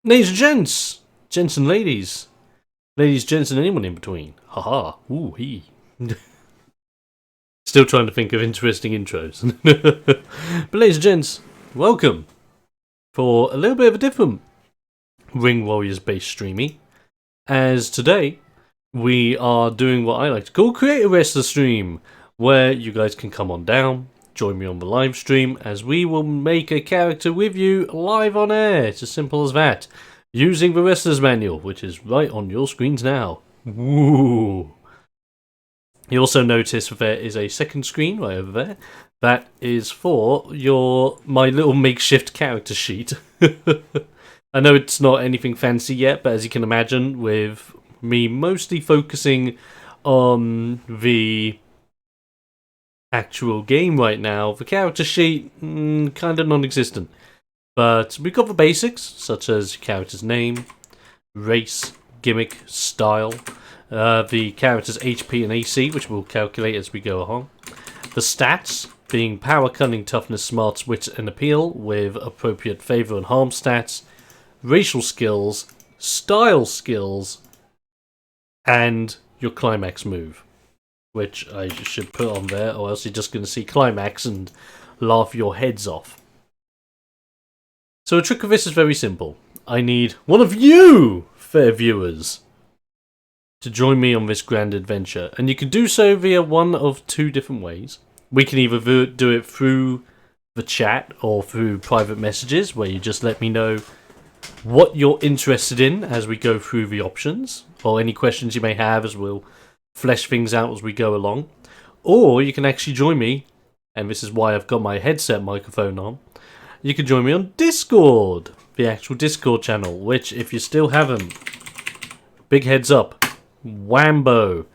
Ladies and gents and ladies, gents, and anyone in between. Haha, ooh, he. Still trying to think of interesting intros. But ladies and gents, welcome for a little bit of a different Ring Warriors based streamy. As today, we are doing what I like to call Create a Wrestler Stream, where you guys can come on down, join me on the live stream, as we will make a character with you live on air. It's as simple as that. Using the Wrestler's Manual, which is right on your screens now. Woo! You also notice that there is a second screen right over there. That is for my little makeshift character sheet. I know it's not anything fancy yet, but as you can imagine, with me mostly focusing on the actual game right now, the character sheet, kind of non-existent. But we've got the basics, such as character's name, race, gimmick, style, the character's HP and AC, which we'll calculate as we go along. The stats, being power, cunning, toughness, smarts, wit, and appeal, with appropriate favor and harm stats. Racial skills, style skills, and your climax move, which I should put on there, or else you're just going to see climax and laugh your heads off. So the trick of this is very simple. I need one of you, fair viewers, to join me on this grand adventure, and you can do so via one of two different ways. We can either do it through the chat or through private messages, where you just let me know what you're interested in as we go through the options, or any questions you may have as we'll flesh things out as we go along. Or you can actually join me, and this is why I've got my headset microphone on. You can join me on Discord, the actual Discord channel, which, if you still haven't, big heads up, whambo,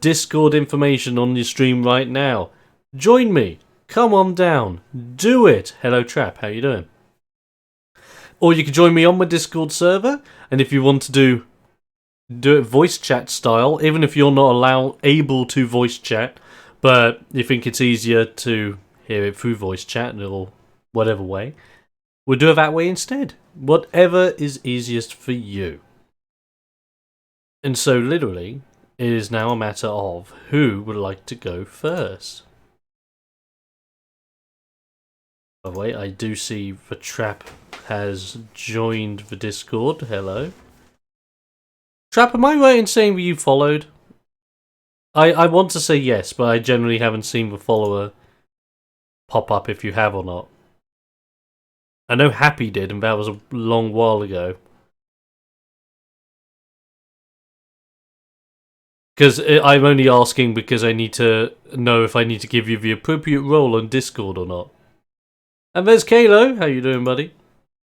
Discord information on your stream right now. Join me, come on down, do it. Hello Trap, how you doing? Or you can join me on my Discord server, and if you want to do it voice chat style, even if you're not able to voice chat, but you think it's easier to hear it through voice chat or whatever way, we'll do it that way instead. Whatever is easiest for you. And so literally, it is now a matter of who would like to go first. By the way, I do see the Trap has joined the Discord. Hello. Trap, am I right in saying that you followed? I want to say yes, but I generally haven't seen the follower pop up if you have or not. I know Happy did, and that was a long while ago. Because I'm only asking because I need to know if I need to give you the appropriate role on Discord or not. And there's Kalo. How you doing, buddy?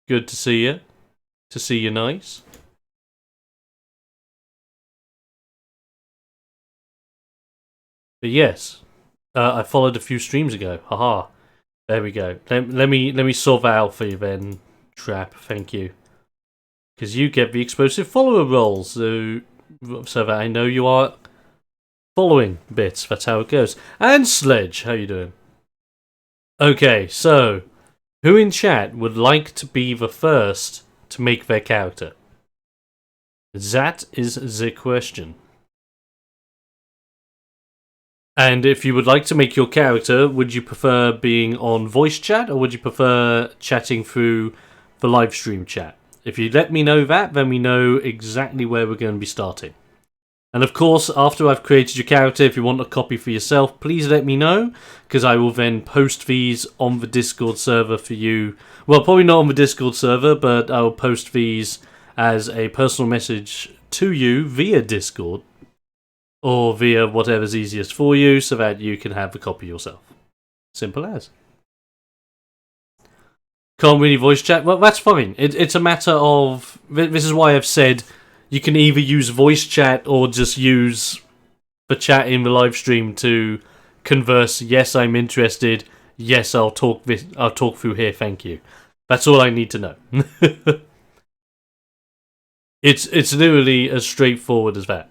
Good to see you. To see you nice. But yes, I followed a few streams ago. Haha. There we go. Let me sort that out for you then, Trap. Thank you. Because you get the explosive follower roles, so that I know you are following bits. That's how it goes. And Sledge, how you doing? Okay, so who in chat would like to be the first to make their character? That is the question. And if you would like to make your character, would you prefer being on voice chat, or would you prefer chatting through the live stream chat? If you let me know that, then we know exactly where we're going to be starting. And of course, after I've created your character, if you want a copy for yourself, please let me know, because I will then post these on the Discord server for you. Well, probably not on the Discord server, but I will post these as a personal message to you via Discord, or via whatever's easiest for you, so that you can have the copy yourself. Simple as. Can't really voice chat? Well, that's fine. It's a matter of... This is why I've said you can either use voice chat or just use the chat in the live stream to converse. Yes, I'm interested. Yes, I'll talk through here, thank you. That's all I need to know. It's literally as straightforward as that.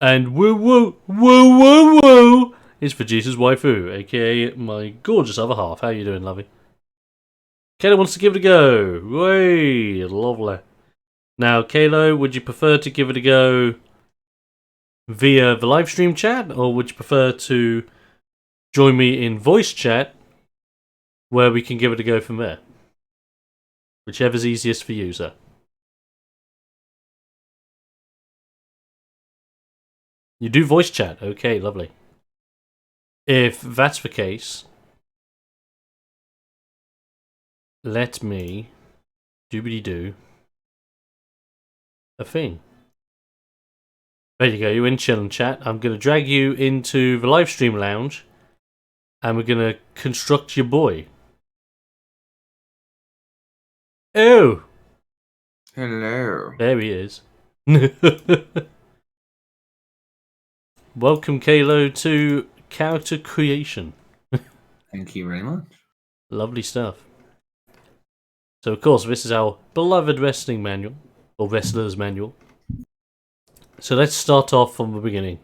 And woo woo woo woo woo. is for Jesus Waifu, aka my gorgeous other half. How you doing, lovey? Kayla wants to give it a go. Way, lovely. Now, Kayla, would you prefer to give it a go via the live stream chat, or would you prefer to join me in voice chat, where we can give it a go from there? Whichever's easiest for you, sir. You do voice chat. Okay, lovely. If that's the case, let me doobity-doo a thing. There you go, you're in chill and chat. I'm going to drag you into the live stream lounge, and we're going to construct your boy. Oh! Hello. There he is. Welcome, Kalo, to character creation. Thank you very much. Lovely stuff. So, of course, this is our beloved wrestling manual, or wrestler's manual. So let's start off from the beginning.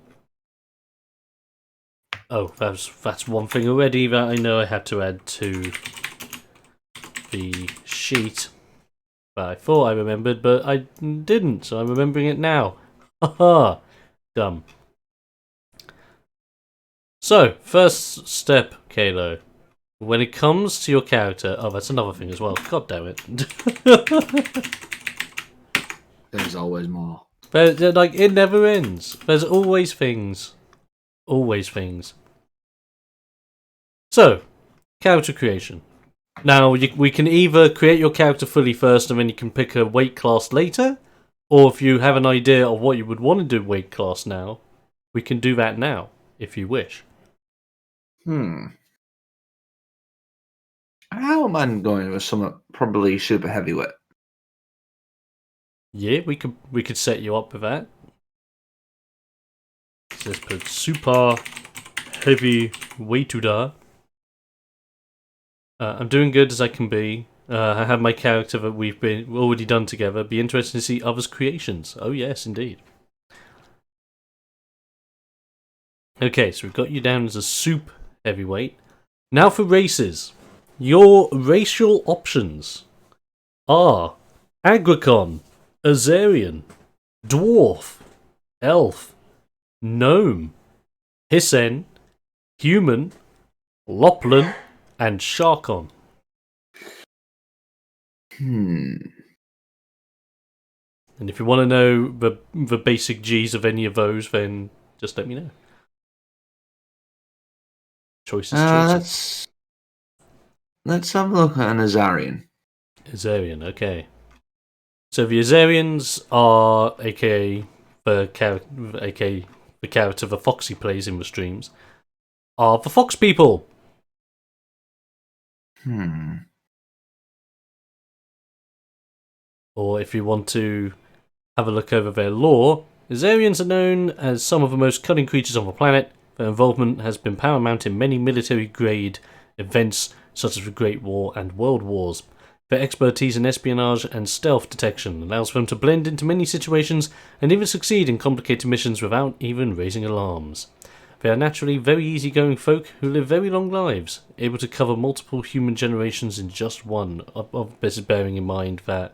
Oh, that's one thing already that I know I had to add to the sheet that I thought I remembered, but I didn't, so I'm remembering it now. Haha! Dumb. So, first step, Kalo. When it comes to your character... Oh, that's another thing as well. God damn it. There's always more. But, like, it never ends. There's always things. Always things. So, character creation. Now, we can either create your character fully first and then you can pick a weight class later, or if you have an idea of what you would want to do weight class now, we can do that now, if you wish. How am I going with something probably super heavyweight? Yeah, we could set you up with that. So let's put super heavy weightuda. I'm doing good as I can be. I have my character that we've already done together. Be interested to see others' creations. Oh yes, indeed. Okay, so we've got you down as a soup heavyweight. Now for races. Your racial options are Agricon, Azarian, Dwarf, Elf, Gnome, Hissen, Human, Loplan, and Sharkon. And if you want to know the basic G's of any of those, then just let me know. Choices. Let's have a look at an Azarian. Azarian, okay. So the Azarians are, aka the character the Foxy plays in the streams, are the Fox people. Or if you want to have a look over their lore, Azarians are known as some of the most cunning creatures on the planet. Their involvement has been paramount in many military-grade events such as the Great War and World Wars. Their expertise in espionage and stealth detection allows them to blend into many situations and even succeed in complicated missions without even raising alarms. They are naturally very easygoing folk who live very long lives, able to cover multiple human generations in just one. This is bearing in mind that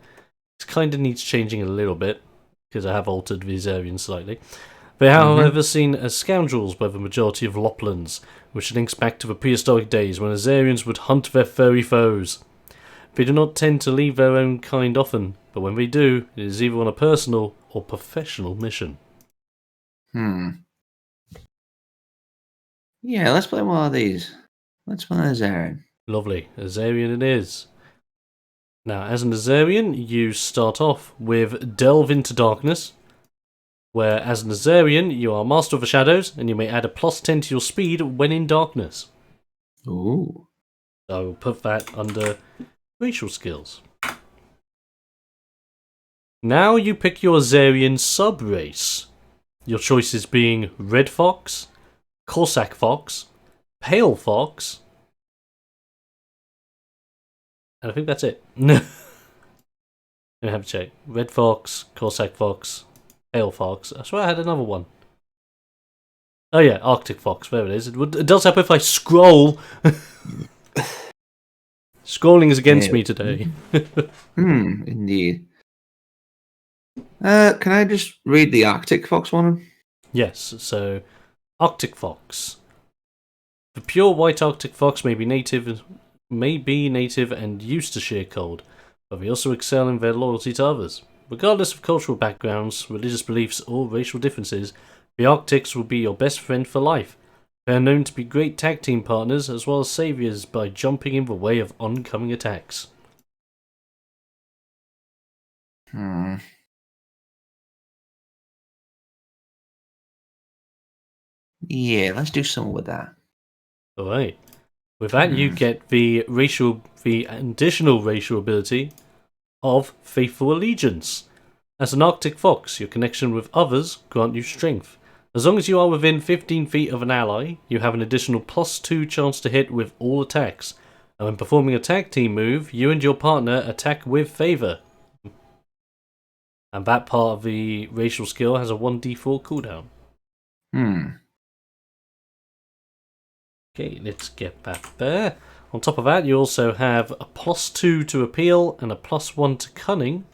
it kind of needs changing a little bit, because I have altered the Azarians slightly. They are, however, seen as scoundrels by the majority of Loplands, which links back to the prehistoric days when Azarians would hunt their furry foes. They do not tend to leave their own kind often, but when they do, it is either on a personal or professional mission. Yeah, let's play one of these. Let's play an Azarian. Lovely. Azarian it is. Now, as an Azarian, you start off with Delve into Darkness, where as an Azarian, you are Master of the Shadows, and you may add a +10 to your speed when in darkness. Ooh. So I will put that under racial skills. Now you pick your Azarian sub-race. Your choices being Red Fox, Corsac Fox, Pale Fox, and I think that's it. Let me have a check. Red Fox, Corsac Fox, Pale Fox. I swear I had another one. Oh yeah, Arctic Fox. There it is. It does help if I scroll. Scrolling is against me today. Indeed. Can I just read the Arctic Fox one? Yes, so Arctic Fox. The pure white Arctic fox may be native and used to sheer cold, but they also excel in their loyalty to others. Regardless of cultural backgrounds, religious beliefs, or racial differences, the Arctics will be your best friend for life. They are known to be great tag team partners as well as saviors by jumping in the way of oncoming attacks. Yeah, let's do something with that. Alright. With that, you get the additional racial ability of Faithful Allegiance. As an Arctic Fox, your connection with others grant you strength. As long as you are within 15 feet of an ally, you have an additional +2 chance to hit with all attacks. And when performing a tag team move, you and your partner attack with favor. And that part of the racial skill has a 1d4 cooldown. Okay, let's get back there. On top of that, you also have a +2 to appeal and a +1 to cunning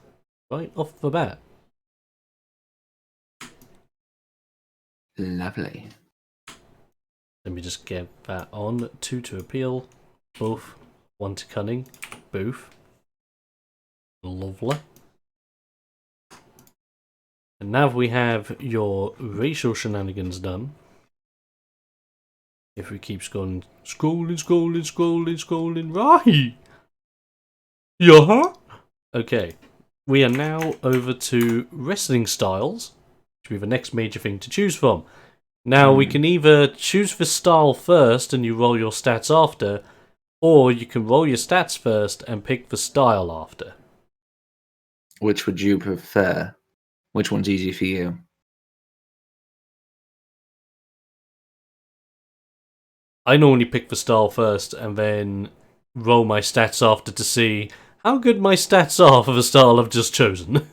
right off the bat. Lovely. Let me just get that on. 2 to appeal, both. 1 to cunning, both. Lovely. And now we have your racial shenanigans done. If we keep scrolling, right? Yeah. Okay. We are now over to wrestling styles, which will be the next major thing to choose from. Now, we can either choose the style first and you roll your stats after, or you can roll your stats first and pick the style after. Which would you prefer? Which one's easy for you? I normally pick the style first and then roll my stats after to see how good my stats are for the style I've just chosen.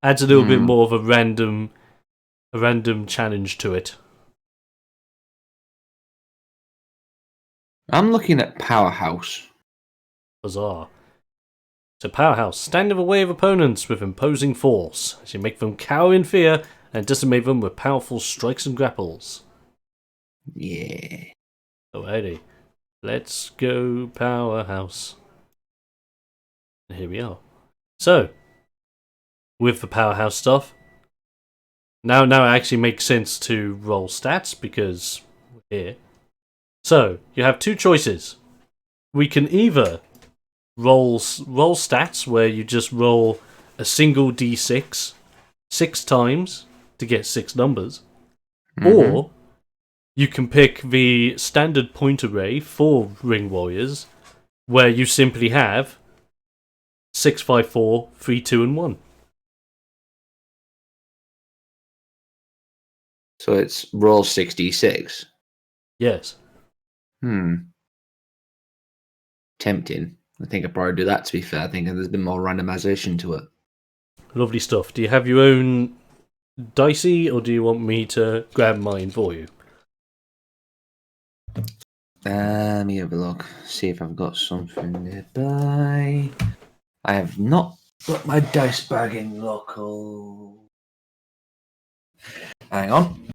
Adds a little bit more of a random challenge to it. I'm looking at Powerhouse. Bizarre. So Powerhouse, stand in the way of opponents with imposing force, as you make them cower in fear and decimate them with powerful strikes and grapples. Yeah. Alrighty. Let's go Powerhouse. And here we are. So, with the Powerhouse stuff, now it actually makes sense to roll stats because we're here. So, you have two choices. We can either roll stats where you just roll a single d6 6 times to get 6 numbers, or you can pick the standard point array for Ring Warriors where you simply have 6, 5, 4, 3, 2, and 1. So it's roll 66. Yes. Tempting. I think I'd probably do that, to be fair. I think there's been more randomization to it. Lovely stuff. Do you have your own dicey, or do you want me to grab mine for you? Let me have a look. See if I've got something nearby. I have not got my dice bag in local. Hang on.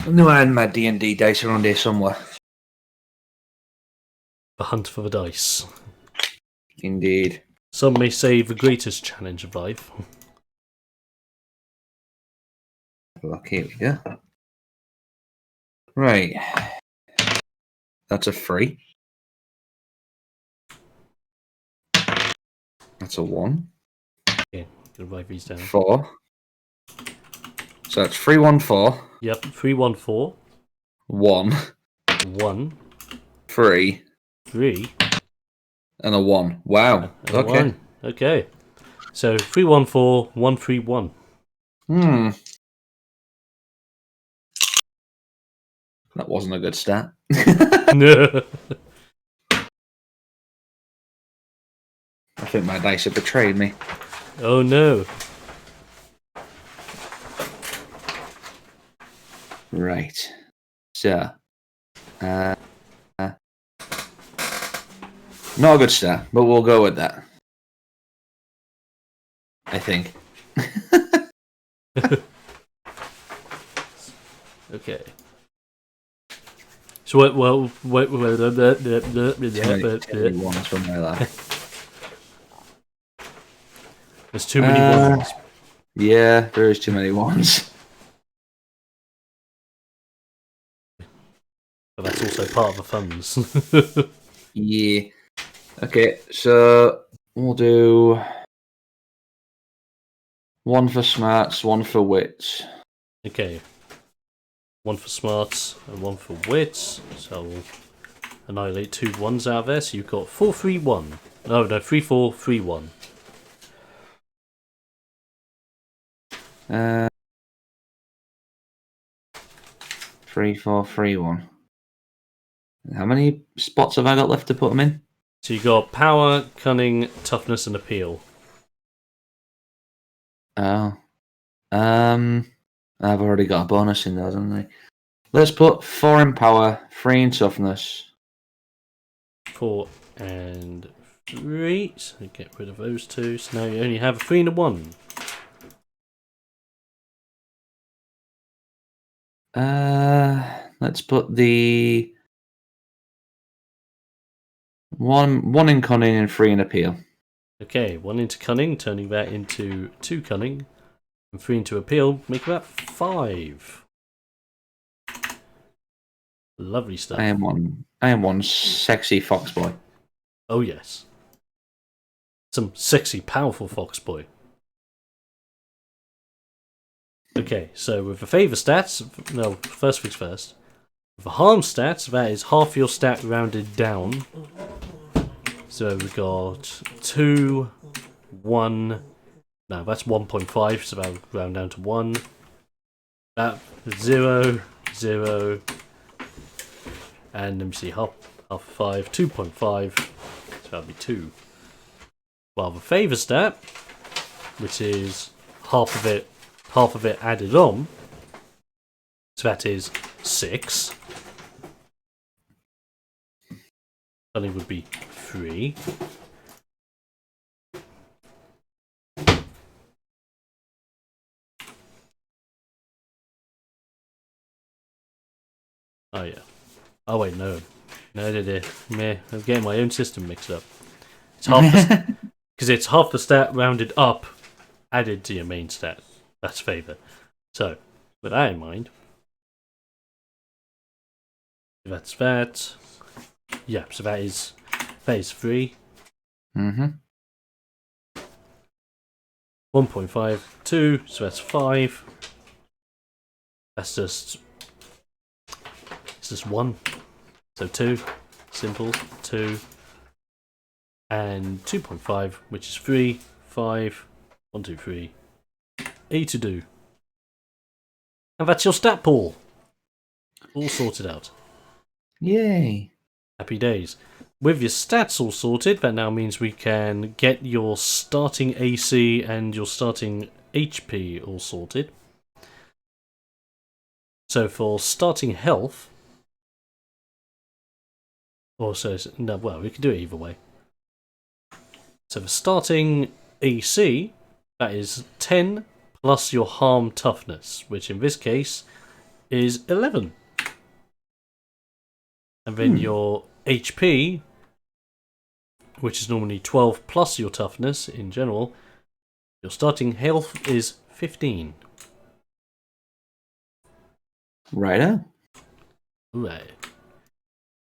I knew I had my D&D dice around here somewhere. The hunt for the dice. Indeed. Some may say the greatest challenge of life. Look, here we go. Right. That's a 3. That's a 1. Okay, gonna write these down. 4. So that's 3, 1, 4. Yep, 3, 1, 4. 1. 1. 3. 3. And a 1. Wow. And Okay. 1. Okay. So 3, 1, 4, 1, 3, 1. That wasn't a good stat. No. I think my dice have betrayed me. Oh no. Right. So, not a good start, but we'll go with that. I think. Okay. So what? Well, Too many ones from my life. there's too many ones. Yeah, there is too many ones. But that's also part of the funds. Yeah. Okay, so we'll do one for smarts, one for wits. Okay. One for smarts and one for wits. So we'll annihilate 2 ones out of there. So you've got 4, 3, 1. No, 3, 4, 3, 1. 3, 4, 3, 1. How many spots have I got left to put them in? So you got power, cunning, toughness, and appeal. Oh. I've already got a bonus in those, haven't I? Let's put 4 in power, 3 in toughness. 4 and 3. So get rid of those 2. So now you only have a 3 and a 1. Let's put the one in cunning and 3 in appeal. Okay, 1 into cunning, turning that into 2 cunning, and 3 into appeal, making that 5. Lovely stuff. I am one sexy fox boy. Oh yes. Some sexy, powerful fox boy. Okay, so with the favour stats, no, first things first. With the harm stats, that is half your stat rounded down. So we've got 2, 1. No, that's 1.5, so that'll round down to 1. That 0, 0. And let me see, half 5, 2.5. So that'll be 2. While the favour stat, which is half of it added on, so that is 6. Cunning would be 3. Oh yeah. Oh wait, no. Meh, I'm getting my own system mixed up. It's half because it's half the stat rounded up, added to your main stat. That's favour. So, with that in mind, that's that. Yeah, so that is 3. 1.5, 2, so that's 5. That's just it's just 1. So 2. Simple. 2. And 2.5, which is 3, 5, 1, 2, 3. A to do. And that's your stat pool. All sorted out. Yay. Happy days. With your stats all sorted, that now means we can get your starting AC and your starting HP all sorted. So for starting health, we can do it either way. So for starting AC, that is 10 plus your harm toughness, which in this case is 11. And then your HP, which is normally 12 plus your toughness in general, your starting health is 15. Righto. Right.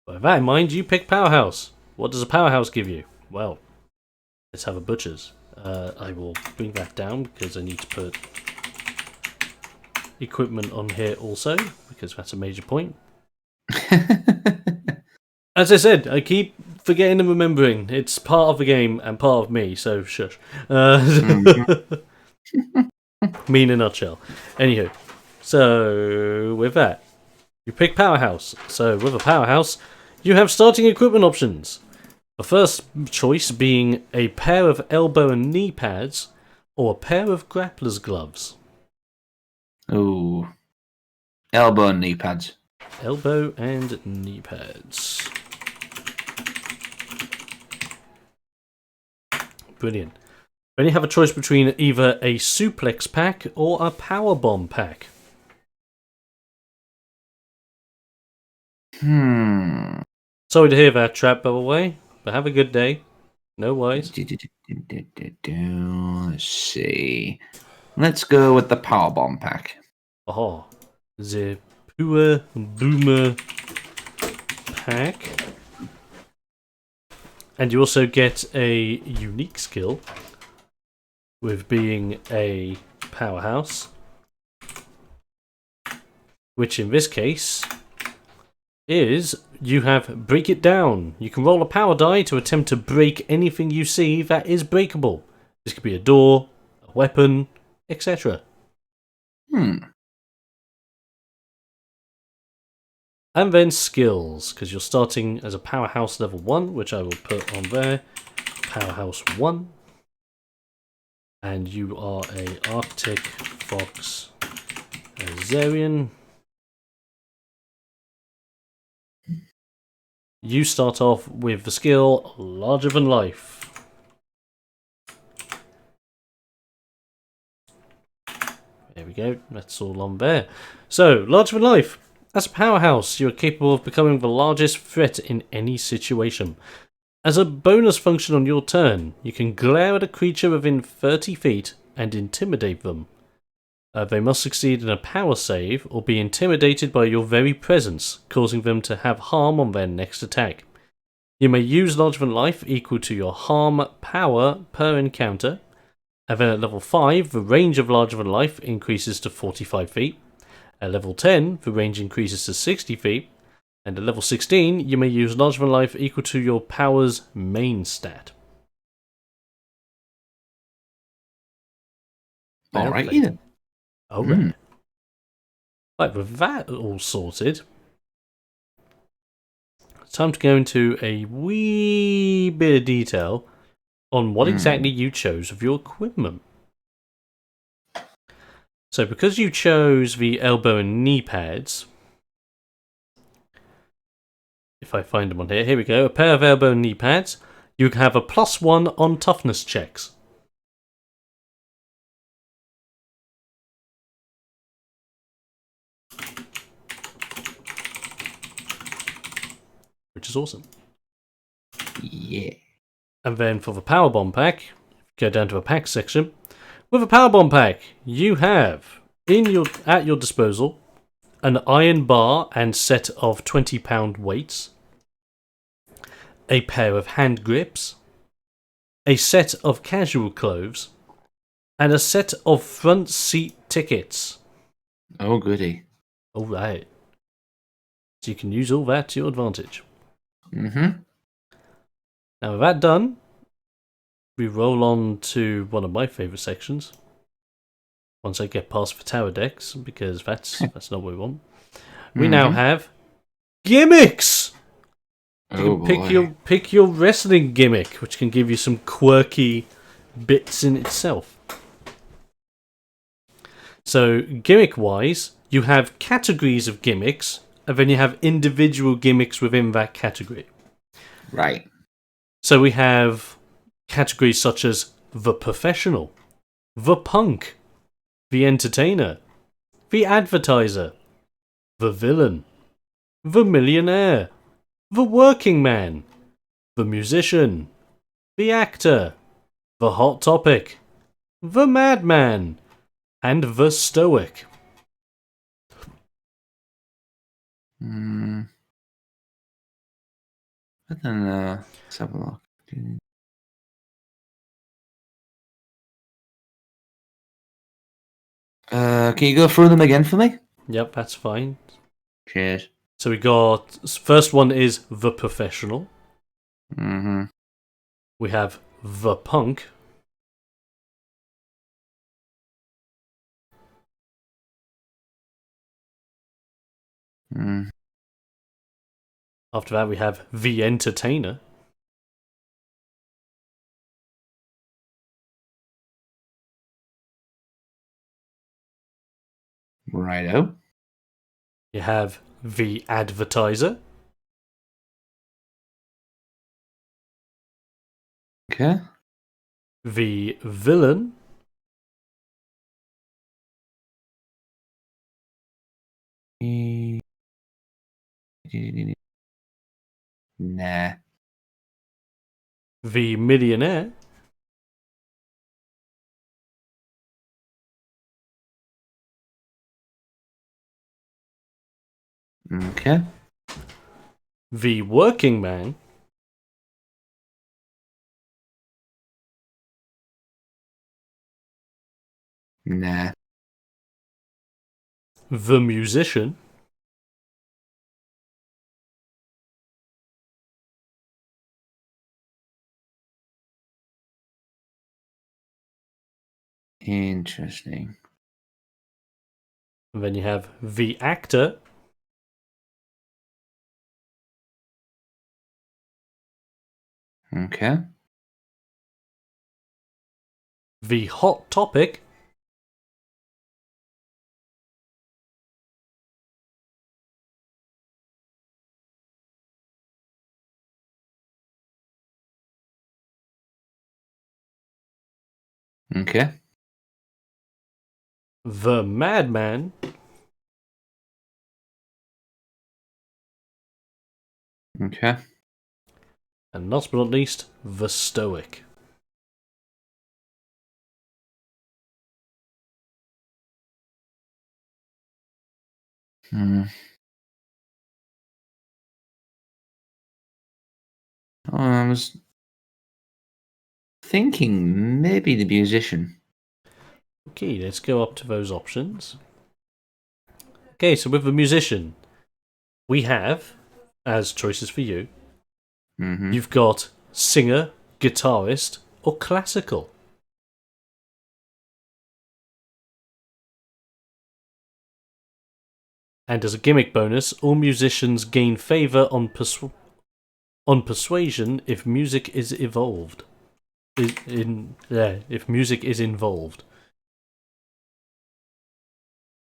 With that in mind, you pick Powerhouse. What does a Powerhouse give you? Well, let's have a Butcher's. I will bring that down because I need to put equipment on here also, because that's a major point. As I said, I keep forgetting and remembering. It's part of the game and part of me, so shush. Me in a nutshell. Anywho, so with that, you pick Powerhouse. So with a Powerhouse, you have starting equipment options. The first choice being a pair of elbow and knee pads or a pair of grappler's gloves. Ooh. Elbow and knee pads. Elbow and knee pads. Brilliant. Then you have a choice between either a suplex pack or a power bomb pack. Sorry to hear that, Trap, by the way, but have a good day. No worries. Let's see. Let's go with the power bomb pack. Oh, the Pua Boomer pack. And you also get a unique skill with being a powerhouse, which in this case is you have break it down. You can roll a power die to attempt to break anything you see that is breakable. This could be a door, a weapon, etc. And then skills, because you're starting as a powerhouse level 1, which I will put on there. Powerhouse 1. And you are a Arctic Fox Azarian. You start off with the skill Larger Than Life. There we go, that's all on there. So, Larger Than Life. As a powerhouse, you are capable of becoming the largest threat in any situation. As a bonus function on your turn, you can glare at a creature within 30 feet and intimidate them. They must succeed in a power save or be intimidated by your very presence, causing them to have harm on their next attack. You may use Larger Than Life equal to your harm power per encounter, and then at level 5, the range of Larger Than Life increases to 45 feet. At level 10, the range increases to 60 feet, and at level 16, you may use Larger Than Life equal to your power's main stat. Alrighty then. Alright. Right, with that all sorted, it's time to go into a wee bit of detail on what exactly you chose of your equipment. So because you chose the elbow and knee pads, if I find them on here we go, a pair of elbow and knee pads, you have a +1 on toughness checks. Which is awesome. Yeah. And then for the power bomb pack, go down to a pack section. With a power bomb pack, you have at your disposal an iron bar and set of 20-pound weights, a pair of hand grips, a set of casual clothes, and a set of front seat tickets. Oh, goody. Alright. So you can use all that to your advantage. Now with that done, we roll on to one of my favourite sections. Once I get past the tower decks, because that's not what we want. We now have gimmicks! You can pick your wrestling gimmick, which can give you some quirky bits in itself. So, gimmick-wise, you have categories of gimmicks, and then you have individual gimmicks within that category. Right. So we have categories such as the professional, the punk, the entertainer, the advertiser, the villain, the millionaire, the working man, the musician, the actor, the hot topic, the madman, and the stoic. But then, let's have a look. Can you go through them again for me? Yep, that's fine. Cheers. So we got, first one is the professional. We have the punk. After that we have the entertainer. Righto. You have the advertiser, Okay. the villain, Nah. the millionaire, Okay. the working man, Nah. the musician, Interesting. and then you have the actor, Okay. the hot topic, Okay. the madman, Okay. and last but not least, the stoic. Hmm. I was thinking maybe the musician. Okay, let's go up to those options. Okay, so with the musician, we have, as choices for you, Mm-hmm. you've got singer, guitarist, or classical. And as a gimmick bonus, all musicians gain favour on persuasion if music is evolved. If music is involved.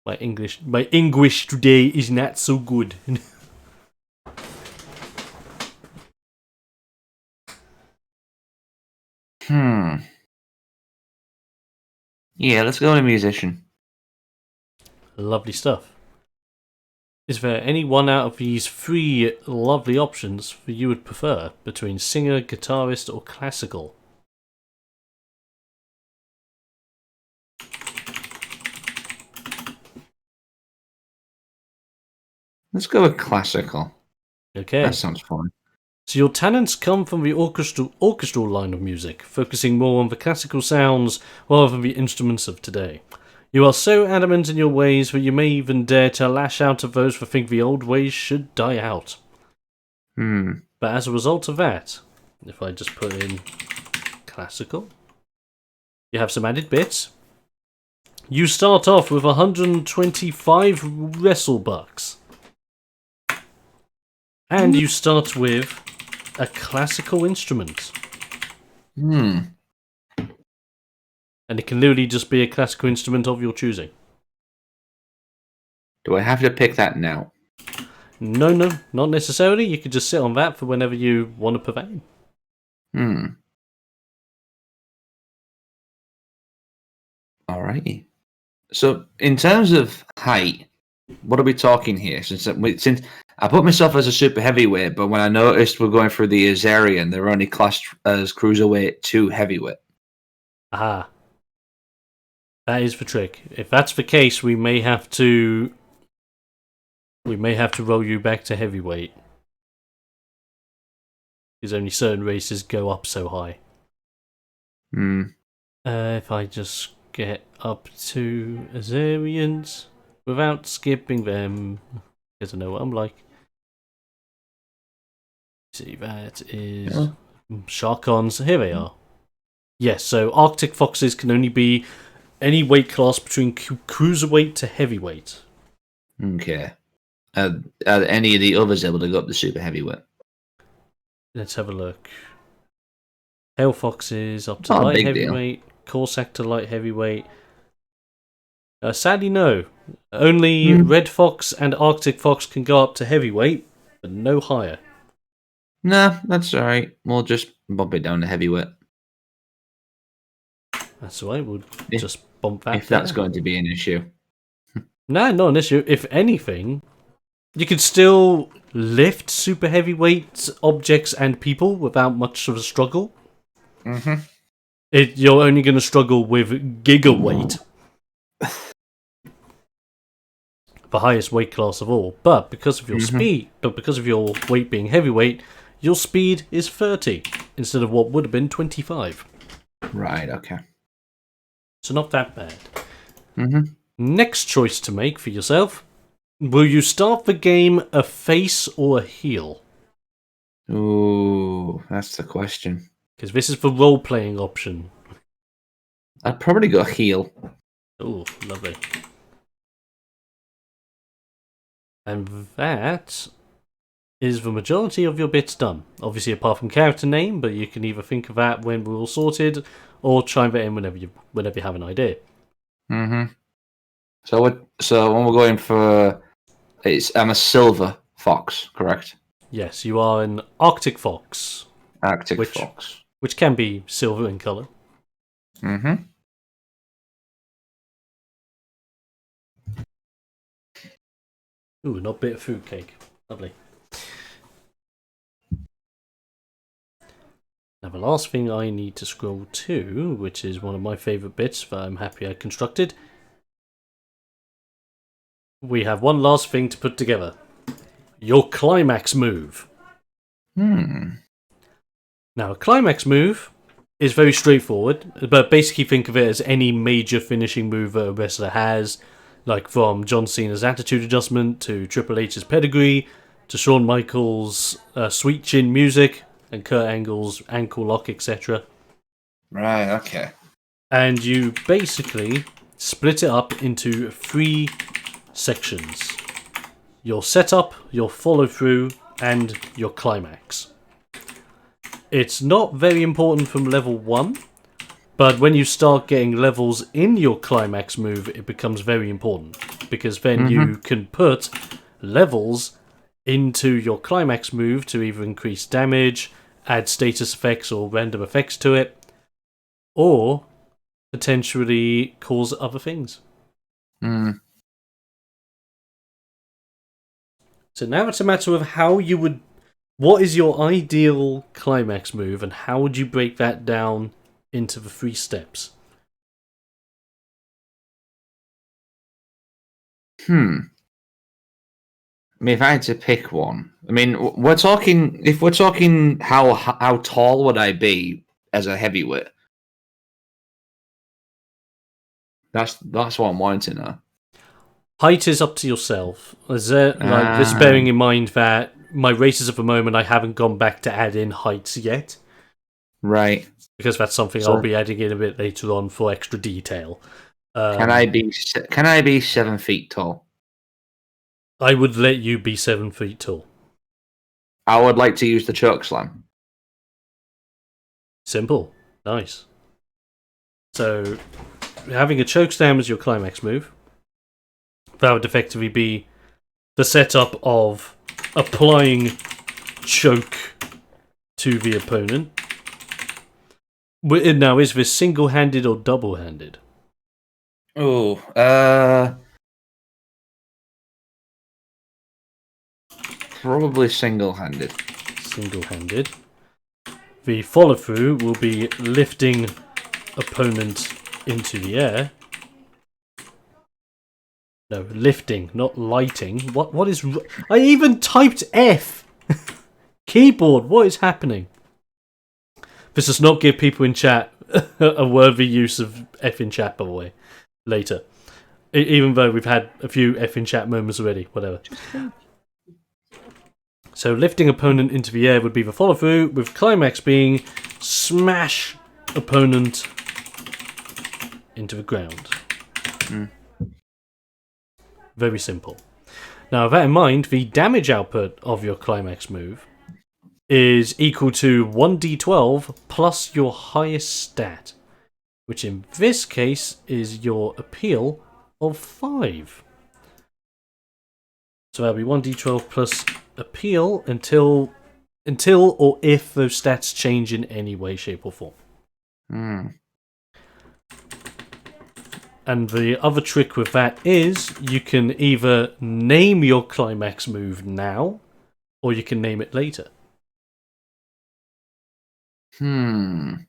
My English today is not so good. Hmm. Yeah, let's go to musician. Lovely stuff. Is there any one out of these three lovely options that you would prefer between singer, guitarist, or classical? Let's go with classical. Okay. That sounds fun. So your talents come from the orchestral line of music, focusing more on the classical sounds rather than the instruments of today. You are so adamant in your ways that you may even dare to lash out at those who think the old ways should die out. Hmm. But as a result of that, if I just put in classical, you have some added bits. You start off with 125 wrestle bucks. And you start with a classical instrument. Hmm. And it can literally just be a classical instrument of your choosing. Do I have to pick that now? No, not necessarily. You could just sit on that for whenever you want to prevail. Hmm. Alrighty. So, in terms of height, what are we talking here? Since I put myself as a super heavyweight, but when I noticed we're going through the Azarian, they're only classed as cruiserweight to heavyweight. Aha. That is the trick. If that's the case, we may have to roll you back to heavyweight. Because only certain races go up so high. Hmm. If I just get up to Azarians without skipping them, because I know what I'm like. See, that is Yeah. Sharkons. Here they are. Yes, so Arctic Foxes can only be any weight class between cruiserweight to heavyweight. Okay. Are any of the others able to go up to super heavyweight? Let's have a look. Hail Foxes up to Not a light big deal. heavyweight. Corsac to light heavyweight. Sadly, no. Only Red Fox and Arctic Fox can go up to heavyweight, but no higher. Nah, that's alright. We'll just bump it down to heavyweight. That's all right. We'll If, just bump that. if that's going to be an issue. Nah, not an issue. If anything, you could still lift super heavyweight objects and people without much of a struggle. Mm-hmm. You're only going to struggle with gigaweight, the highest weight class of all. But because of your speed, but because of your weight being heavyweight, your speed is 30 instead of what would have been 25. Right, okay. So not that bad. Mm-hmm. Next choice to make for yourself. Will you start the game a face or a heel? Ooh, that's the question. Because this is the role-playing option. I'd probably go heel. Oh, lovely. And that is the majority of your bits done. Obviously, apart from character name, but you can either think of that when we're all sorted, or chime that in whenever you have an idea. Mm-hmm. So when we're going for, I'm a silver fox, correct? Yes, you are an Arctic Fox. Arctic fox. Which can be silver in colour. Mm-hmm. Ooh, not bit of fruit cake. Lovely. Now the last thing I need to scroll to, which is one of my favourite bits that I'm happy I constructed. We have one last thing to put together. Your climax move. Now a climax move is very straightforward, but basically think of it as any major finishing move that a wrestler has, like from John Cena's attitude adjustment to Triple H's pedigree to Shawn Michaels' sweet chin music and Kurt Angle's ankle lock, etc. Right, okay. And you basically split it up into 3 sections. Your setup, your follow through, and your climax. It's not very important from level 1, but when you start getting levels in your climax move, it becomes very important, because then you can put levels into your climax move to either increase damage, add status effects or random effects to it, or potentially cause other things. So now it's a matter of how you would... What is your ideal climax move, and how would you break that down into the 3 steps? I mean, if I had to pick one, I mean, we're talking. If we're talking, how tall would I be as a heavyweight? That's what I'm wanting to know. Height is up to yourself. Is there, like, this bearing in mind that my races at the moment, I haven't gone back to add in heights yet. Right. Because that's something I'll be adding in a bit later on for extra detail. Can I be 7 feet tall? I would let you be 7 feet tall. I would like to use the choke slam. Simple. Nice. So, having a choke slam as your climax move, that would effectively be the setup of applying choke to the opponent. Now, is this single-handed or double-handed? Oh, probably single-handed. Single-handed. The follow-through will be lifting opponent into the air. No, lifting, not lighting. What is... I even typed F! Keyboard, what is happening? This does not give people in chat a worthy use of F in chat, by the way. Later. Even though we've had a few F in chat moments already. Whatever. So lifting opponent into the air would be the follow-through, with climax being smash opponent into the ground. Very simple. Now, with that in mind, the damage output of your climax move is equal to 1d12 plus your highest stat, which in this case is your appeal of 5. So that'll be 1d12 plus appeal until or if those stats change in any way, shape, or form. And the other trick with that is you can either name your climax move now, or you can name it later. Can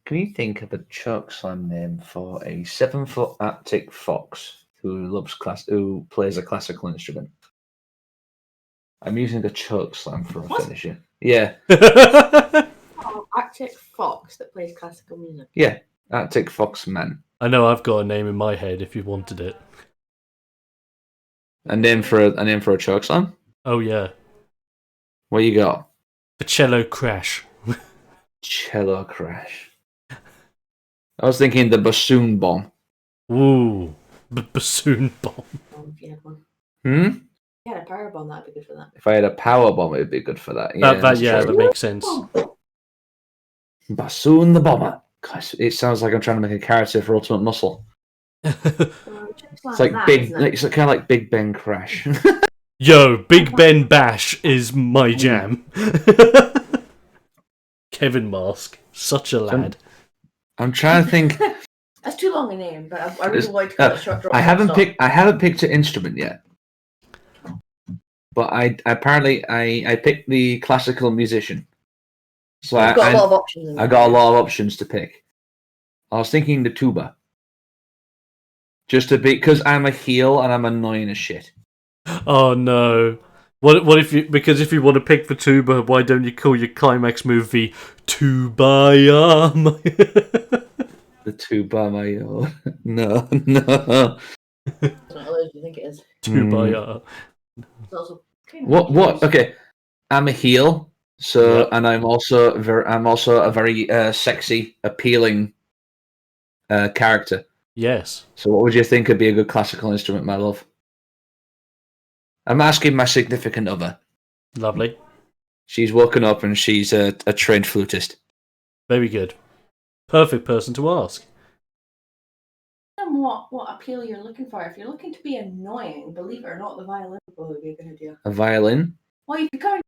you think of a chokeslam name for a 7-foot Arctic fox who plays a classical instrument? I'm using a chokeslam for a finisher. Yeah. Arctic fox that plays classical music. Yeah. Arctic fox man. I know I've got a name in my head if you wanted it. A name for a chokeslam? Oh yeah. What you got? The cello crash. Cello crash. I was thinking the bassoon bomb. Ooh. Bassoon bomb. If you had one. Hmm? Yeah, a power bomb, that'd be good for that. If I had a power bomb, it would be good for that. That makes sense. Bassoon the bomber. Gosh, it sounds like I'm trying to make a character for Ultimate Muscle. It's like it's kind of like Big Ben Crash. Yo, Big Ben Bash is my jam. Kevin Mask, such a lad. I'm trying to think. That's too long a name, but I really like to call it short drop. I haven't picked an instrument yet, but I picked the classical musician. So I've got a lot of options. I got a lot of options to pick. I was thinking the tuba, just to be because I'm a heel and I'm annoying as shit. Oh no! What if you want to pick the tuba, why don't you call your climax move the Tubaya? The tuba, my no. It's not as you think it is. Tubaya. It's also kind of What? Okay, I'm a heel, so Yep. and I'm also a very sexy, appealing character. Yes. So, what would you think would be a good classical instrument, my love? I'm asking my significant other. Lovely. She's woken up and she's a trained flutist. Very good. Perfect person to ask. What appeal you're looking for. If you're looking to be annoying, believe it or not, the violin would probably be a good idea. A violin? Well, you could go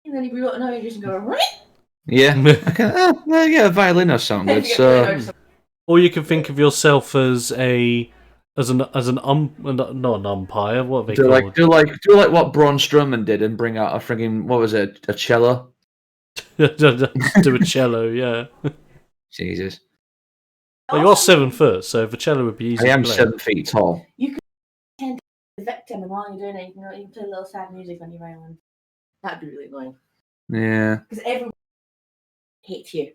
and then you'd be able to know you just go. Yeah. Yeah, a violin does sound good. So, Or you can think of yourself as an not an umpire. What are they called? do like what Braun Strowman did and bring out a frigging what was it, a cello? Do a cello, yeah. Jesus. Well, you are 7 foot, so the cello would be easy. I am to play. 7 feet tall. You could pretend to be the victim, and while you're doing it, you can play a little sad music on your violin. That'd be really annoying. Yeah. Because everyone hates you.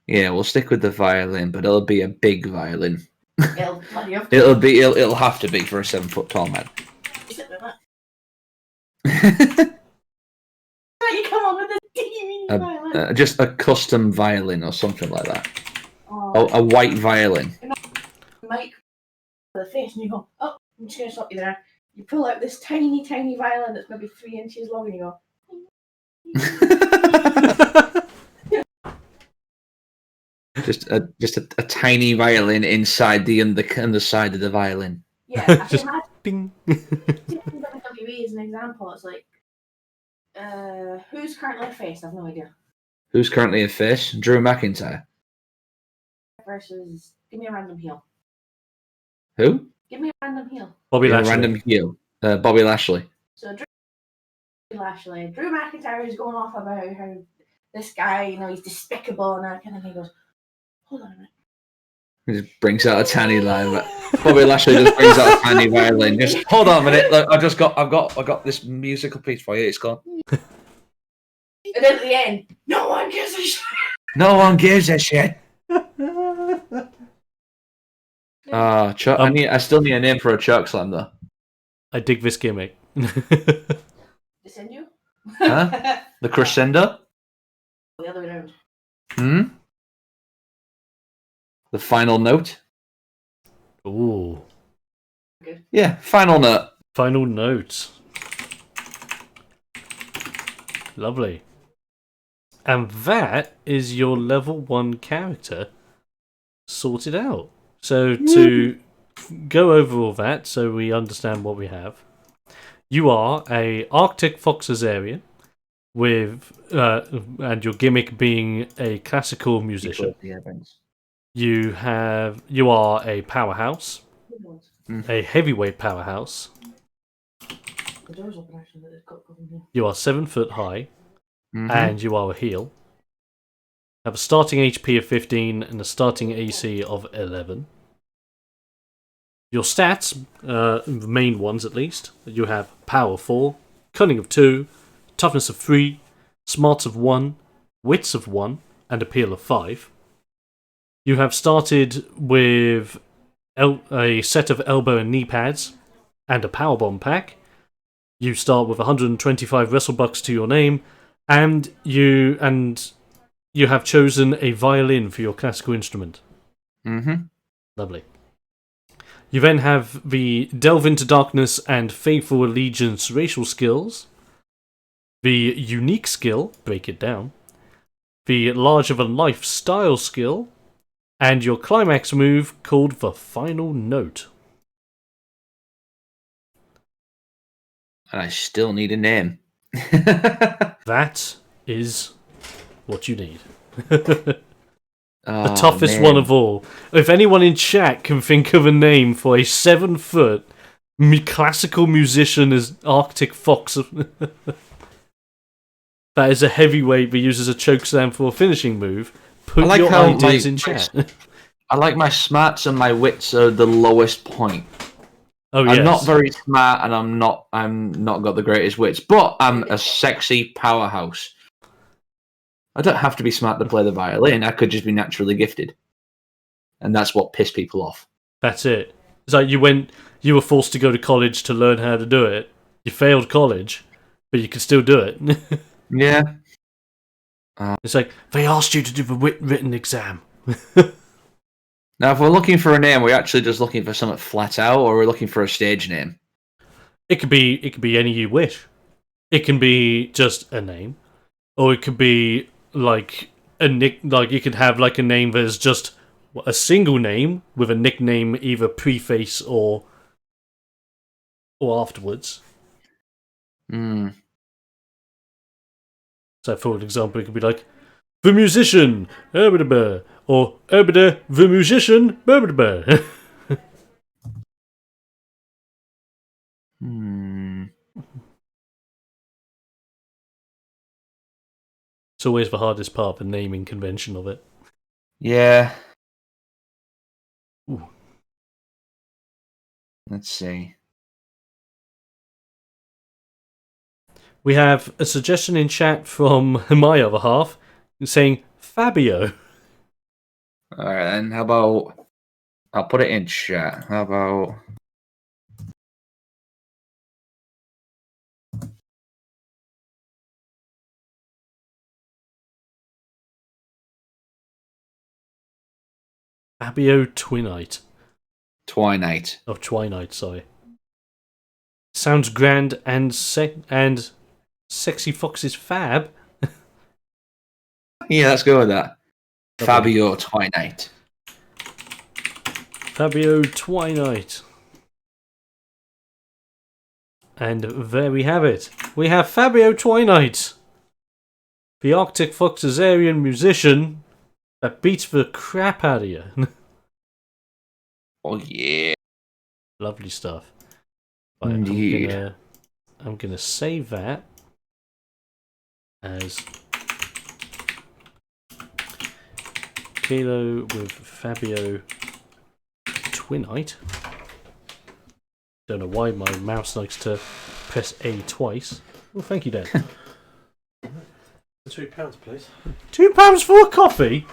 Yeah, we'll stick with the violin, but it'll be a big violin. It'll have to be for a 7 foot tall man. You come on with a teeny violin. Just a custom violin or something like that. Oh, A white violin. Mike for the face, and you go, oh, I'm just going to stop you there. You pull out this tiny, tiny violin that's maybe 3 inches long, and you go. just a tiny violin inside the underside of the violin. Yeah, Just ding. WWE as an example, it's like, who's currently a face? I've no idea. Who's currently a face? Drew McIntyre. Versus, give me a random heel. Who? Give me a random heel. Bobby Yeah, Lashley. random heel. Bobby Lashley. So Drew McIntyre is going off about how this guy, he's despicable and that kind of thing. He goes, hold on a minute. He just brings out a tiny line. Bobby Lashley just brings out a tiny violin. Just hold on a minute. Look, I've got this musical piece for you. It's gone. And then at the end, no one gives a shit. No one gives a shit. I still need a name for a chokeslam though. I dig this gimmick. Send you? Huh? The crescendo? The other way around. The final note? Ooh. Good. Yeah, final note. Final note. Lovely. And that is your level 1 character sorted out. So to go over all that, so we understand what we have. You are a Arctic Fox Azarian with, and your gimmick being a classical musician. You are a powerhouse, a heavyweight powerhouse. The door's open actually, but it's got in here. You are 7 foot high, and you are a heel. Have a starting HP of 15 and a starting AC of 11. Your stats, the main ones at least, you have power 4, cunning of 2, toughness of 3, smarts of 1, wits of 1, and appeal of 5. You have started with a set of elbow and knee pads and a powerbomb pack. You start with 125 wrestlebucks to your name, and you have chosen a violin for your classical instrument. Lovely. You then have the Delve into Darkness and Faithful Allegiance racial skills, the Unique skill, Break It Down, the Larger Than Life style skill, and your climax move called the Final Note. And I still need a name. That is what you need. The toughest man. one of all. If anyone in chat can think of a name for a 7 foot classical musician as Arctic Fox, that is a heavyweight that uses a chokeslam for a finishing move, put your ideas in chat. I like my smarts and my wits are the lowest point. Oh, yes. I'm not very smart and I'm not got the greatest wits, but I'm a sexy powerhouse. I don't have to be smart to play the violin. I could just be naturally gifted. And that's what pissed people off. That's it. It's like you were forced to go to college to learn how to do it. You failed college, but you could still do it. Yeah. It's like, they asked you to do the written exam. Now, if we're looking for a name, we're actually just looking for something flat out, or we're looking for a stage name. It could be any you wish. It can be just a name, or it could be like a nick. Like you could have like a name that's just a single name with a nickname either preface or afterwards. So, for example, it could be like the musician, or the musician, It's always the hardest part, the naming convention of it. Yeah. Ooh. Let's see. We have a suggestion in chat from my other half saying Fabio. Alright, then how about I'll put it in chat. How about Fabio Twinite. Twinite? Oh, Twinite, sorry. Sounds grand and Sexy Fox's fab. Yeah, let's go with that. Okay. Fabio Twinite. Fabio Twinite. And there we have it. We have Fabio Twinite, the Arctic Fox Azarian musician that beats the crap out of you. Oh yeah. Lovely stuff. Right, Indeed. I'm gonna save that as Kilo with Fabio Twinite. Don't know why my mouse likes to press A twice. Well, thank you, Dan. £2, please. £2 for a coffee?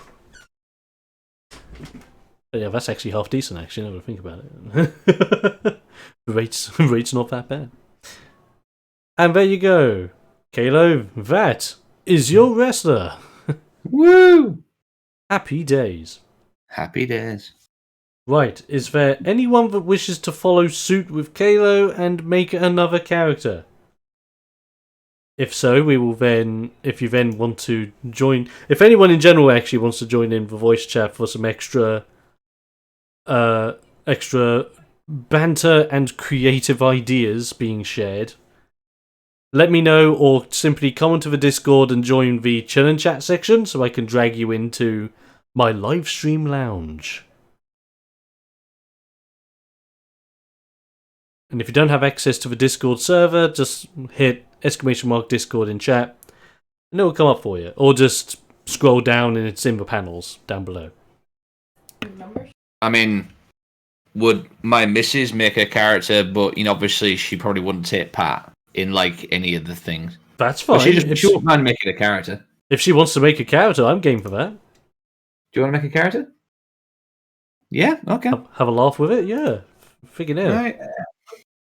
But yeah, that's actually half decent, actually, now that I think about it. rate's not that bad. And there you go. Kalo, that is your wrestler. Woo! Happy days. Happy days. Right, is there anyone that wishes to follow suit with Kalo and make another character? If so, we will then, if you then want to join, if anyone in general actually wants to join in the voice chat for some extra extra banter and creative ideas being shared, let me know, or simply come onto the Discord and join the chill and chat section so I can drag you into my live stream lounge. And if you don't have access to the Discord server, just hit !Discord in chat and it will come up for you. Or just scroll down and it's in the panels down below. Numbers? I mean, would my missus make a character, but obviously she probably wouldn't take part in like any of the things. That's fine. But she won't mind making a character. If she wants to make a character, I'm game for that. Do you want to make a character? Yeah, okay. Have a laugh with it? Yeah. Figure it out.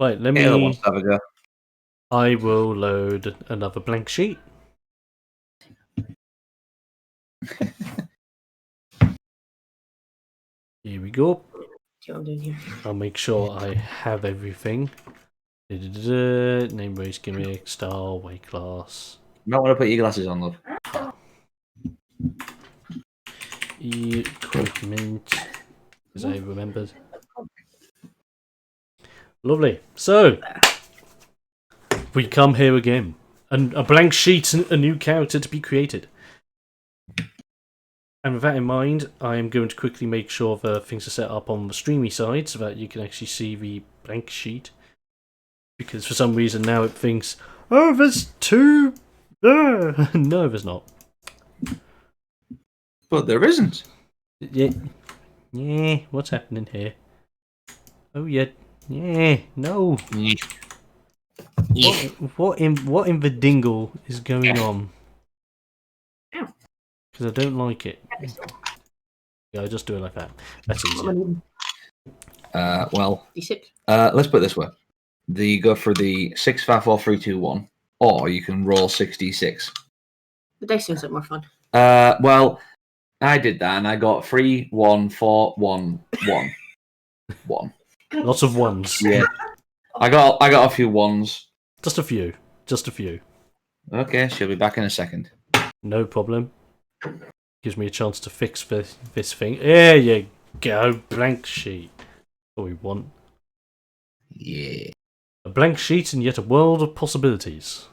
Right, let me... wants to have a go. I will load another blank sheet. Here we go. See what I'm doing here. I'll make sure I have everything. Name, race, gimmick, style, weight class. You might want to put your glasses on, love. Equipment, as I remembered. Lovely. So, we come here again. And a blank sheet and a new character to be created. And with that in mind, I am going to quickly make sure that things are set up on the streamy side so that you can actually see the blank sheet. Because for some reason now it thinks, oh, there's two. No, there's not. But there isn't. Yeah, what's happening here? Oh, yeah. Yeah, no. What in the dingle is going on? Because I don't like it. Yeah, I'll just do it like that. That's easier. Well, D6. let's put it this way. You go for the 6, 5, 4, 3, 2, 1, or you can roll 6d6. The dice seems like more fun. Well, I did that and I got 3, 1, 4, 1, 1. 1. Lots of ones. Yeah. I got a few ones. Just a few. Just a few. Okay, she'll be back in a second. No problem. Gives me a chance to fix this thing. There you go. Blank sheet. What we want. Yeah. A blank sheet and yet a world of possibilities.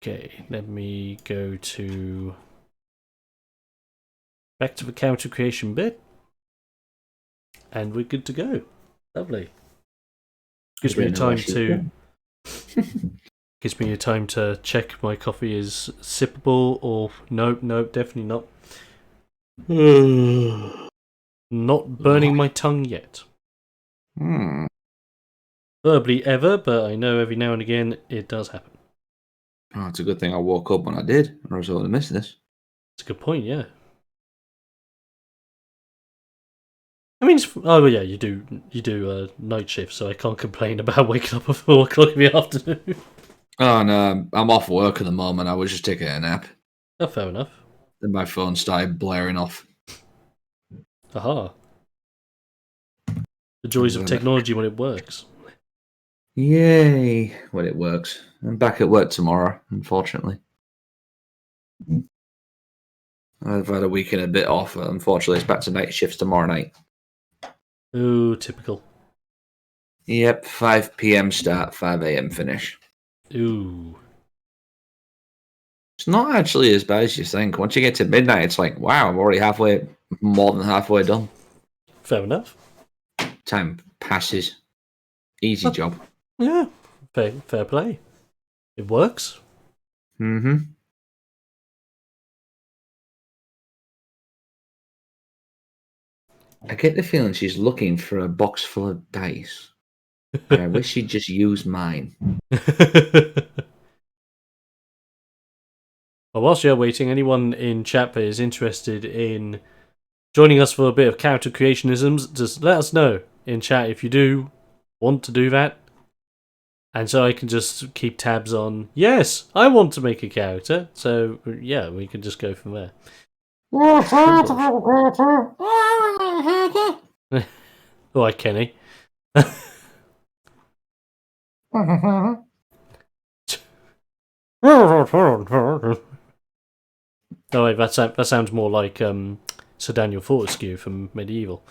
Okay, let me go to... back to the character creation bit. And we're good to go. Lovely. Gives me a time to... Gives me a time to check my coffee is sippable or... Nope, definitely not. Not burning my tongue yet. Verbally ever, but I know every now and again it does happen. Oh, it's a good thing I woke up when I did, or else I would have missed this. It's a good point, yeah. I mean, oh yeah, you do night shift, so I can't complain about waking up at 4 o'clock in the afternoon. Oh no, I'm off work at the moment. I was just taking a nap. Oh, fair enough. Then my phone started blaring off. Aha. The joys of technology when it works. Yay, when it works. I'm back at work tomorrow, unfortunately. I've had a week and a bit off. Unfortunately, it's back to night shifts tomorrow night. Ooh, typical. Yep, 5 p.m. start, 5 a.m. finish. Ooh. It's not actually as bad as you think. Once you get to midnight, it's like, wow, I'm already more than halfway done. Fair enough. Time passes. Easy job. Yeah, fair play. It works. Mm-hmm. I get the feeling she's looking for a box full of dice. I wish she'd just use mine. Well, whilst you're waiting, anyone in chat that is interested in joining us for a bit of character creationisms, just let us know in chat if you do want to do that. And so I can just keep tabs on, yes, I want to make a character. So, yeah, we can just go from there. Alright, Kenny. Oh wait, that sounds more like Sir Daniel Fortescue from Medieval.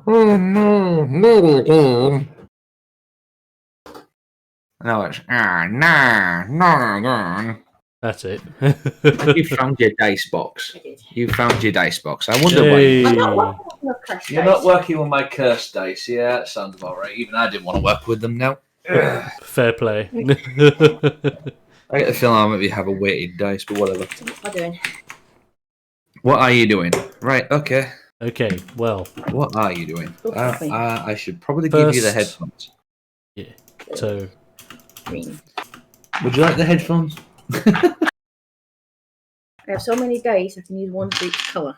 Oh no, not again. No, it's not again. That's it. You found your dice box. I did. You found your dice box. I wonder why. Hey. I'm not working with your cursed You're dice. not working with my cursed dice. Yeah, that sounds about right. Even I didn't want to work with them now. Fair play. I get the feeling I maybe have a weighted dice, but whatever. So what am I doing? What are you doing? Right, okay. Okay, well, What are you doing? Go for me. I should probably give you the First- headphones. so Green. Would you like the headphones? I have so many dice, I can use one for each colour.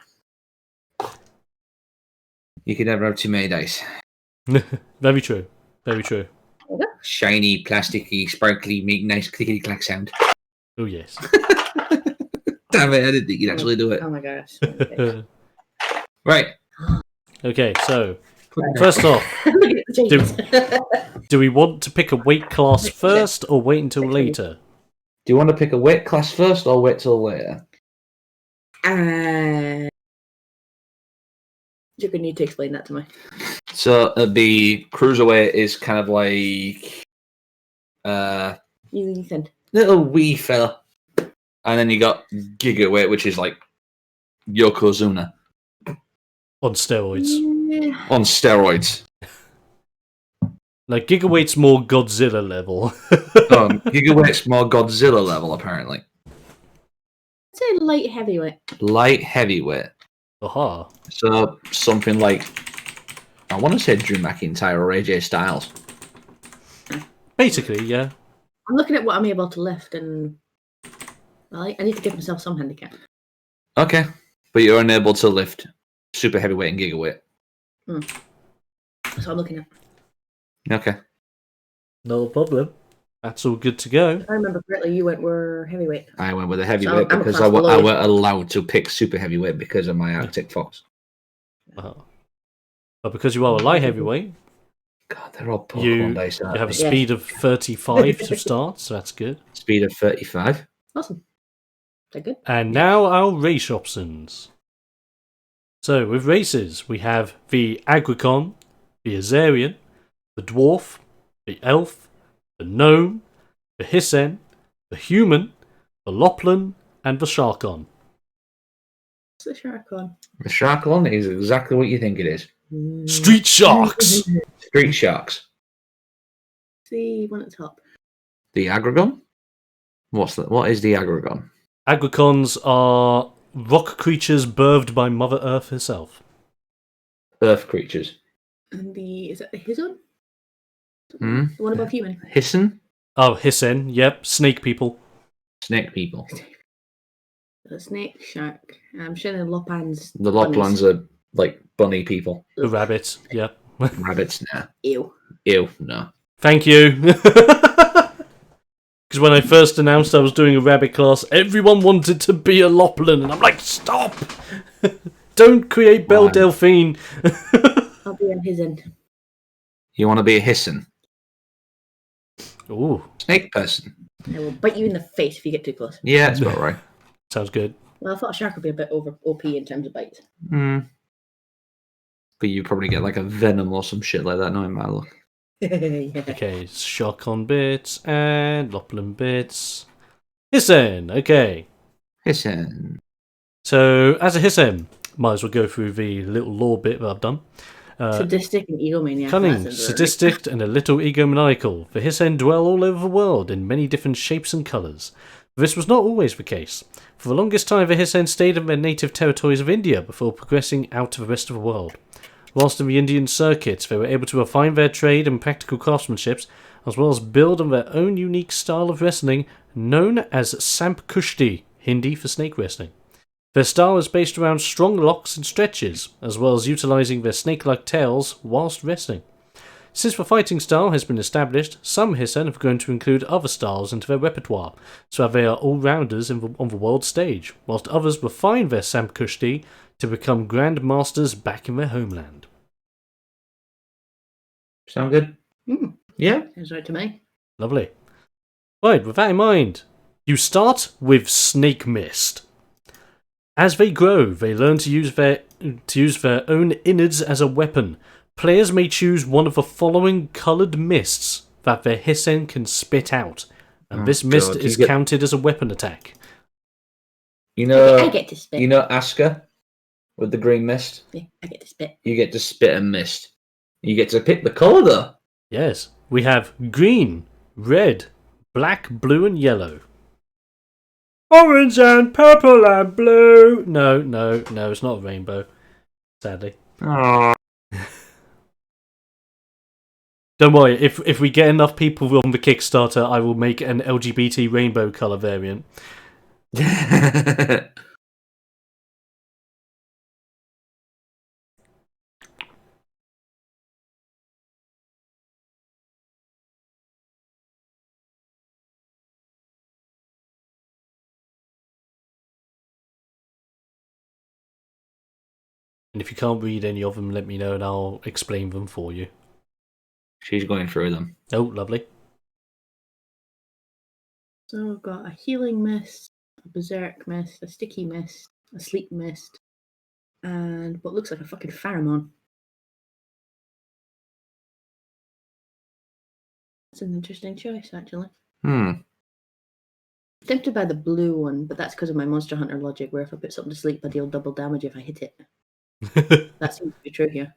You could never have too many dice. very true. Very true. Shiny, plasticky, sparkly, make nice clickety clack sound. Oh yes. Damn it, I didn't think you'd actually do it. Oh my gosh. Okay. Right. Okay, so first off, Look at the changes. do we want to pick a weight class first or wait until later? Do you want to pick a weight class first or wait till later? You're going to need to explain that to me. So the cruiserweight is kind of like Ethan. little wee fella, and then you got gigaweight, which is like Yokozuna On steroids. Yeah. on steroids. Like Gigaweight's more Godzilla level. Gigaweight's more Godzilla level, apparently. I'd say light heavyweight. Light heavyweight. Aha. So something like, I want to say Drew McIntyre or AJ Styles. Basically, yeah. I'm looking at what I'm able to lift, and I need to give myself some handicap. Okay, but you're unable to lift super heavyweight and gigaweight. That's what I'm looking at. Okay. No problem. That's all good to go. If I remember correctly, you were heavyweight. I went with a heavyweight I'm a because class I below you. weren't allowed to pick super heavyweight because of my Arctic Fox. But because you are a light heavyweight, God, they're all you Pokemon based. have a aren't they? speed of 35 to start, so that's good. Speed of 35. Awesome. Is that good? And now our race options. So with races, we have the Agricon, the Azarian, the Dwarf, the Elf, the Gnome, the Hissen, the Human, the Loplan, and the Sharkon. What's the shark on? The Sharklon is exactly what you think it is. Street Sharks! Street Sharks. See one at the top. The Aggregon? What is the Aggregon? Agricons are rock creatures birthed by Mother Earth herself. Earth creatures. And is that the Hizon? Hmm? The one above human. Hissen? Oh, Hissen, yep, snake people. Snake people. The snake, shark. I'm sure the Lopans. The Loplans are like bunny people. The rabbit, yep. Rabbits, nah. Ew. Ew, no. Thank you. Because when I first announced I was doing a rabbit class, everyone wanted to be a Loplan, and I'm like, stop! Don't create Belle Why? Delphine. I'll be on his end. You want to be a Hissen? Ooh, Snake person. I will bite you in the face if you get too close. Yeah, that's about right. sounds good. Well, I thought a shark would be a bit over OP in terms of bites. Hmm. But you probably get like a venom or some shit like that, knowing my luck. Yeah. Okay, Sharkon bits and Loplan bits. Hissen, okay. Hissen. So, as a Hissen, might as well go through the little lore bit that I've done. Sadistic and egomaniac. Cunning, That's a- sadistic, and a little egomaniacal, the Hissen dwell all over the world in many different shapes and colours. This was not always the case. For the longest time, the Hissen stayed in their native territories of India before progressing out to the rest of the world. Whilst in the Indian circuits, they were able to refine their trade and practical craftsmanship, as well as build on their own unique style of wrestling, known as Samp Kushti, Hindi for snake wrestling. Their style is based around strong locks and stretches, as well as utilising their snake-like tails whilst wrestling. Since the fighting style has been established, some Hissen have grown to include other styles into their repertoire, so that they are all-rounders on the world stage, whilst others refine their Samp Kushti to become Grand Masters back in their homeland. Sound good? Mm, Yeah. sounds right to me. Lovely. Right, with that in mind, you start with Snake Mist. As they grow, they learn to use their own innards as a weapon. Players may choose one of the following coloured mists that their Hissen can spit out, and this mist is counted as a weapon attack. You know, I get to spit. You know Asker with the green mist? Yeah, I get to spit. You get to spit and mist. You get to pick the colour, though. Yes, we have green, red, black, blue, and yellow. Orange and purple and blue. No, it's not a rainbow. Sadly. Aww. Don't worry, if we get enough people on the Kickstarter, I will make an LGBT rainbow colour variant. And if you can't read any of them, let me know and I'll explain them for you. She's going through them. Oh, lovely. So we've got a healing mist, a berserk mist, a sticky mist, a sleep mist, and what looks like a fucking pheromone. That's an interesting choice, actually. Tempted by the blue one, but that's because of my Monster Hunter logic, where if I put something to sleep, I deal double damage if I hit it. That seems to be true here.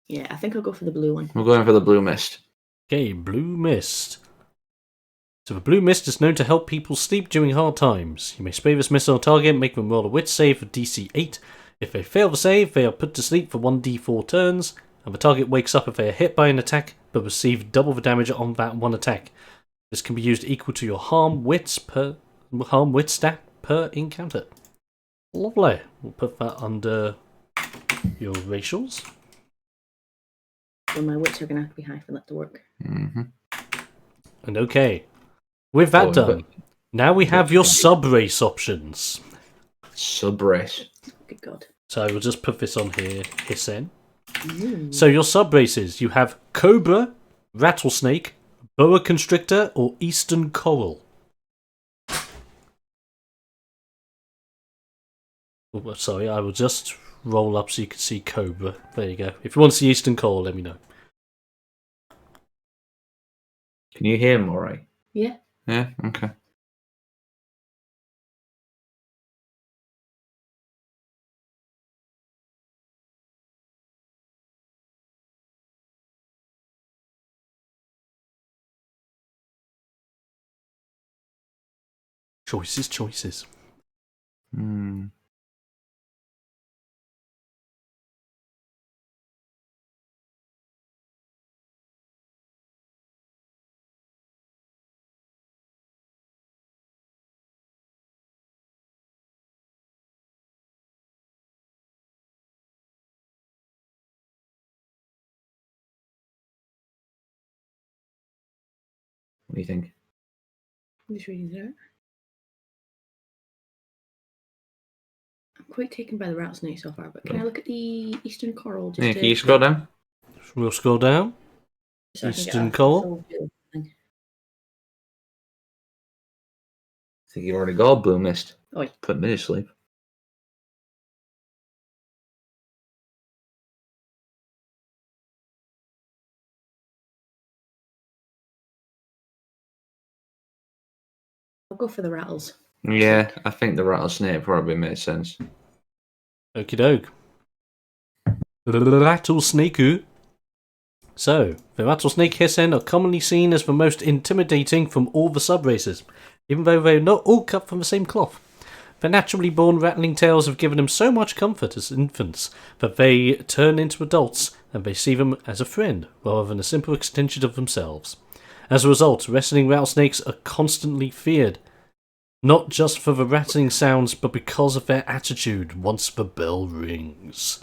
Yeah, I think I'll go for the blue one. We're going for the blue mist. Okay, blue mist. So the blue mist is known to help people sleep during hard times. You may spray this mist on a target, make them roll a wit save for DC 8. If they fail the save, they are put to sleep for 1d4 turns, and the target wakes up if they are hit by an attack, but receive double the damage on that one attack. This can be used equal to your harm wit stat per encounter. Lovely. We'll put that under your racials. So my wits are going to have to be high for that to work. Mm-hmm. And okay, with that done, now we have your sub-race options. Sub-race. Good God. So I will just put this on here, Hissen. So your sub-races, you have Cobra, Rattlesnake, Boa Constrictor, or Eastern Coral. Oh, sorry, I will just roll up so you can see Cobra. There you go. If you want to see Eastern Coral, let me know. Can you hear him all right? Yeah. Yeah, okay. Choices. What do you think? I'm just reading through it. I'm quite taken by the rattlesnake so far, but can I look at the Eastern Coral? Just Can you scroll down? We'll scroll down. so I can get Eastern a Coral. full feel thing. I think you've already got blue mist. Oh, yeah. Put me to sleep. I'll go for the rattles. Yeah, I think the rattlesnake probably makes sense. Okie doke. Rattlesnake. So, the Rattlesnake Hissen are commonly seen as the most intimidating from all the sub-races, even though they are not all cut from the same cloth. Their naturally born rattling tails have given them so much comfort as infants that they turn into adults and they see them as a friend rather than a simple extension of themselves. As a result, wrestling rattlesnakes are constantly feared, not just for the rattling sounds but because of their attitude once the bell rings.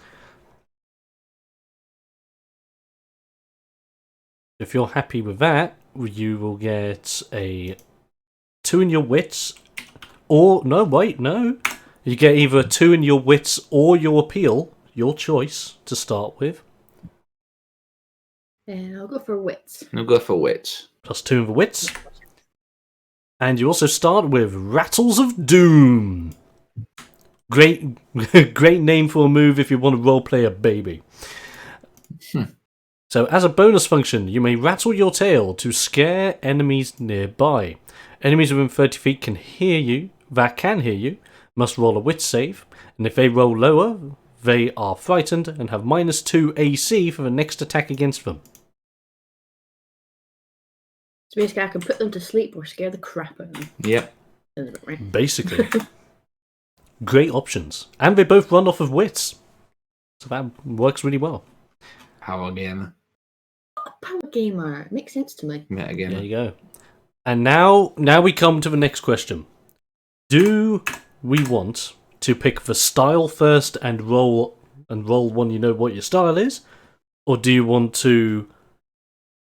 If you're happy with that, you will get a 2 in your wits, or no, wait, no. You get either a 2 in your wits or your appeal, your choice to start with. And I'll go for wits. I'll go for wits. Plus 2 in the wits. And you also start with Rattles of Doom. Great, great name for a move if you want to roleplay a baby. So, as a bonus function, you may rattle your tail to scare enemies nearby. Enemies within 30 feet can hear you, must roll a wit save, and if they roll lower, they are frightened and have -2 AC for the next attack against them. So basically, I can put them to sleep or scare the crap out of them. Yep. Sounds about right. Basically. Great options. And they both run off of wits. So that works really well. Power gamer. Power gamer. It makes sense to me. Meta There gamer. you go. And now we come to the next question. Do we want to pick the style first and roll one you know what your style is? Or do you want to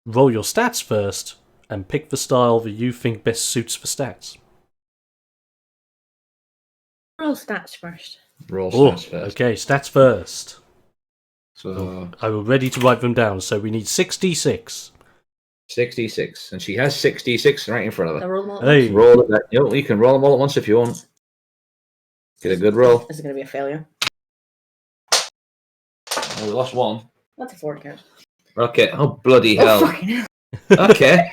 roll your stats first and pick the style that you think best suits the stats? Roll stats first. Roll Oh, stats first. okay, stats first. So I was ready to write them down, so we need 66. 66. And she has 66 right in front of I her. roll them all at Hey. once. Roll it. You can roll them all at once if you want. Get a good roll. This is going to be a failure. Oh, we lost one. That's a 4 count. Okay. Oh, bloody Oh, hell. fucking hell. Okay.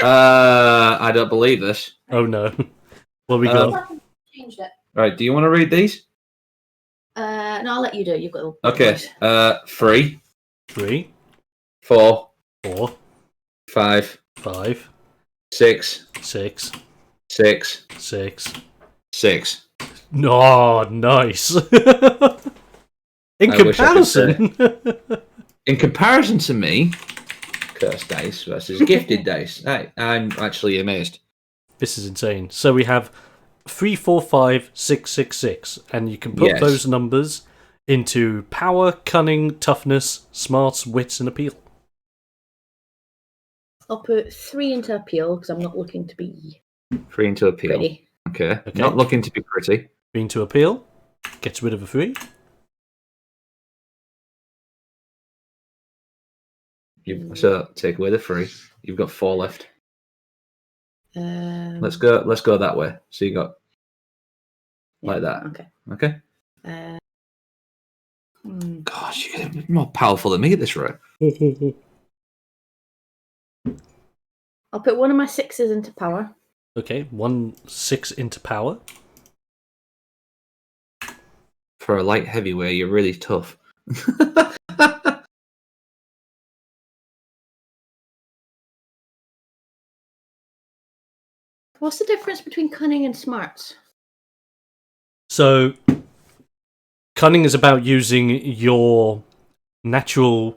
I don't believe this. Oh no. What we Um, got? Changed it. Right. Do you want to read these? No, I'll let you do it. You've got the Okay. voice. 3, 3, 4, 4, 5, 5, 6, 6, 6, 6. 6. Oh, nice. In I wish I could say. comparison. In comparison to me, cursed dice versus gifted dice. I'm actually amazed. This is insane. So we have 3, 4, 5, 6, 6, 6, and you can put Yes. those numbers into power, cunning, toughness, smarts, wits, and appeal. I'll put 3 into appeal because I'm not looking to be 3 into appeal. pretty. Okay. Okay. Not looking to be pretty. Being to appeal gets rid of a 3. So take away the 3. You've got 4 left. Let's Let's go that way. So you got like that. Okay. Okay. Uh, Gosh, you're more powerful than me at this rate. I'll put one of my 6s into power. Okay, 1 6 into power. For a light heavyweight, you're really tough. What's the difference between cunning and smarts? So, cunning is about using your natural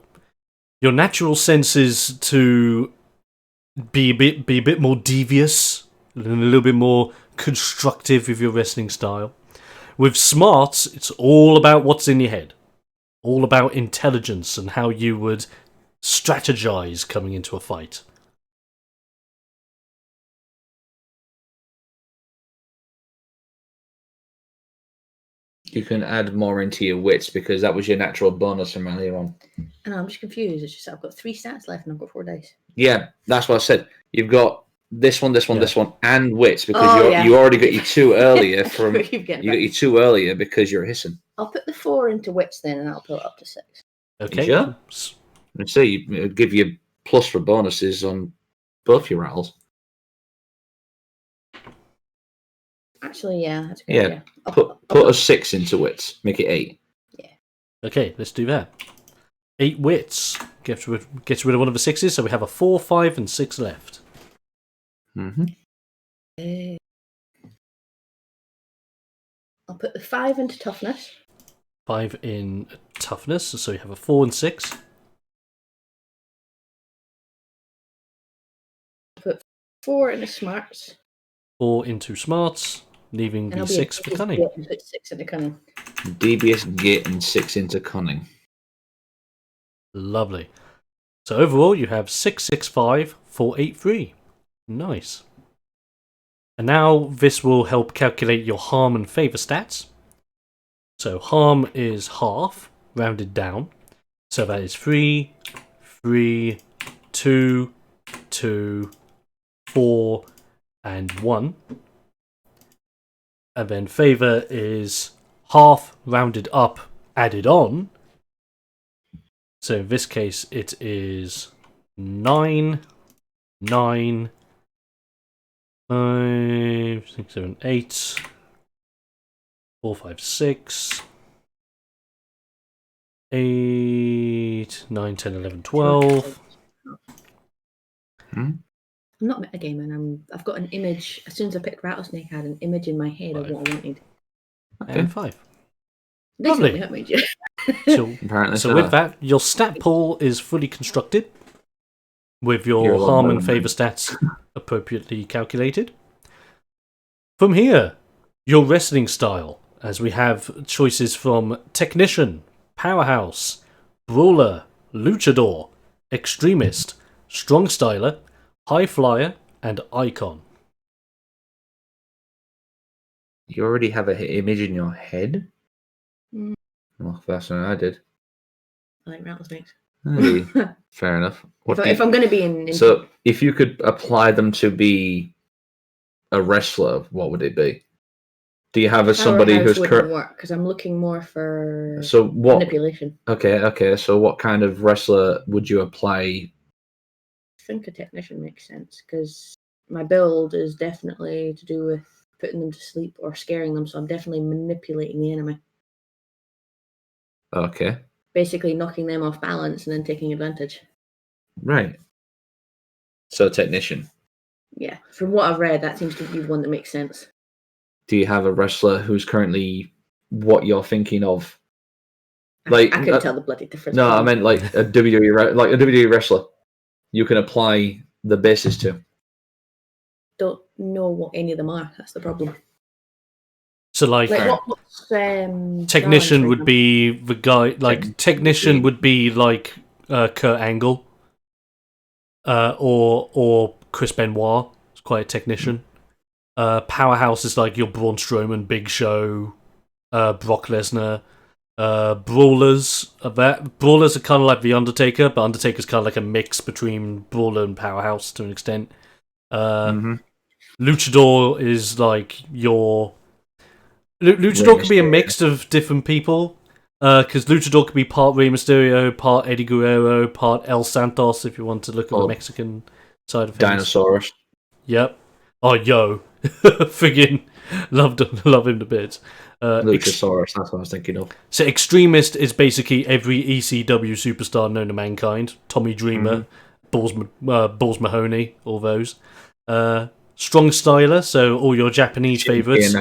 senses to be a bit more devious and a little bit more constructive with your wrestling style. With smarts, it's all about what's in your head, all about intelligence and how you would strategize coming into a fight. You can add more into your wits because that was your natural bonus from earlier on. And I'm just confused. It's just I've got 3 stats left and I've got 4 dice. Yeah, that's what I said. You've got this one, Yeah. this one, and wits because Oh, yeah. you already got your 2 earlier from. Keep getting You got back. your 2 earlier because you're hissing. I'll put the 4 into wits then and I'll put it up to 6. Okay. sure? And so it'll give you plus for bonuses on both your rattles. Actually, yeah, that's a good Yeah, idea. I'll Put a 6 into wits. Make it 8. Okay, let's do that. 8 wits. Gets rid of one of the 6s, so we have a 4, 5, and 6 left. Mm-hmm. I'll put the 5 into toughness. 5 in toughness, so you have a 4 and 6. Put 4 into smarts. 4 into smarts, leaving And the I'll 6 for cunning. Put 6 into cunning. Devious git and 6 into cunning. Lovely. So overall, you have 6, 6, 5, 4, 8, 3. Nice. And now this will help calculate your harm and favour stats. So harm is half, rounded down. So that is 3, 3, 2, 2, 4, and 1. And then favor is half rounded up, added on. So in this case, it is 9, 9, 5, 6, 7, 8, 4, 5, 6, 8, 9, 10, 11, 12. I'm not metagaming. I've got an image. As soon as I picked rattlesnake, I had an image in my head of what I wanted. And 5. They Lovely. certainly helped me. So, Apparently so with that, your stat pool is fully constructed with You're your a lot harm better and than me. favour stats appropriately calculated. From here, your wrestling style, as we have choices from Technician, Powerhouse, Brawler, Luchador, Extremist, Strong Styler, High Flyer, and Icon. You already have an image in your head? Mm. Well, faster than I did. I like rattlesnakes. Hey, fair enough. If I'm going to be in So, if you could apply them to be a wrestler, what would it be? Do you have somebody Powerhouse who's wouldn't current? work because I'm looking more for So what? manipulation. Okay. So, what kind of wrestler would you apply? I think a technician makes sense because my build is definitely to do with putting them to sleep or scaring them, so I'm definitely manipulating the enemy. Okay, Basically knocking them off balance and then taking advantage. right. So, technician. Yeah, from what I've read, that seems to be one that makes sense. Do you have a wrestler who's currently what you're thinking of? I couldn't tell the bloody difference. No, I meant like a WWE wrestler. You can apply the basis to. Don't know what any of them are. That's the problem. So, like what's Technician Darwin's, would be the guy. Like Technician would be like Kurt Angle, or Chris Benoit. It's quite a technician. Powerhouse is like your Braun Strowman, Big Show, Brock Lesnar. Brawlers are kind of like the Undertaker, but Undertaker's kind of like a mix between Brawler and Powerhouse to an extent. Luchador is like your Luchador could be a mix of different people, because Luchador could be part Rey Mysterio, part Eddie Guerrero, part El Santos, if you want to look at the Mexican side of things. Dinosaurus. Yep. Oh, yo. Friggin' love him to bits. Luchasaurus, that's what I was thinking of. So Extremist is basically every ECW superstar known to mankind. Tommy Dreamer, Balls Mahoney, all those. Strong Styler, so all your Japanese favourites.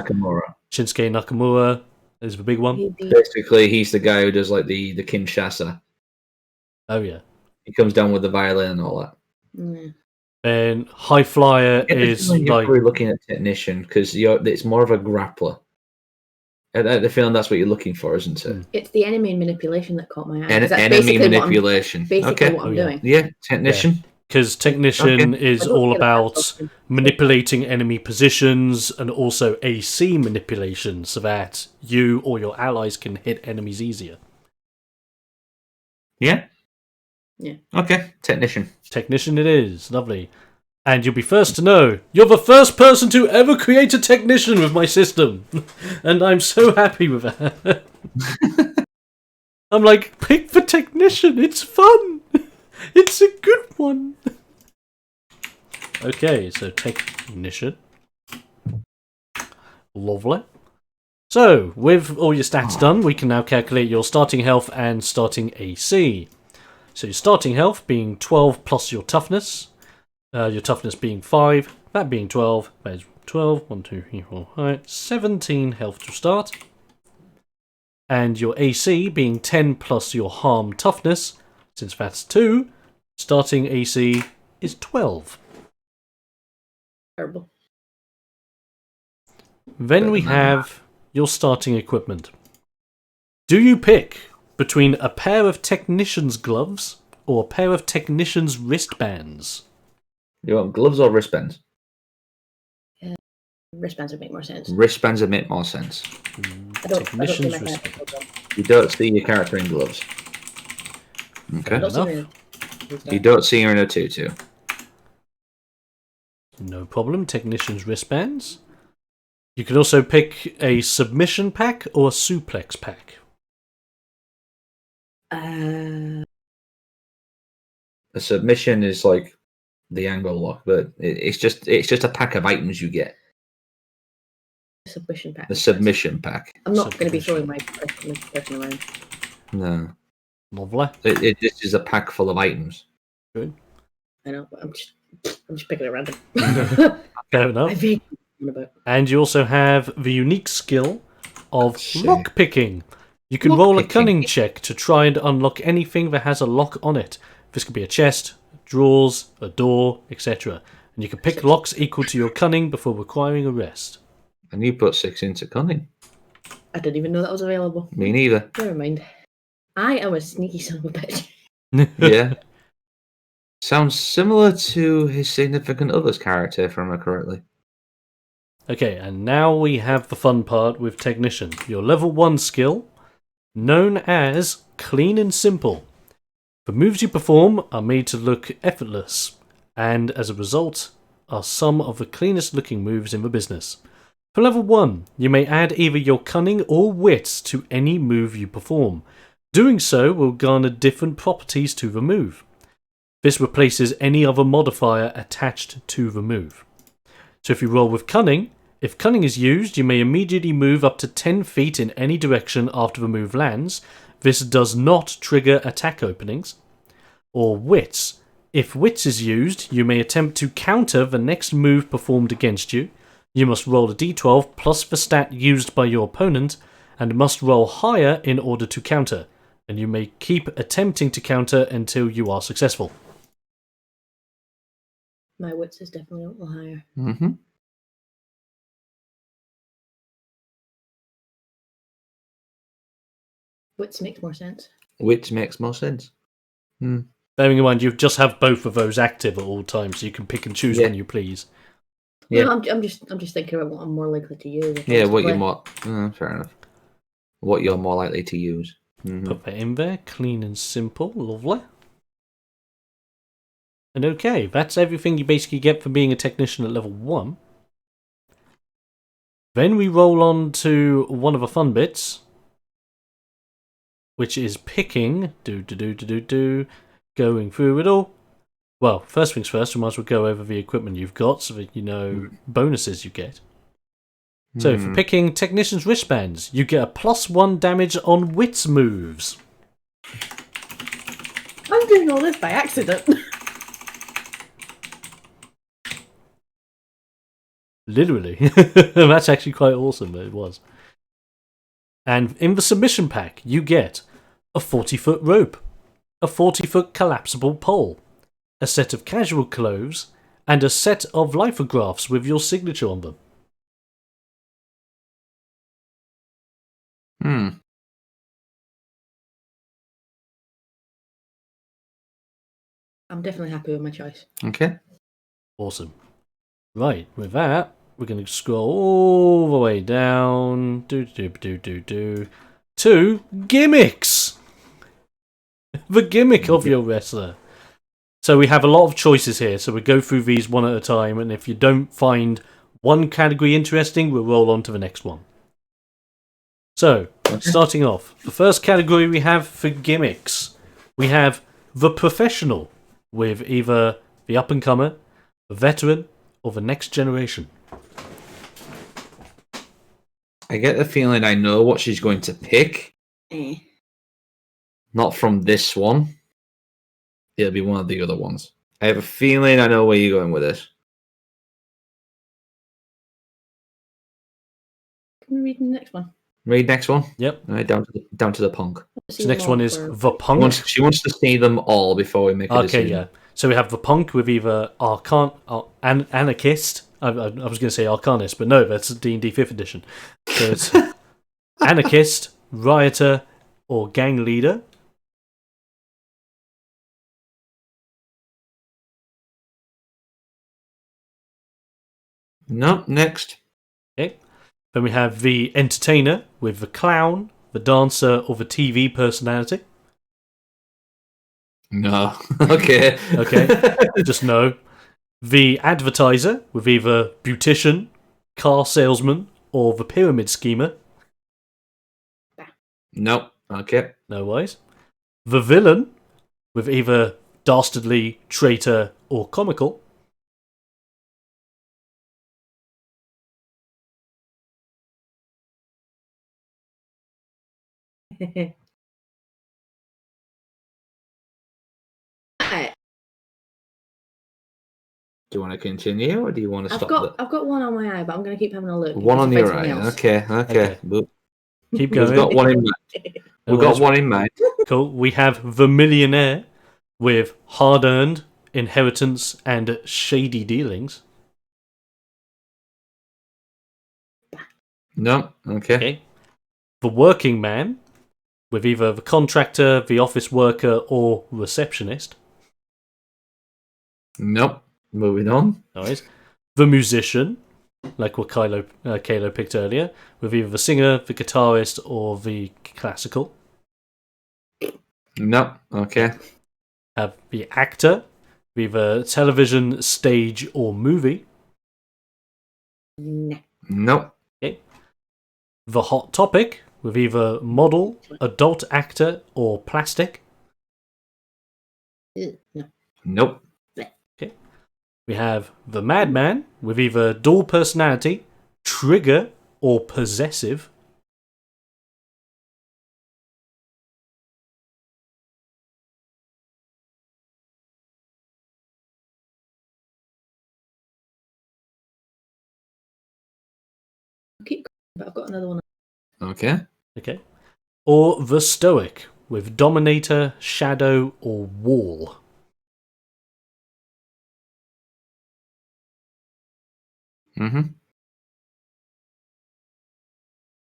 Shinsuke Nakamura is the big one. Basically, he's the guy who does like the Kinshasa. Oh yeah. He comes down with the violin and all that. And High Flyer is you're like probably looking at technician because it's more of a grappler. I have the feeling that's what you're looking for, isn't it? It's the enemy manipulation that caught my eye. Enemy manipulation. Basically what I'm doing. Yeah, technician. Because Technician is all about manipulating enemy positions and also AC manipulation so that you or your allies can hit enemies easier. Yeah? Yeah. Okay, technician. Technician it is. Lovely. And you'll be first to know. You're the first person to ever create a technician with my system. And I'm so happy with that. I'm like, pick the technician. It's fun. It's a good one. Okay, so technician. Lovely. So, with all your stats done, we can now calculate your starting health and starting AC. So your starting health being 12 plus your toughness. Your toughness being 5, that being 12, that is 12, 1, 2, 3, 4, 5, 17 health to start. And your AC being 10 plus your harm toughness, since that's 2, starting AC is 12. Terrible. Then we have your starting equipment. Do you pick between a pair of technician's gloves or a pair of technician's wristbands? You want gloves or wristbands? Wristbands would make more sense. Wristbands would make more sense. I don't Technician's see my wristband. character. You don't see your character in gloves. Okay. I don't see enough. my- You don't see her in a tutu. No problem. Technician's wristbands. You can also pick a submission pack or a suplex pack. A submission is like the angle lock, but it's just a pack of items you get. Submission pack. The submission pack. I'm not going to be throwing my person around. No. Lovely. This is a pack full of items. Good. I know, but I'm just picking it random. Fair enough. I vaguely know about. And you also have the unique skill of Shit. lock picking. You can roll a cunning check to try and unlock anything that has a lock on it. This could be a chest, drawers, a door, etc. And you can pick locks equal to your cunning before requiring a rest. And you put 6 into cunning. I didn't even know that was available. Me neither. Never mind. I am a sneaky son of a bitch. Yeah. Sounds similar to his significant other's character, if I remember correctly. Okay, and now we have the fun part with Technician. Your level 1 skill, known as Clean and Simple. The moves you perform are made to look effortless, and as a result, are some of the cleanest looking moves in the business. For level 1, you may add either your cunning or wits to any move you perform. Doing so will garner different properties to the move. This replaces any other modifier attached to the move. So if you roll with cunning, if cunning is used, you may immediately move up to 10 feet in any direction after the move lands. This does not trigger attack openings. Or wits. If wits is used, you may attempt to counter the next move performed against you. You must roll a d12 plus the stat used by your opponent, and must roll higher in order to counter. And you may keep attempting to counter until you are successful. My wits is definitely a little higher. Mm-hmm. Wits makes more sense. Which makes more sense. Bearing in mind, you just have both of those active at all times, so you can pick and choose Yeah. when you please. Yeah. No, I'm just thinking about what I'm more likely to use. if I Yeah, was to what you're play. more... fair enough. What you're more likely to use. Mhm. Put that in there, clean and simple, lovely. And okay, that's everything you basically get for being a technician at level 1. Then we roll on to one of the fun bits, which is picking, going through it all. Well, first things first, we might as well go over the equipment you've got so that you know bonuses you get. So for picking Technician's wristbands, you get a +1 damage on wits moves. I'm doing all this by accident. Literally. That's actually quite awesome, it was. And in the submission pack, you get a 40-foot rope, a 40-foot collapsible pole, a set of casual clothes, and a set of lithographs with your signature on them. I'm definitely happy with my choice. Okay. Awesome. Right, with that, we're going to scroll all the way down to gimmicks. The gimmick of your wrestler. So we have a lot of choices here, so we go through these one at a time, and if you don't find one category interesting, we'll roll on to the next one. So, starting off, the first category we have for gimmicks, we have the professional, with either the up-and-comer, the veteran, or the next generation. I get the feeling I know what she's going to pick. Not from this one. It'll be one of the other ones. I have a feeling I know where you're going with this. Can we read the next one? Read next one. Yep. All right, down to the punk. So the next one is the She punk. wants to see them all before we make a Okay, decision. yeah. So we have the punk with either anarchist. I was going to say arcanist, but no, that's D&D 5th edition. So it's anarchist, rioter, or gang leader. No, next. Okay. Then we have the entertainer with the clown, the dancer, or the TV personality. No. Okay. Okay. Just no. The advertiser, with either beautician, car salesman, or the pyramid schemer. Nope. Okay. No worries. The villain, with either dastardly, traitor, or comical. Right, Do you want to continue, or do you want to stop there? I've got one on my eye, but I'm going to keep having a look. in One case on I find your something eye. else. Okay. Okay. Keep going. We've got one in mind. No We've got worries. one in mind. Cool. We have the millionaire, with hard-earned inheritance and shady dealings. No. Okay. Okay. The working man, with either the contractor, the office worker, or receptionist. Nope. Moving on. Nice. The musician, like what Kalo picked earlier, with either the singer, the guitarist, or the classical. Nope. Okay. Have the actor, with either television, stage, or movie. Nah. Nope. Okay. The hot topic, with either model, adult actor, or plastic. No. Nope. We have the madman, with either dual personality, trigger, or possessive. Keep going, but I've got another one. Okay. Okay. Or the stoic, with dominator, shadow, or wall. Mm-hmm.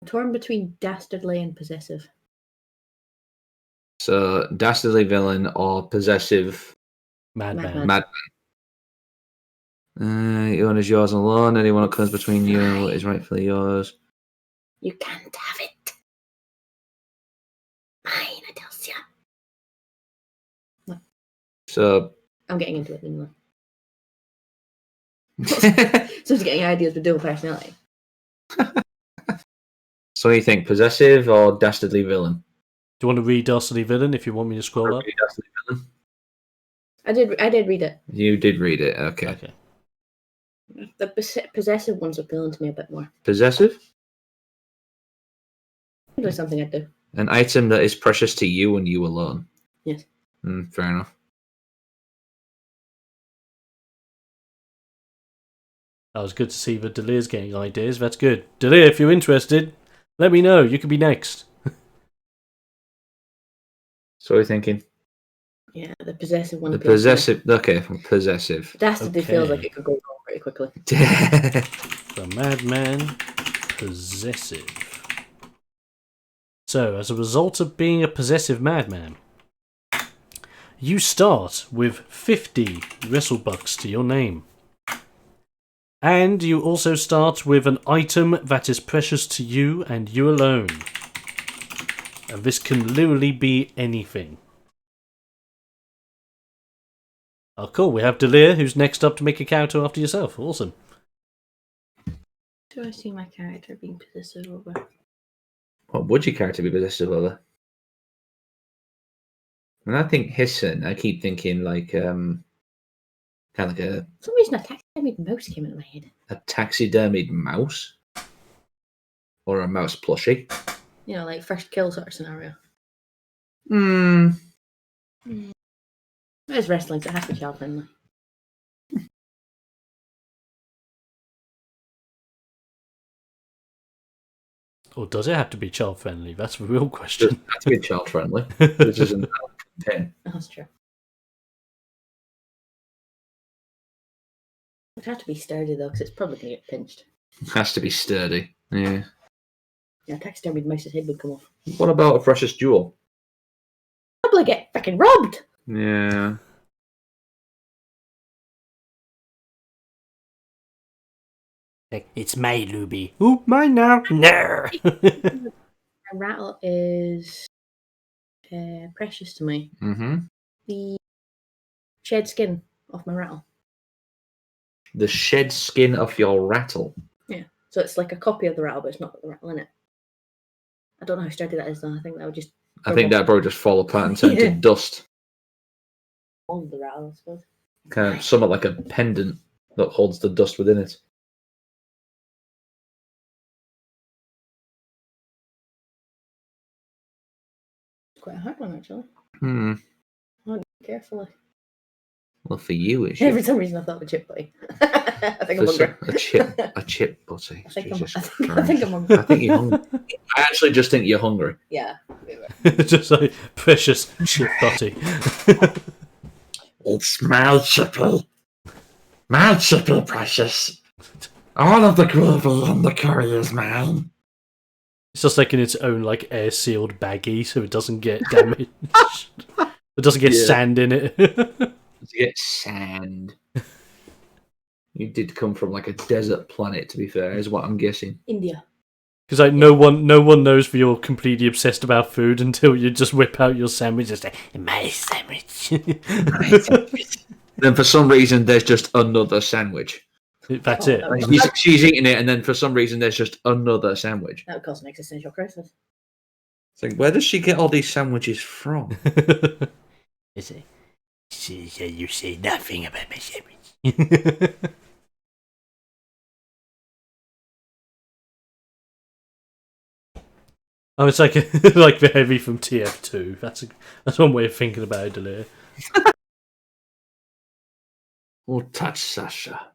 I'm torn between dastardly and possessive. So, dastardly villain or possessive Madman. Madman. your own is yours alone. Anyone that comes between you and what is rightfully yours. You can't have it. Mine, I tells ya. So, I'm getting into it anyway. So it's getting ideas with dual personality. so you think possessive or dastardly villain? Do you want to read Dastardly Villain if you want me to scroll up? Dastardly villain? I did read it. You did read it. Okay. Okay. The possessive one's appealing to me a bit more. Possessive? There's something I'd do. An item that is precious to you and you alone. Yes. Fair enough. That was good to see that Delir's getting ideas. That's good. Delir, if you're interested, let me know. You could be next. So what are you thinking? Yeah, the possessive one. The appeals to me. possessive. Okay, possessive. Dastardly feels like Okay. it could go wrong pretty quickly. The madman, possessive. So, as a result of being a possessive madman, you start with 50 wrestlebucks to your name. And you also start with an item that is precious to you and you alone. And this can literally be anything. Oh, cool. We have Delir, who's next up to make a character after yourself. Awesome. Do I see my character being possessive over? What would your character be possessive over? When I think Hisson, I keep thinking like kind of like For some reason, a taxidermied mouse came into my head. a taxidermied mouse or a mouse plushie. You know, like first kill sort of scenario. Hmm. It's wrestling, so it has to be child friendly. Or does it have to be child friendly? That's the real question. That's to be child friendly. This isn't 10. That's true. It'd have to be sturdy though, because it's probably gonna get pinched. Has to be sturdy. Yeah. Yeah, taxidermied mouse's head would come off. What about a precious jewel? Probably get fucking robbed. Yeah. It's my Luby. Ooh, mine now. No. My rattle is precious to me. Mm-hmm. The shed skin off my rattle. The shed skin of your rattle. So it's like a copy of the rattle, but it's not got the rattle in it. I don't know how sturdy that is, though. I think that would just. I think that'd probably just fall apart and turn Yeah. to dust. On the rattle, I suppose. Kind of somewhat like a pendant that holds the dust within it. It's quite a hard one, actually. Hmm. Oh, carefully. Well, for you, it's For some reason, I thought of a chip buddy. I think I'm hungry. a chip butty. I think Jesus I Christ. think I'm hungry. I think you're hungry. I actually just think you're hungry. Yeah. Just like precious chip butty. It's malchippy. Malchippy, precious. All of the gravy and the curry is mine. It's just like in its own like air sealed baggie, so it doesn't get damaged. It doesn't get sand in it. To get sand. You did come from like a desert planet, to be fair, is what I'm guessing. India. Because like no one knows that you're completely obsessed about food until you just whip out your sandwich and say, "My sandwich." Then for some reason, there's just another sandwich. That's it. She's eating it, and then for some reason, there's just another sandwich. That would cause an existential crisis. It's like, where does she get all these sandwiches from? Is it? You say nothing about my sandwich. Oh, it's like like the heavy from TF2. That's one way of thinking about it, Delia. Who touched Sasha?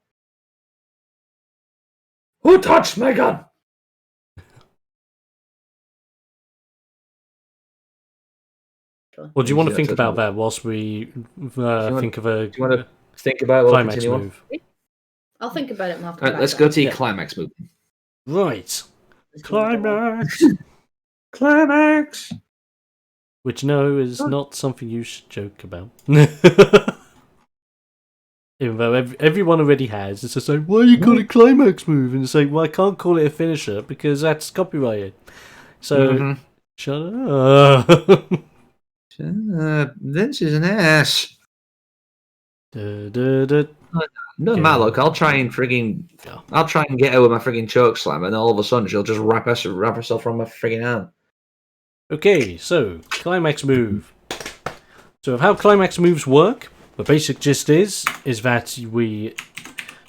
Who touched Megan? Well, do you want to think about that whilst we think of a Do you want to think about it? climax move? I'll think about it and I'll come Right, back let's to go it. to your climax move. Right. Let's do another one. Climax! Climax! Which, no, is not something you should joke about. Even though everyone already has. It's just like, why you call it climax move? And it's like, well, I can't call it a finisher because that's copyrighted. So, shut up. Vince is an ass. No matter, look, I'll try and get her with my frigging choke slam, and all of a sudden she'll just wrap herself around my frigging arm. Okay, so climax move. So how climax moves work, the basic gist is that we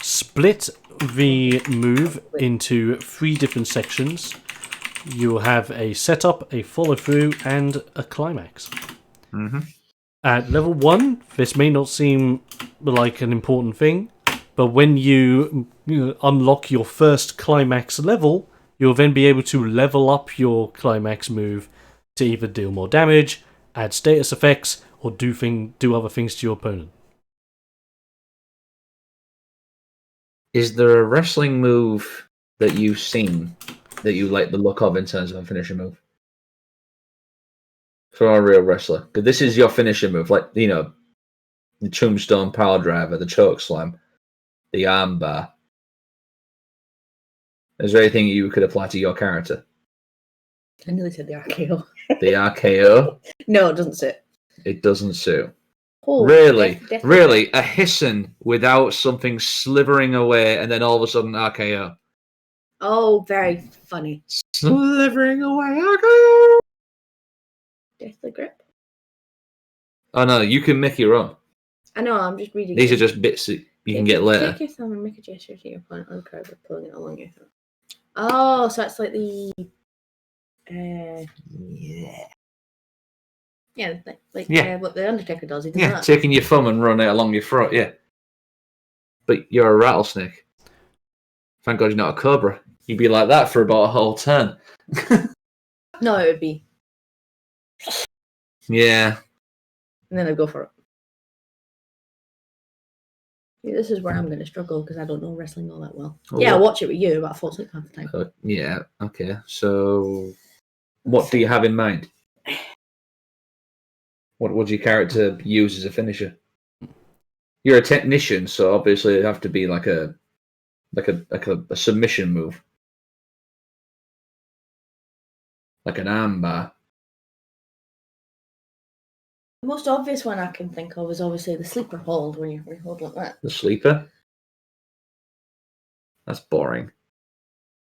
split the move into 3 different sections. You'll have a setup, a follow through, and a climax. At level 1, this may not seem like an important thing, but when you unlock your first climax level, you'll then be able to level up your climax move to either deal more damage, add status effects, or do other things to your opponent. Is there a wrestling move that you've seen that you like the look of in terms of a finisher move? For a real wrestler. Because this is your finisher move, like, the tombstone power driver, the choke slam, the armbar. Is there anything you could apply to your character? I nearly said the RKO. The RKO? No, it doesn't sit. It doesn't suit. Oh, Really? definitely. Really? A hissing without something slithering away and then all of a sudden RKO? Oh, very funny. Slithering away RKO! Deathly grip. Oh no, you can make your own. I know, I'm just reading. These are just bits that you can get later. Take your thumb and make a gesture to your opponent on the crowd by pulling it along your thumb. Oh, so that's like the. Yeah, what the Undertaker does. He does Yeah, that. taking your thumb and running it along your throat, yeah. But you're a rattlesnake. Thank God you're not a cobra. You'd be like that for about a whole turn. No, it would be. Yeah. And then I'd go for it. Yeah, this is where I'm going to struggle because I don't know wrestling all that well. Oh, Yeah, I watch it with you, but I fall asleep half the time. Yeah, okay. So, what do you have in mind? What would your character use as a finisher? You're a technician, so obviously it'd have to be like a submission move, like an armbar. The most obvious one I can think of is obviously the sleeper hold when you hold like that. The sleeper. That's boring.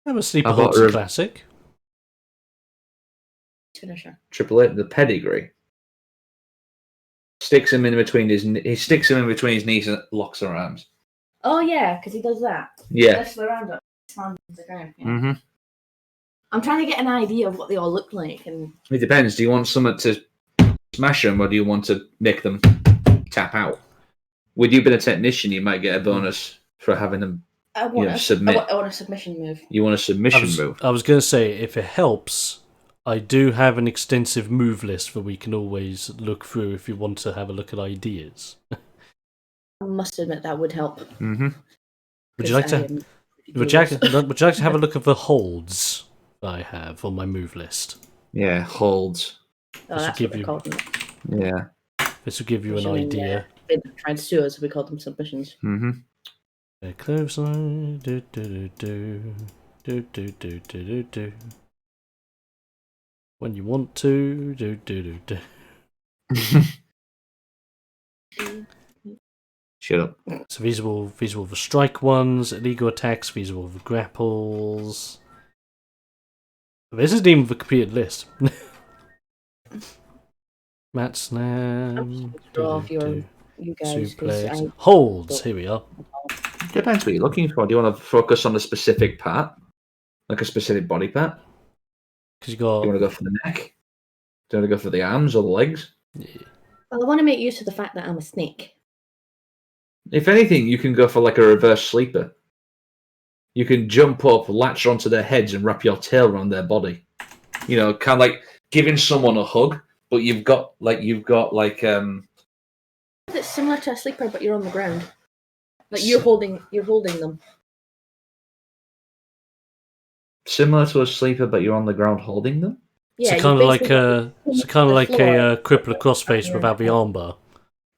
I'm a sleeper How about holds a a rev- classic. Finisher. Triple Eight, the pedigree. Sticks him in between his knees and locks her arms. Oh yeah, because he does that. Yeah. Lifts the round up, slams the ground. Yeah. Mm-hmm. I'm trying to get an idea of what they all look like, and It depends. Do you want someone to smash them, or do you want to make them tap out? With you being a technician, you might get a bonus for having them. I want submit. I want a submission move. You want a submission move. I was going to say, if it helps, I do have an extensive move list that we can always look through if you want to have a look at ideas. I must admit that would help. Mm-hmm. Would you like to? Would you like to have a look at the holds that I have on my move list? Yeah, holds. Oh, This that's will what give they you- call them. Yeah. This will give you an Assuming, idea. They tried to sue us, we called them submissions. Mm-hmm. Close line. Do, do, do, do, do, do, do, do, do. When you want to. Do, do, do, do. Shut up. So these are all the strike ones, illegal attacks, these are all the grapples. This isn't even the completed list. Mat slam. Draw off you guys. 'cause Suplex. Holds. Here we are. Depends what you're looking for. Do you want to focus on a specific part? Like a specific body part? Because you Do you got. want to go for the neck? Do you want to go for the arms or the legs? Well, I want to make use of the fact that I'm a snake. If anything, you can go for like a reverse sleeper. You can jump up, latch onto their heads, and wrap your tail around their body. You know, kind of like giving someone a hug, but you've got It's similar to a sleeper, but you're on the ground. Like you're holding them. similar to a sleeper, but you're on the ground holding them. Yeah, So kind of like basically a crippler crossface without the armbar.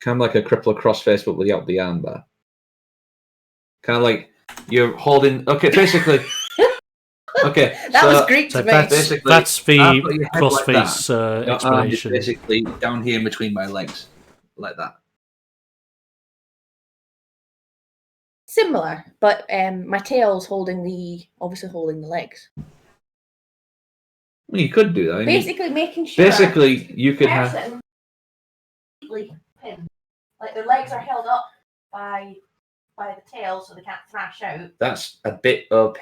Kind of like a crippler crossface, but without the armbar. Kind of like you're holding. Okay, basically. Okay, that was Greek So to me. that's the I've got your head like crossface Your arm is explanation. basically down here in between my legs, like that. Similar, but my tail's obviously holding the legs. Well, you could do that. I mean, Basically, making sure. basically, you could have. Person completely pinned. Like their legs are held up by the tail so they can't thrash out. That's a bit OP.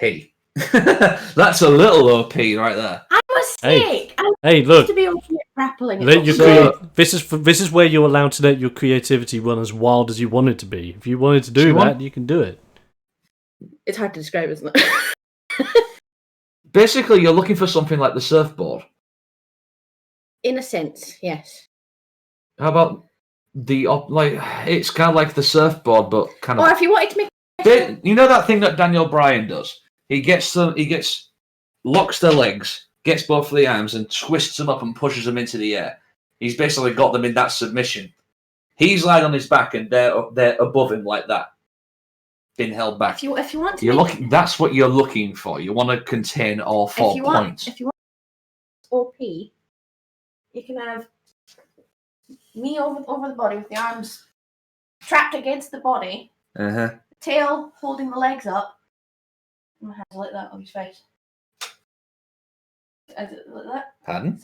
That's a little OP right there. I'm a snake. I'm Hey, look. supposed to be okay at grappling. Let your So- this is where you're allowed to let your creativity run as wild as you want it to be. If you wanted to do Sure. that, you can do it. It's hard to describe, isn't it? Basically, you're looking for something like the surfboard. In a sense, yes. How about it's kind of like the surfboard, but kind Or of. if you wanted to make You know that thing that Daniel Bryan does? He locks their legs, gets both of the arms, and twists them up and pushes them into the air. He's basically got them in that submission. He's lying on his back, and they're above him like that, being held back. if you want to You're make, looking. That's what you're looking for. You want to contain all 4 points. If you want OP, you can have me over the body with the arms trapped against the body, Uh-huh. the tail holding the legs up, and my hands like that on his face. Like that. Pardon?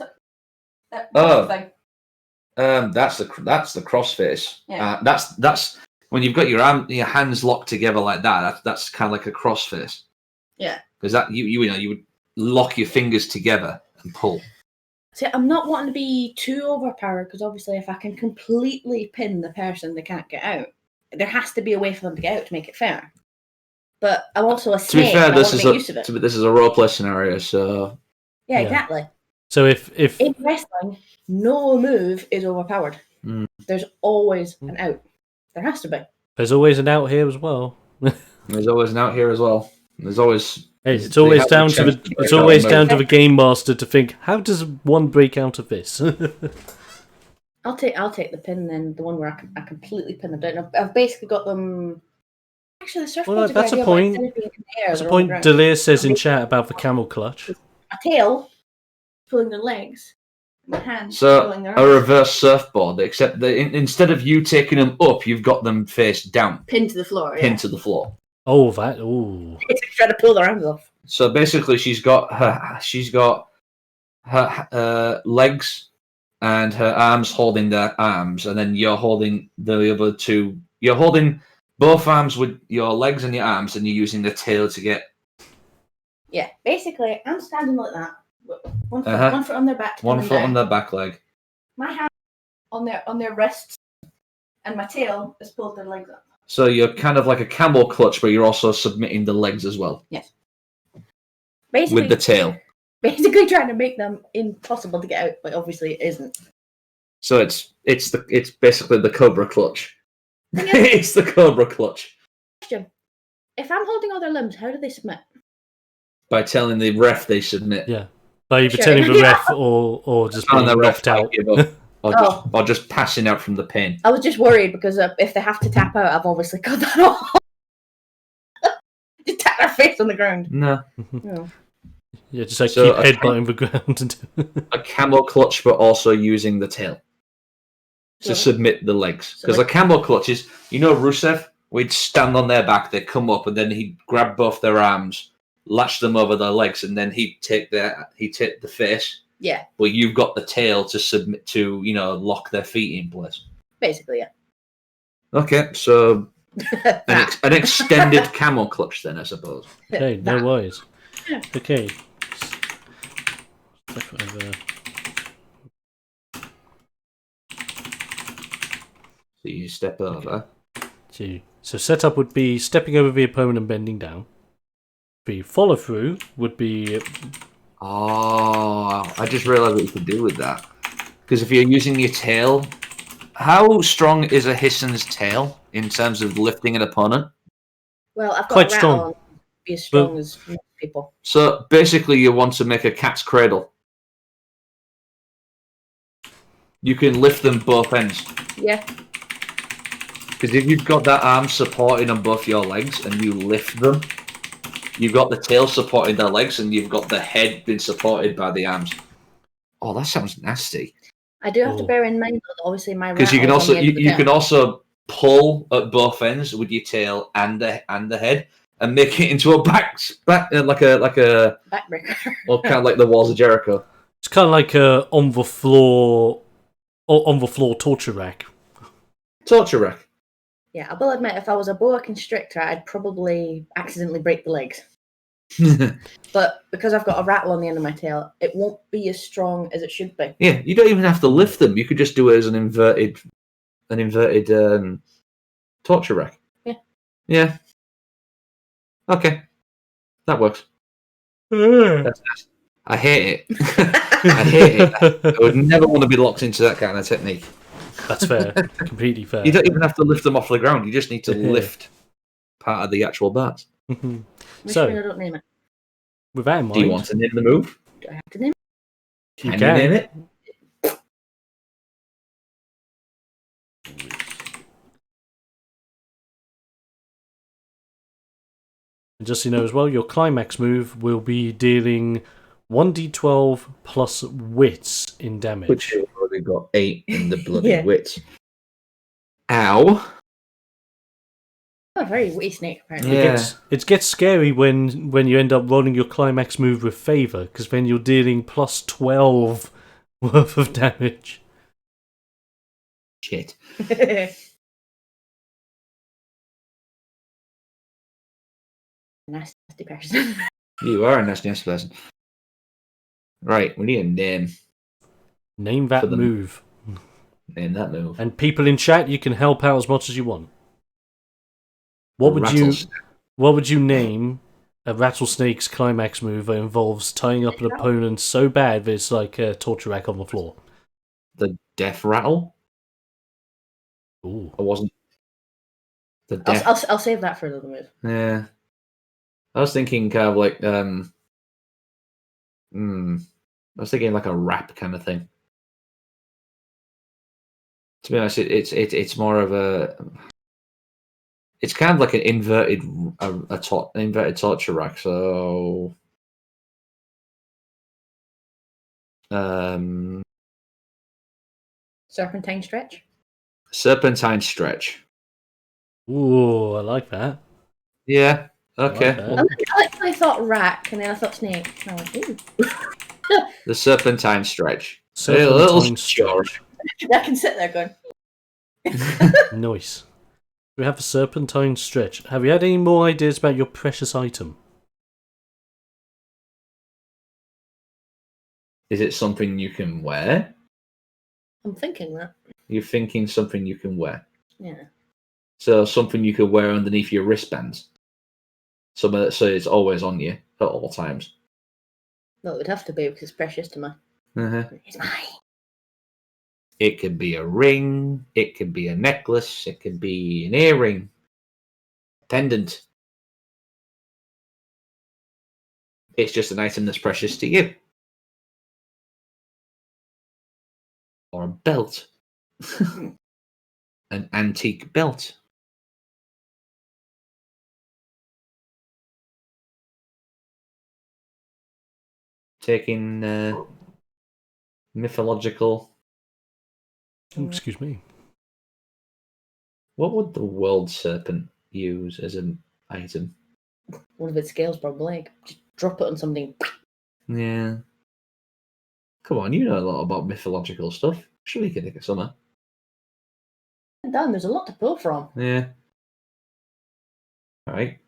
That Oh. thing. That's the crossface. Yeah. That's when you've got your hands locked together like that. That's kind of like a crossface. Yeah. Because that you would lock your fingers together and pull. see, I'm not wanting to be too overpowered because obviously, if I can completely pin the person, they can't get out. There has to be a way for them to get out to make it fair. But I'm also a To be snake. fair, and I want to make use of it. this is a roleplay scenario, so Yeah, Yeah. exactly. So if In wrestling, no move is overpowered. Mm. There's always an out. There has to be. there's always an out here as well. there's always an out here as well. There's always Hey, it's they always have down the to chance the to break it's out always and down move. to the game master to think, how does one break out of this? I'll take the pin then, the one where I completely pin them down. I've basically got them. Actually, the surfboard's Well, a good that's a idea, but point. instead of being in the air, That's a they're on the point ground. Delir says in chat about the camel clutch. A tail pulling their legs, and the hands So pulling their a arms. reverse surfboard, except that instead of you taking them up, you've got them face down, Pinned to the floor. pinned to the floor. Oh, that. Oh. It's trying to pull their arms off. So basically, she's got her legs and her arms holding their arms, and then you're holding the other two. You're holding both arms with your legs and your arms, and you're using the tail to get Yeah, basically, I'm standing like that. One foot, Uh-huh. one foot on their back. one and foot then on down. their back leg. My hand on their wrists, and my tail is pulled their legs up. So you're kind of like a camel clutch, but you're also submitting the legs as well Basically, with the tail. Basically, trying to make them impossible to get out, but obviously it isn't. So it's basically the cobra clutch. Yeah. It's the cobra clutch. Question: if I'm holding all their limbs, how do they submit? By telling the ref they submit. Yeah. By either Sure. telling the Yeah. ref or just Telling being the ref knocked out. to give up, Oh. or just passing out from the pain. I was just worried because if they have to tap out, I've obviously cut that off. Just tap their face on the ground. No. Oh. Yeah, just like So keep a headbutting the ground. A camel clutch, but also using the tail to So- submit the legs. So Because like- a camel clutch is, Rusev, we'd stand on their back, they'd come up, and then he'd grab both their arms, latch them over their legs, and then he'd take the face. Yeah, But you've got the tail to submit to, lock their feet in place. basically, yeah. Okay, so That. an extended camel clutch then, I suppose. Okay, no That. worries. Yeah. Okay. Step over. So you step over. So setup would be stepping over the opponent and bending down. The follow through would be Oh, I just realised what you could do with that. Because if you're using your tail, how strong is a Hissen's tail in terms of lifting an opponent? Well, I've got Quite a rattle strong. on be as strong But- as most people. So basically, you want to make a cat's cradle. You can lift them both ends. Yeah, Because if you've got that arm supporting on both your legs and you lift them, you've got the tail supporting their legs and you've got the head being supported by the arms. Oh, that sounds nasty. I do have to Oh. bear in mind though, that obviously my Because you can rattle's on also the end of the you tail. can also pull at both ends with your tail and the head and make it into a back like a backbreaker. well, kind of like the walls of Jericho. it's kind of like a on the floor torture rack. Torture rack. Yeah, I will admit, if I was a boa constrictor, I'd probably accidentally break the legs. But because I've got a rattle on the end of my tail, it won't be as strong as it should be. Yeah, you don't even have to lift them. You could just do it as an inverted torture rack. Yeah. Yeah. Okay. That works. That's nice. I hate it. I hate it. I would never want to be locked into that kind of technique. That's fair. Completely fair. You don't even have to lift them off the ground. You just need to lift part of the actual bars. Which So- means I don't name it. With that in mind, Do you want to name the move? Do I have to name it? you Can can. you name it? And just so you know as well, your climax move will be dealing 1d12 plus wits in damage. Which you've already got 8 in the bloody Yeah. wits. Ow. Oh, very witty snake, apparently. Yeah. It gets scary when you end up rolling your climax move with favor, because then you're dealing plus 12 worth of damage. Shit. Nasty person. You are a nasty person. Right, we need a name. Name that For the- move. Name that move. And people in chat, you can help out as much as you want. What would you name a rattlesnake's climax move that involves tying up an opponent so bad that it's like a torture rack on the floor? The death rattle? Ooh. I wasn't. The death. I'll save that for another move. Yeah. I was thinking kind of like I was thinking like a rap kind of thing. To be honest, it's more of a. It's kind of like an inverted inverted torture rack. So, Serpentine stretch. serpentine stretch. Ooh, I like that. Yeah. Okay. that. I literally thought rack, and then I thought snake. And I went, ooh. The serpentine stretch. Serpentine stretch. I can sit there going, Nice. We have a serpentine stretch. Have you had any more ideas about your precious item? Is it something you can wear? I'm thinking that. You're thinking something you can wear. Yeah. So something you could wear underneath your wristbands. So it's always on you at all times. Well, it would have to be because it's precious to me. It's mine. It could be a ring. It could be a necklace. It could be an earring. Pendant. It's just an item that's precious to you. Or a belt. An antique belt. Taking mythological. Excuse me. What would the world serpent use as an item? One of its scales, probably. Just drop it on something. Yeah. Come on, you know a lot about mythological stuff. Surely you could think of something. Done. There's a lot to pull from. Yeah. All right.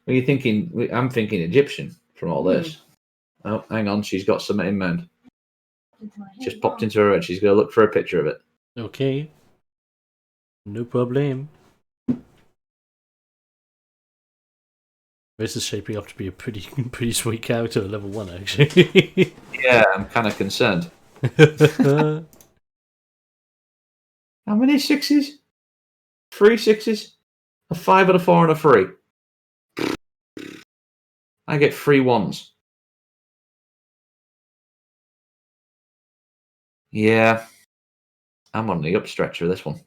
Are you thinking? I'm thinking Egyptian from all this. Oh, hang on. She's got something in mind. Just popped into her head. She's going to look for a picture of it. Okay. No problem. This is shaping up to be a pretty sweet character at level 1, actually. Yeah, I'm kind of concerned. How many sixes? 3 sixes? A 5 and a 4 and a 3. I get 3 ones. Yeah. I'm on the upstretch for this one.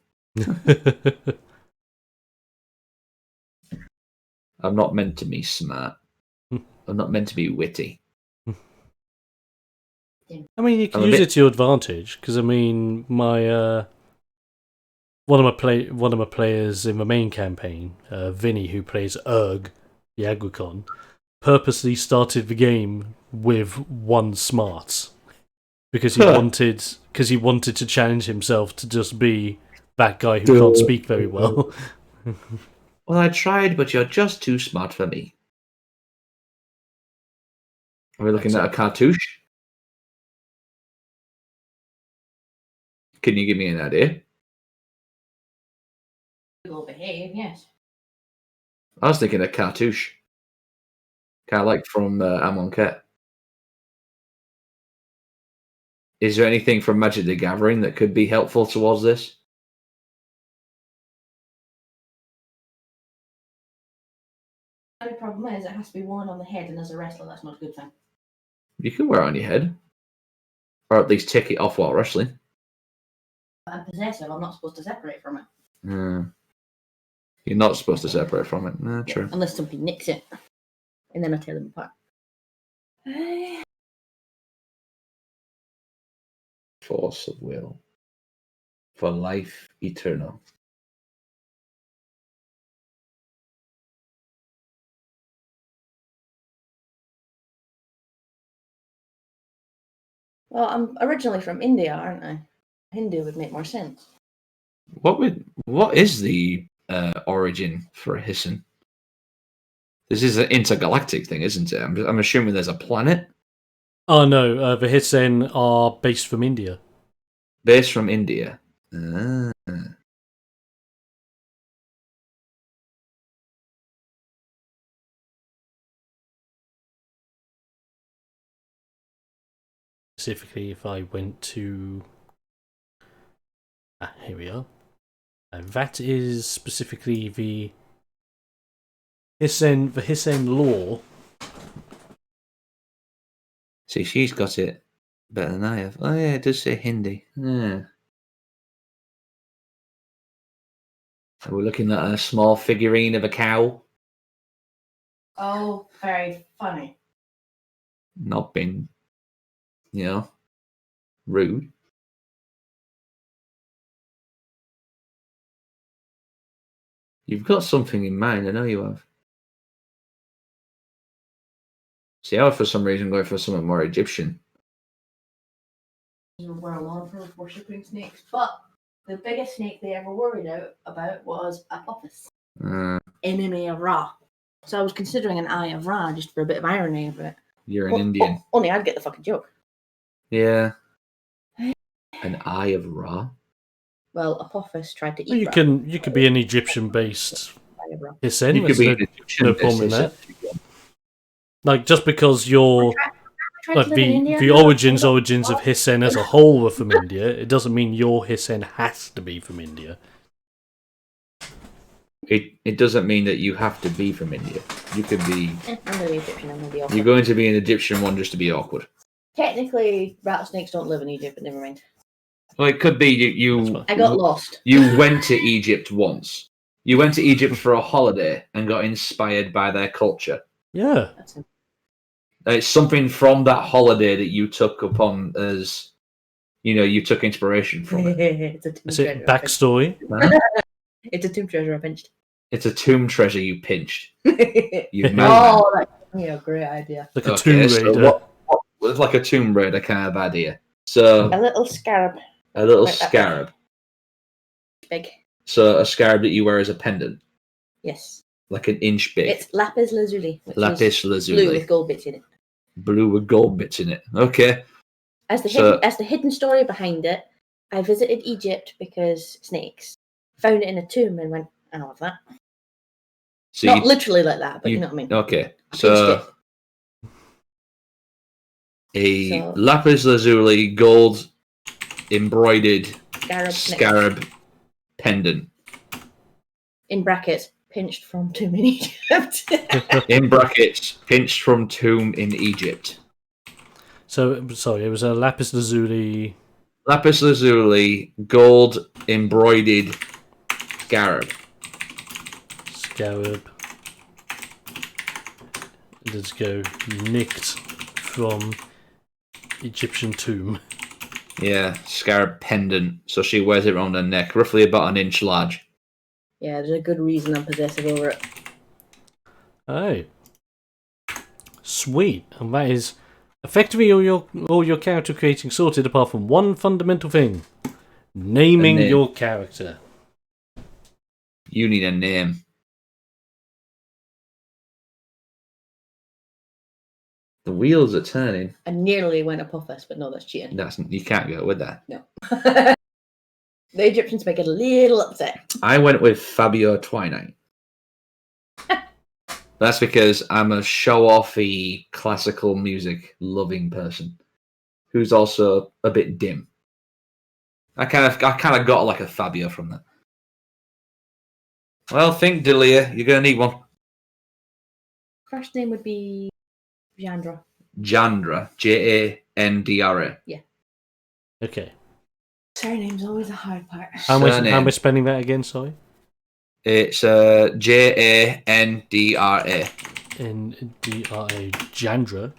I'm not meant to be smart. I'm not meant to be witty. I mean, you can use it to your advantage, because I mean, my one of my players in the main campaign, Vinny, who plays Urg, the Agricon, purposely started the game with 1 smarts because he wanted to challenge himself to just be that guy who can't speak very well. Well, I tried, but you're just too smart for me. Are we looking at a cartouche? Can you give me an idea? Will behave, yes. I was thinking a cartouche. Kind of like from Amon Ket. Is there anything from Magic the Gathering that could be helpful towards this? The only problem is it has to be worn on the head, and as a wrestler, that's not a good thing. You can wear it on your head. Or at least take it off while wrestling. But I'm possessive, I'm not supposed to separate from it. You're not supposed to separate from it. No, true. Unless somebody nicks it. And then I tear them apart. Force of will. For life eternal. Well, I'm originally from India, aren't I? Hindu would make more sense. What is the origin for Hisson? This is an intergalactic thing, isn't it? I'm assuming there's a planet Oh no, the Hissen are based from India. based from India. Specifically, if I went to... here we are. That is specifically the Hissen law. See, she's got it better than I have. Oh yeah, it does say Hindi. Yeah. We're looking at a small figurine of a cow. Oh, very funny. Not being, rude. You've got something in mind, I know you have. See, I was for some reason going for something more Egyptian. Were a lot of worshipping snakes, but the biggest snake they ever worried about was Apophis, enemy of Ra. So I was considering an Eye of Ra just for a bit of irony, but You're an Indian. only I'd get the fucking joke. Yeah. An Eye of Ra? Well, Apophis tried to eat Well, you Ra. you could be an Egyptian-based Eye of Ra. Hissen. You could There's be no, an Egyptian. no problem in that. It's- Like, just because you're Tried to like live in India, the no, origins no. of Hissen as a whole were from India, it doesn't mean your Hissen has to be from India. It doesn't mean that you have to be from India. You could be. I'm going to be Egyptian, I'm going to be awkward. You're going to be an Egyptian one just to be awkward. Technically, rattlesnakes don't live in Egypt, but never mind. Well, it could be That's you. fine. I got lost. You went to Egypt once. You went to Egypt for a holiday and got inspired by their culture. Yeah. That's it. It's something from that holiday that you took upon as, you took inspiration from it. It's a tomb Is treasure. it backstory? It's a tomb treasure I pinched. It's a tomb treasure you pinched. You Oh, that's a great idea. Like a Tomb so Raider. it's like a Tomb Raider kind of idea. So A little scarab. a little Like that. scarab. Big. So a scarab that you wear as a pendant, Yes. like an inch big. It's lapis lazuli. Which Lapis is lazuli, blue with gold bits in it. blue with gold bits in it. Okay. As the So- hidden story behind it, I visited Egypt because snakes. Found it in a tomb and went, I love that. So Not you, literally like that, but you know what I mean. okay. I So pinched a So- lapis lazuli gold embroidered Scarab. scarab pendant. In brackets, pinched from tomb in Egypt. In brackets, pinched from tomb in Egypt. So, sorry, it was a lapis lazuli. Lapis lazuli gold embroidered scarab. Scarab. Let's go. Nicked from Egyptian tomb. Yeah, scarab pendant. So she wears it around her neck, roughly about an inch large. Yeah, there's a good reason I'm possessive over it. Oh. Sweet. And that is effectively all your character creating sorted apart from one fundamental thing. Naming A name. your character. You need a name. The wheels are turning. I nearly went Apophis, but no, that's cheating. You can't go with that. No. The Egyptians make it a little upset. I went with Fabio Twilight. That's because I'm a show-offy classical music loving person who's also a bit dim. I kind of got like a Fabio from that. Well, think, Delia, you're gonna need one. First name would be Jandra. Jandra, Jandra. Okay. Surname's always a hard part. How am I Surname. spelling that again, sorry? It's Jandra. Ndra. Jandra.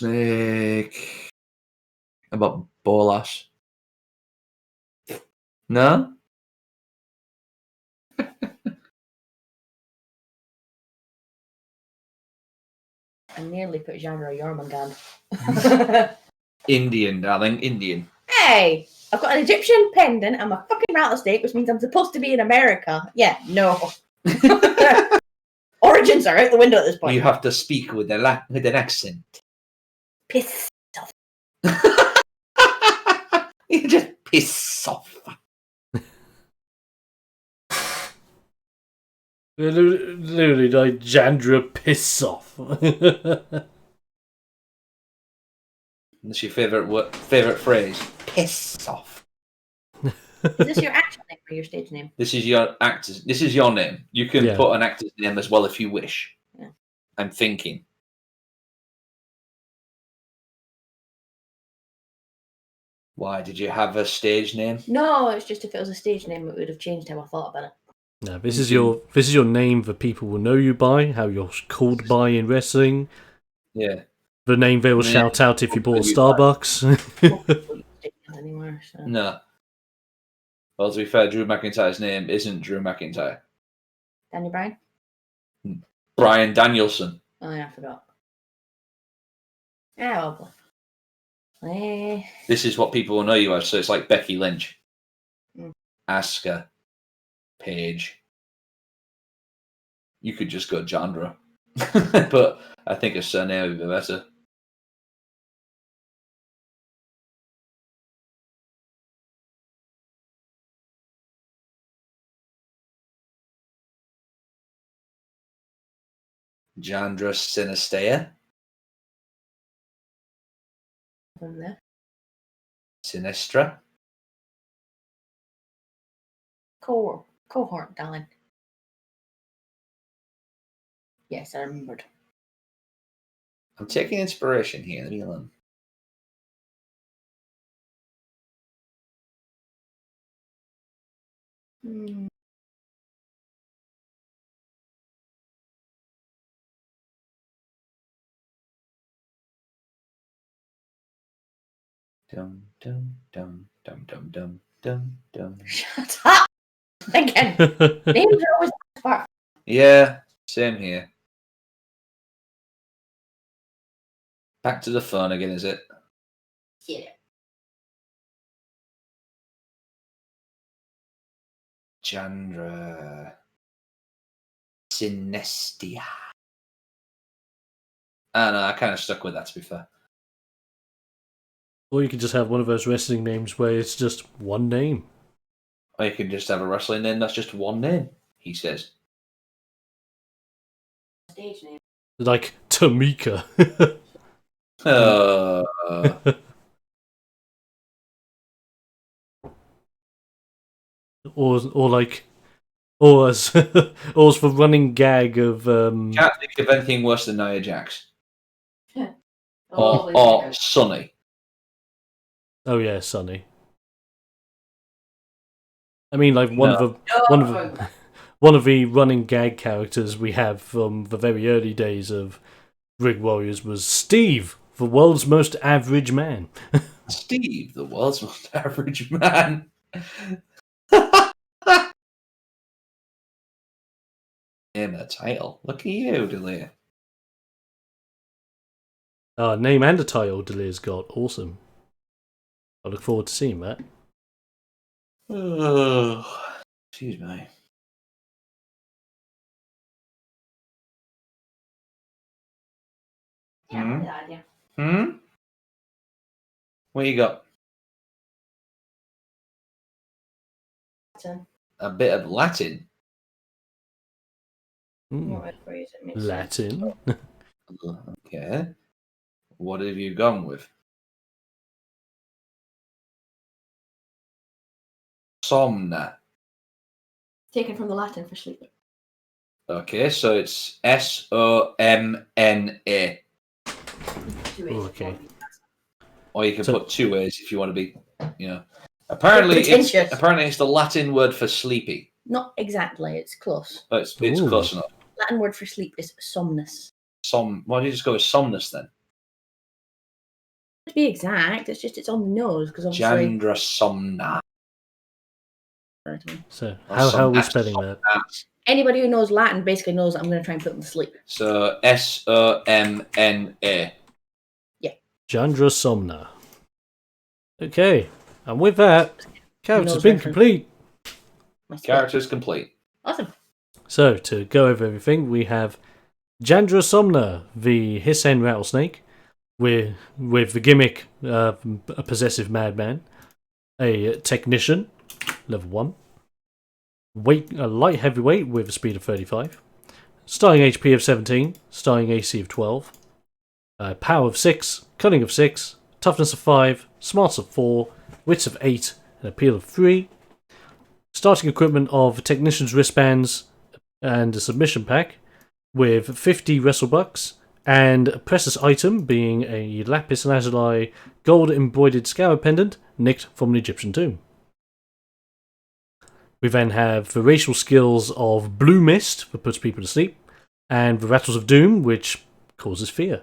Rattlesnake. About Bolas. No? I nearly put Jandra Jormungand. Indian, darling, Indian. Hey! I've got an Egyptian pendant. I'm a fucking rattlesnake, which means I'm supposed to be in America. Yeah, no. Origins are out the window at this point. You have to speak with an accent. Piss. You just piss off. Literally, like Jandra piss off. That's your favorite phrase. Piss off. Is this your actual name or your stage name? This is your actor's. This is your name. You can Yeah. put an actor's name as well if you wish. Yeah. I'm thinking. Why did you have a stage name? No, it's just if it was a stage name, it would have changed how I thought about it. No, this is your name that people will know you by, how you're called by in wrestling. Yeah. The name they will Yeah. shout out if you bought You Starbucks. anymore. So. No. Well, to be fair, Drew McIntyre's name isn't Drew McIntyre. Daniel Bryan? Bryan Danielson. Oh, yeah, I forgot. Oh, well. This is what people will know you as, so it's like Becky Lynch. Mm. Asuka. Paige. You could just go Jandra. But I think a surname would be better. Jandra Sinistea. From there. Sinistra. Cohort, darling. Yes, I remembered. I'm taking inspiration here. Leave me alone. Hmm. Dum dum dum dum dum dum dum dum. Shut up! Again, names are always far. Yeah, same here. Back to the phone again, is it? Yeah. Jandra Sinestia. I know, I kind of stuck with that, to be fair. Or you could just have one of those wrestling names where it's just one name. Or you can just have a wrestling name that's just one name, he says. Stage name. Like Tamika. or as or as the running gag of Can't think of anything worse than Nia Jax. Oh, Or Sonny. oh yeah, Sonny. I mean, like one of the running gag characters we have from the very early days of Ring Warriors was Steve, the world's most average man. Steve, the world's most average man. Name a title. Look at you, Delia. Name and a title Delir's got. Awesome. I look forward to seeing that. Oh, excuse me. Yeah. What you got? Latin. A bit of Latin. Mm. Phrase it makes Latin. Okay. What have you gone with? Somna. Taken from the Latin for sleep. Okay, so it's Somna. Okay. Or you can So- put two ways if you want to be, Apparently, Pretentious. it's the Latin word for sleepy. Not exactly. It's close. But it's Ooh. close enough. Latin word for sleep is somnus. Why don't you just go with somnus then? To be exact, it's on the nose because obviously. Jandra somna. So how are we spelling that? Anybody who knows Latin basically knows that I'm going to try and put them to sleep. So Somna. Jandra Somna. Okay, and with that, character's Knows been reference. complete. Character's complete. Awesome. So, to go over everything, we have Jandra Somna, the Hissen Rattlesnake, with the gimmick a possessive madman, a technician, level 1, a light heavyweight with a speed of 35, starting HP of 17, starting AC of 12, power of 6, cunning of 6, toughness of 5, smarts of 4, wits of 8, and appeal of 3. Starting equipment of technician's wristbands and a submission pack with 50 wrestlebucks and a precious item being a lapis lazuli gold embroidered scarab pendant nicked from an Egyptian tomb. We then have the racial skills of blue mist that puts people to sleep and the rattles of doom which causes fear.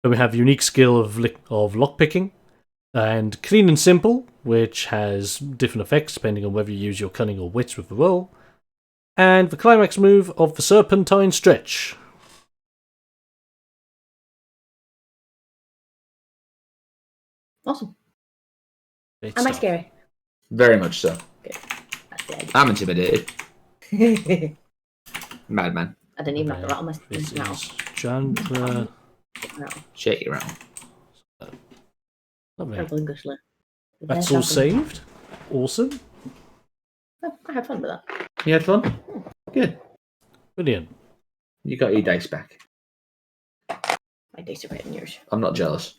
Then we have the unique skill of lockpicking, And Clean and Simple, which has different effects depending on whether you use your cunning or wits with the roll. And the climax move of the Serpentine Stretch. Awesome. Great Am I stuff. scary? Very much so. That's the idea. I'm intimidated. I Madman. didn't even have to Okay, rattle my this rattle. is Chandra. Rattle. Shake it around. Lovely. Terrible English lit. That's all saved. Awesome. Oh, I had fun with that. You had fun? Good. Brilliant. You got your dice back. My dice are better than yours. I'm not jealous.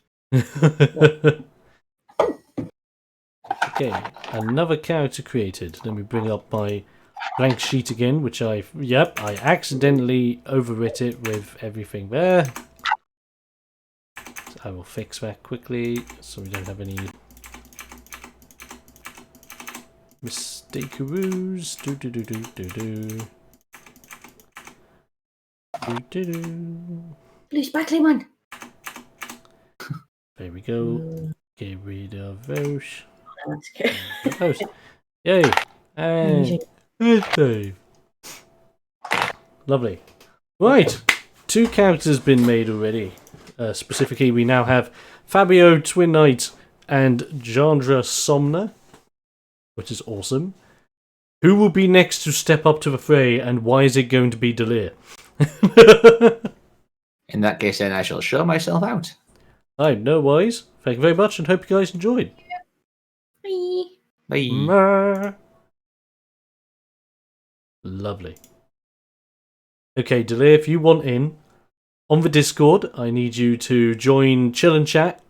Okay, another character created. Let me bring up my blank sheet again, which I accidentally overwrit it with everything there. So I will fix that quickly so we don't have any mistake-aroos. Blue sparkly one. There we go. Get rid of those. That's good. Those. Yay! And save. Lovely. Right, 2 characters been made already. Specifically, we now have Fabio Twin Knight and Jandra Somna, which is awesome. Who will be next to step up to the fray, and why is it going to be Delir? In that case, then I shall show myself out. I'm no wise. Thank you very much, and hope you guys enjoyed. Bye. Bye. Mwah. Lovely. Okay, Delir, if you want in on the Discord, I need you to join Chill and Chat,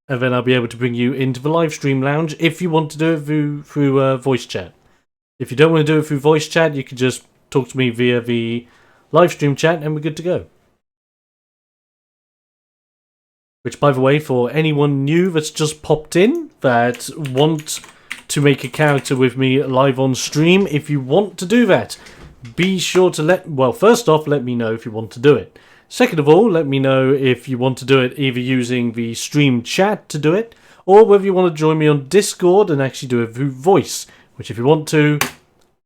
and then I'll be able to bring you into the live stream lounge if you want to do it through voice chat. If you don't want to do it through voice chat, you can just talk to me via the live stream chat, and we're good to go. Which, by the way, for anyone new that's just popped in that want to make a character with me live on stream, if you want to do that, be sure to first off, let me know if you want to do it. Second of all, let me know if you want to do it either using the stream chat to do it, or whether you want to join me on Discord and actually do it through voice, which if you want to,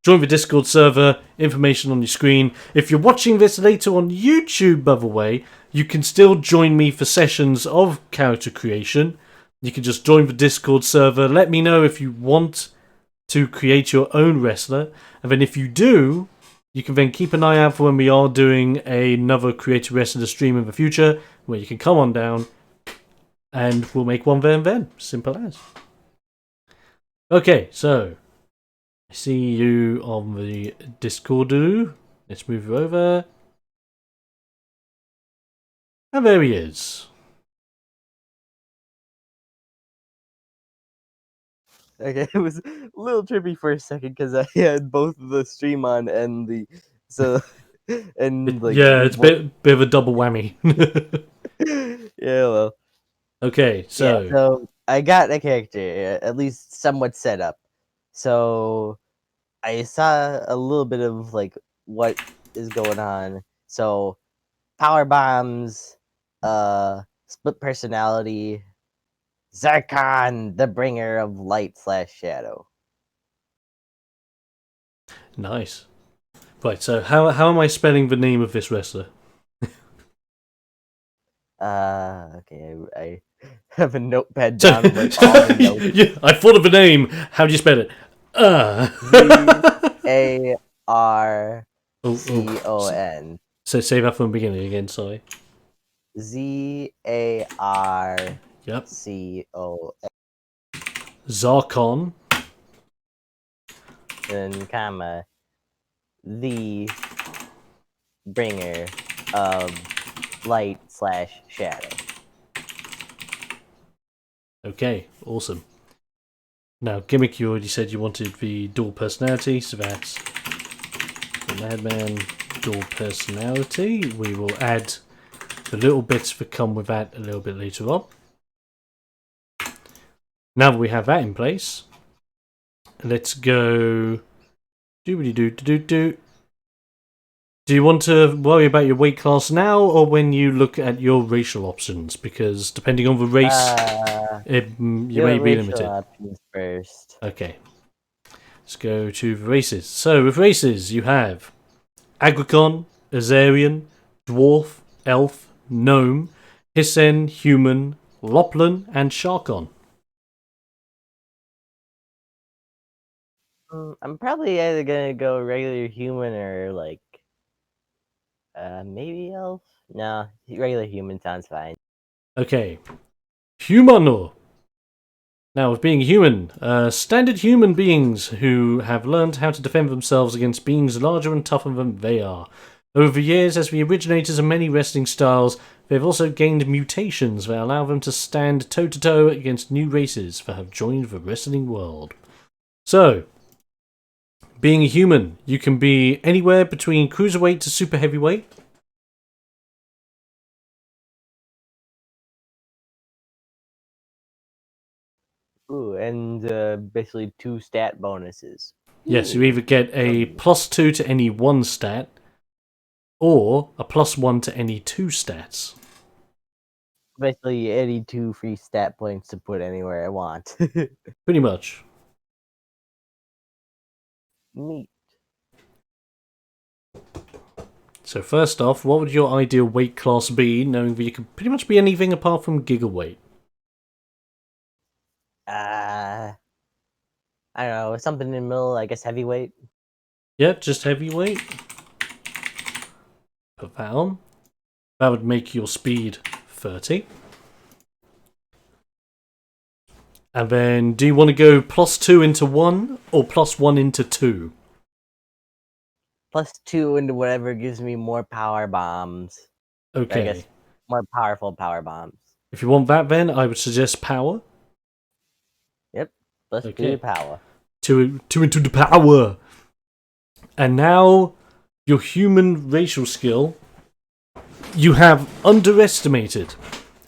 join the Discord server, information on your screen. If you're watching this later on YouTube, by the way, you can still join me for sessions of character creation. You can just join the Discord server, let me know if you want to create your own wrestler, and then if you do, you can then keep an eye out for when we are doing another Creator Wrestler stream in the future, where you can come on down, and we'll make one there and then. Simple as. Okay, so I see you on the Discord. Let's move you over. And there he is. Okay, it was a little trippy for a second because I had both the stream on and the It's a bit of a double whammy. yeah, well, Okay, so yeah, so I got a character at least somewhat set up. So I saw a little bit of like what is going on. So power bombs, split personality, Zarkon, the bringer of light / shadow. nice. Right, so how am I spelling the name of this wrestler? Okay, I have a notepad So, down with all the notes. yeah, I thought of a name. How do you spell it? Zarcon. So say that from the beginning again. Sorry. Zarcon. Yep. Zarkon. Then comma the bringer of light / shadow. Okay, awesome. Now, Gimmick, you already said you wanted the dual personality, so that's the Madman dual personality. We will add the little bits that come with that a little bit later on. Now that we have that in place, let's go Do you want to worry about your weight class now, or when you look at your racial options? Because depending on the race, you may be limited. Options first. Okay. Let's go to the races. So, with races, you have Agricon, Azarian, Dwarf, Elf, Gnome, Hissen, Human, Loplin, and Sharkon. I'm probably either gonna go regular human or like maybe elf. No, regular human sounds fine. Okay. Humano. Now, with being human, standard human beings who have learned how to defend themselves against beings larger and tougher than they are. Over the years, as the originators of many wrestling styles, they have also gained mutations that allow them to stand toe-to-toe against new races that have joined the wrestling world. So, being a human, you can be anywhere between cruiserweight to super heavyweight. Ooh, and basically 2 stat bonuses. Yes, you either get a +2 to any 1 stat, or a +1 to any 2 stats. Basically, any 2 free stat points to put anywhere I want. Pretty much. Neat. So first off, what would your ideal weight class be, knowing that you could pretty much be anything apart from gigaweight? I don't know, something in the middle, I guess heavyweight. Yep, just heavyweight. Put that on. That would make your speed 30. And then, do you want to go +2 into 1, or +1 into 2? +2 into whatever gives me more power bombs. Okay. I guess more powerful power bombs. If you want that then, I would suggest power. Yep. +2 Okay. to power. 2 into the power. And now, your human racial skill, you have underestimated.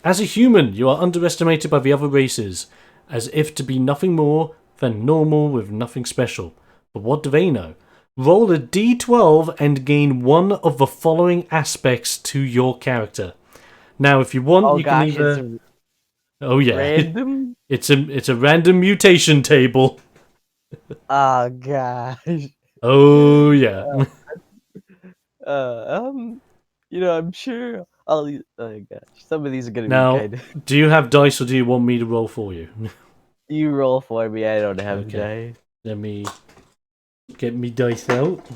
As a human, you are underestimated by the other races, as if to be nothing more than normal with nothing special. But what do they know? Roll a d12 and gain one of the following aspects to your character. Now, if you want, you can either... It's Oh yeah, random? it's a random mutation table. Oh gosh. Oh yeah. I'm sure all these. Oh gosh, some of these are gonna Now, be kind of. do you have dice or do you want me to roll for you? You roll for me. I don't have Okay. dice. Let me get me dice out.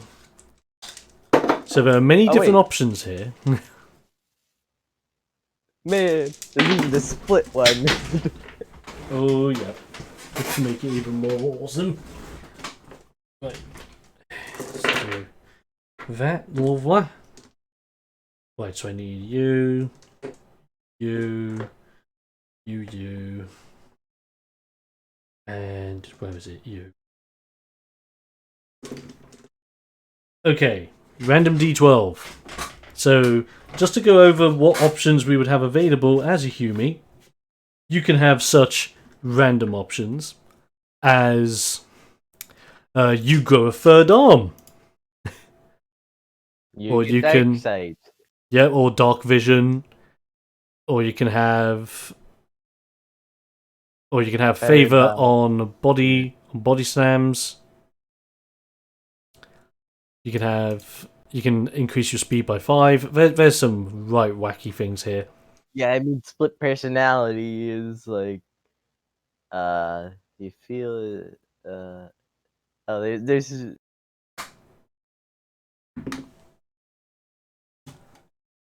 So there are many different wait. options here. Man, there's even the split one. Oh yeah. Let's make it even more awesome. Right. Let's do that. Lovely. Right, so I need you, and where is it? You. Okay, random d12. So, just to go over what options we would have available as a Humi, you can have such random options as you grow a third arm. Or you can- Sight. Yeah, or dark vision. Or you can have favor on body slams. You can increase your speed by 5. There's some right wacky things here. Yeah, I mean, split personality is like, you feel, there's.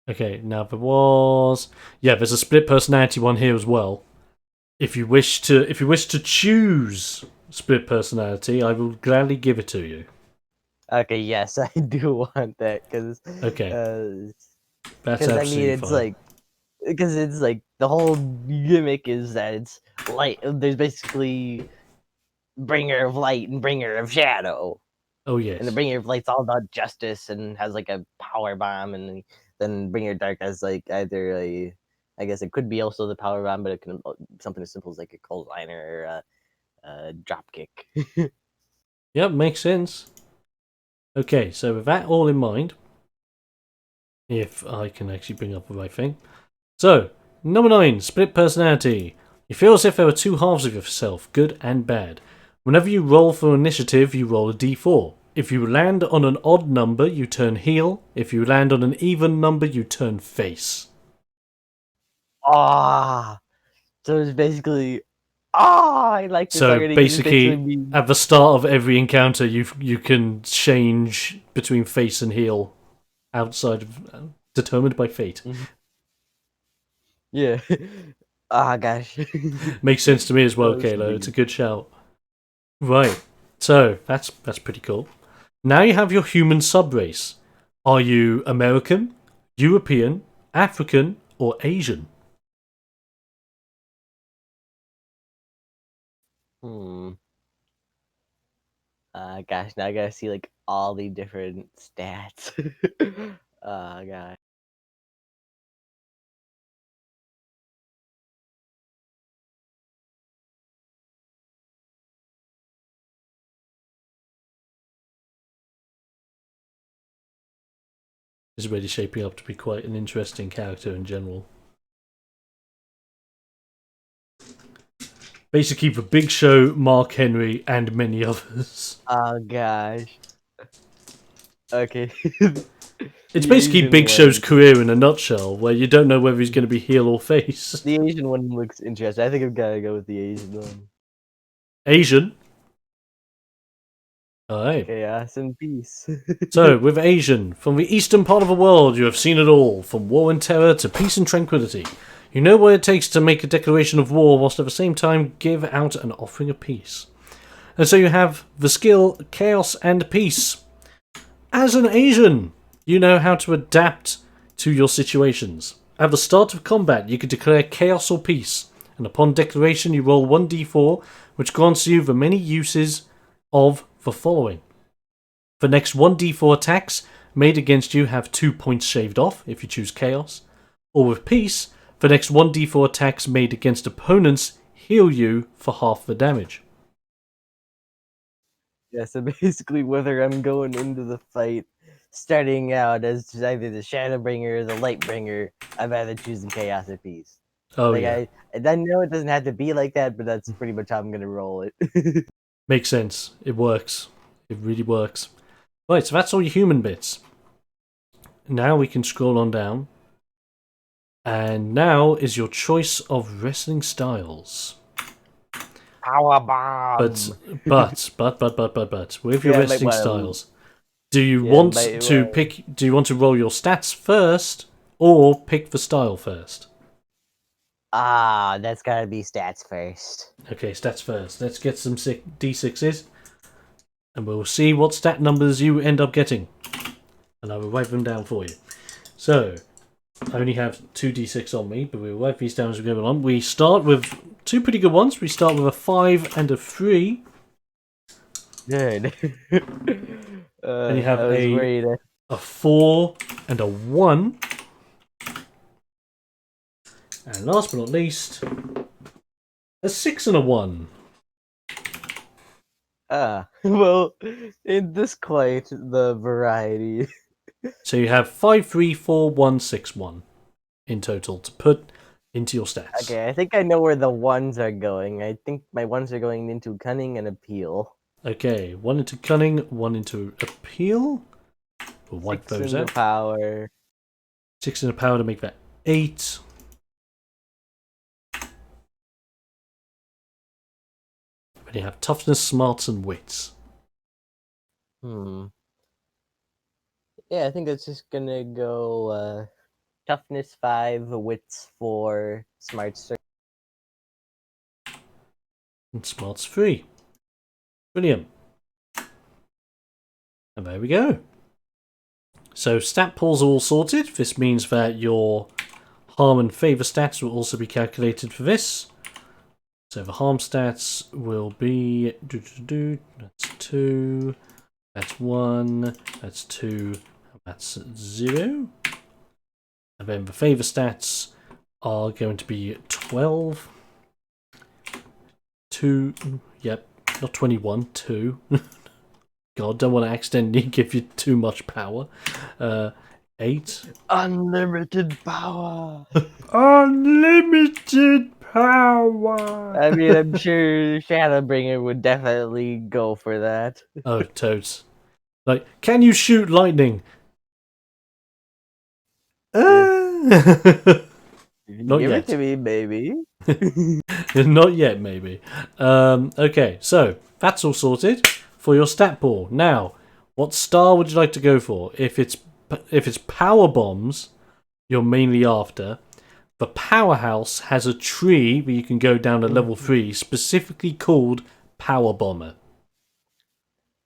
Okay, now there's a split personality one here as well. If you wish to choose split personality, I will gladly give it to you. Okay, yes, I do want that because. Okay. That's Because absolutely it's fine. like, because it's like the whole gimmick is that it's light. There's basically bringer of light and bringer of shadow. Oh yes. And the bringer of light's all about justice and has like a power bomb, and then bringer of dark has like either I guess it could be also the power bomb, but it can something as simple as like a cold liner or a drop kick. Yep, makes sense. Okay, so with that all in mind, If I can actually bring up the right thing. So, number 9, split personality. You feel as if there are two halves of yourself, good and bad. Whenever you roll for initiative, you roll a d4. If you land on an odd number, you turn heel. If you land on an even number, you turn face. Ah, so it's basically. Ah, I like this So already. 'Cause it's basically, means- at the start of every encounter, you can change between face and heel, outside of determined by fate. yeah. Ah, gosh. Makes sense to me as well, That was Kalo. pretty It's a good. good shout. Right. So that's pretty cool. Now you have your human subrace. Are you American, European, African, or Asian? Hmm. Gosh, now I gotta see like all the different stats. God. Is really shaping up to be quite an interesting character in general. Basically, the Big Show, Mark Henry, and many others. Oh gosh. Okay. It's The basically Asian Big Show's one. career in a nutshell, where you don't know whether he's going to be heel or face. The Asian one looks interesting. I think I'm gonna go with the Asian one. Asian. Alright. Chaos and peace. So, with Asian, from the eastern part of the world, you have seen it all, from war and terror to peace and tranquility. You know what it takes to make a declaration of war, whilst at the same time give out an offering of peace. And so you have the skill Chaos and Peace. As an Asian, you know how to adapt to your situations. At the start of combat, you can declare Chaos or Peace, and upon declaration you roll 1d4, which grants you the many uses of the following. The next 1d4 attacks made against you have 2 points shaved off if you choose Chaos. Or with Peace, the next 1d4 attacks made against opponents heal you for half the damage. Yeah, so basically whether I'm going into the fight starting out as either the Shadowbringer or the Lightbringer, I'd rather choose the Chaos or Peace. Oh Like yeah, I know it doesn't have to be like that, but that's pretty much how I'm gonna roll it. makes sense. It works. It really works. Right, so that's all your human bits. Now we can scroll on down. And now is your choice of wrestling styles. Power bomb. But with your Yeah, I might wrestling wanna- styles, do you Yeah, want might to wanna- pick? Do you want to roll your stats first, or pick the style first? That's gotta be stats first. Okay, stats first. Let's get some d6s, and we'll see what stat numbers you end up getting. And I will write them down for you. So, I only have 2d6 on me, but we'll write these down as we go along. We start with two pretty good ones. We start with a 5 and a 3. Good. And you have I was a- worried. A 4 and a 1. And last but not least, a 6 and a 1. Well, in this quite the variety. So you have 5, 3, 4, 1, 6, 1 in total to put into your stats. Okay, I think I know where the ones are going. I think my ones are going into cunning and appeal. Okay, 1 into cunning, 1 into appeal. We'll wipe 6 those into out. power. 6 into power to make that 8. Then you have toughness, smarts, and wits. Yeah, I think that's just gonna go toughness 5, wits 4, smarts 3. And smarts 3. Brilliant. And there we go. So stat pools are all sorted. This means that your harm and favour stats will also be calculated for this. So the harm stats will be... That's 2. That's 1. That's 2. That's 0. And then the favour stats are going to be 12. 2. Yep. Not 21. 2. God, don't want to accidentally give you too much power. 8. Unlimited power. Unlimited power! I mean, I'm sure Shadowbringer would definitely go for that. Oh, totes. Like, can you shoot lightning? Not Give yet. it to me, baby. Not yet, maybe. Okay, so that's all sorted for your stat pool. Now, what star would you like to go for? If it's power bombs, you're mainly after. The powerhouse has a tree where you can go down to level 3, specifically called Power Bomber.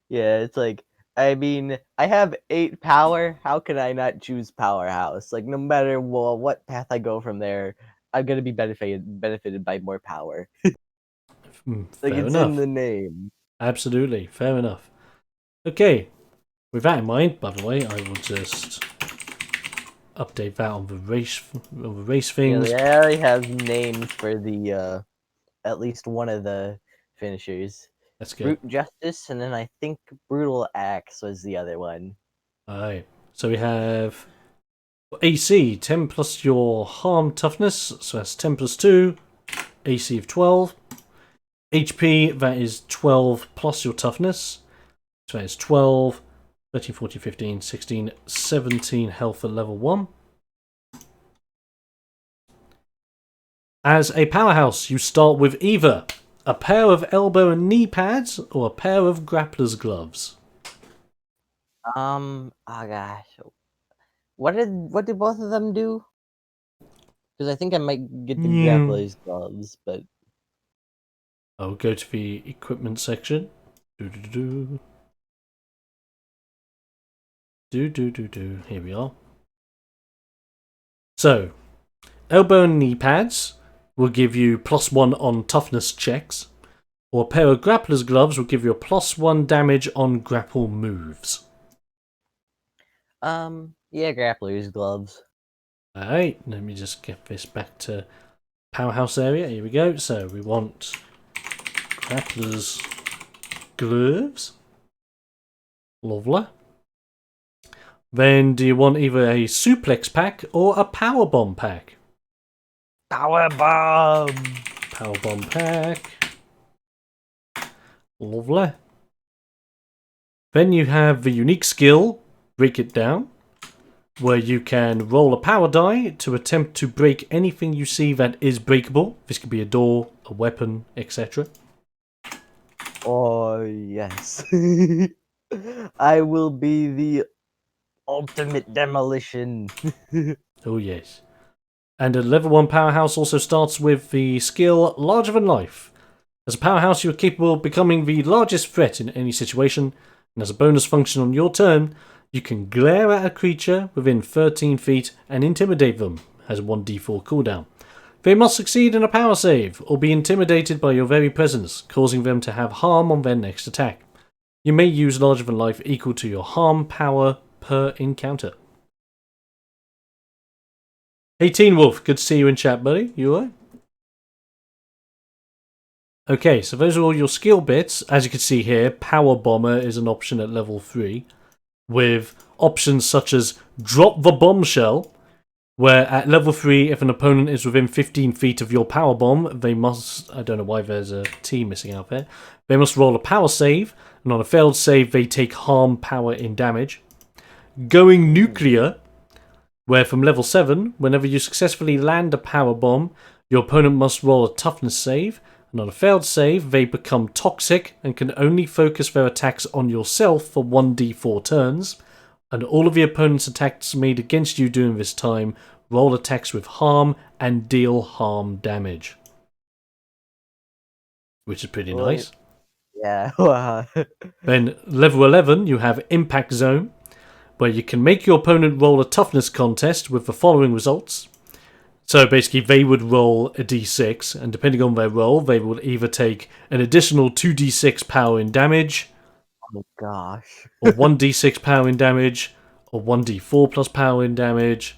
Yeah, it's like, I mean, I have 8 power. How can I not choose powerhouse? Like, no matter what path I go from there, I'm gonna be benefited by more power. Like, Fair it's in enough. the name. Absolutely, fair enough. Okay, with that in mind, by the way, I will just update that on the race things. Yeah, they already have names for the at least one of the finishers. Let's go. Brute Justice, and then I think Brutal Axe was the other one. Alright, so we have AC, 10 plus your harm toughness, so that's 10 plus 2, AC of 12. HP, that is 12 plus your toughness, so that is 12, 13, 14, 15, 16, 17 health at level 1. As a powerhouse, you start with either a pair of elbow and knee pads or a pair of grappler's gloves. Oh gosh, what did both of them do? Because I think I might get the grappler's gloves, but I'll go to the equipment section. Here we are. So, elbow and knee pads will give you +1 on toughness checks, or a pair of grappler's gloves will give you a +1 damage on grapple moves. yeah, grappler's gloves. Alright, let me just get this back to powerhouse area. Here we go. So we want grappler's gloves. Lovely. Then do you want either a suplex pack or a power bomb pack? Power bomb. Power bomb pack. Lovely. Then you have the unique skill, Break It Down, where you can roll a power die to attempt to break anything you see that is breakable. This could be a door, a weapon, etc. Oh yes, I will be the ultimate demolition. Oh yes. And a level 1 powerhouse also starts with the skill Larger Than Life. As a powerhouse, you are capable of becoming the largest threat in any situation, and as a bonus function on your turn, you can glare at a creature within 13 feet and intimidate them, has a 1d4 cooldown. They must succeed in a power save, or be intimidated by your very presence, causing them to have harm on their next attack. You may use Larger Than Life equal to your harm power per encounter. Hey Teen Wolf, good to see you in chat, buddy. You alright? Okay, so those are all your skill bits. As you can see here, Power Bomber is an option at level 3, with options such as Drop the Bombshell, where at level 3, if an opponent is within 15 feet of your power bomb, they must, I don't know why there's a T missing out there, they must roll a power save, and on a failed save, they take harm power in damage. Going Nuclear, where from level 7, whenever you successfully land a power bomb, your opponent must roll a toughness save, and on a failed save, they become toxic and can only focus their attacks on yourself for 1d4 turns, and all of the opponent's attacks made against you during this time roll attacks with harm and deal harm damage. Which is pretty nice. Yeah. Wow. Then level 11, you have Impact Zone, where you can make your opponent roll a toughness contest with the following results. So basically they would roll a d6, and depending on their roll, they will either take an additional 2d6 power in damage, Oh gosh. or 1d6 power in damage, or 1d4 plus power in damage,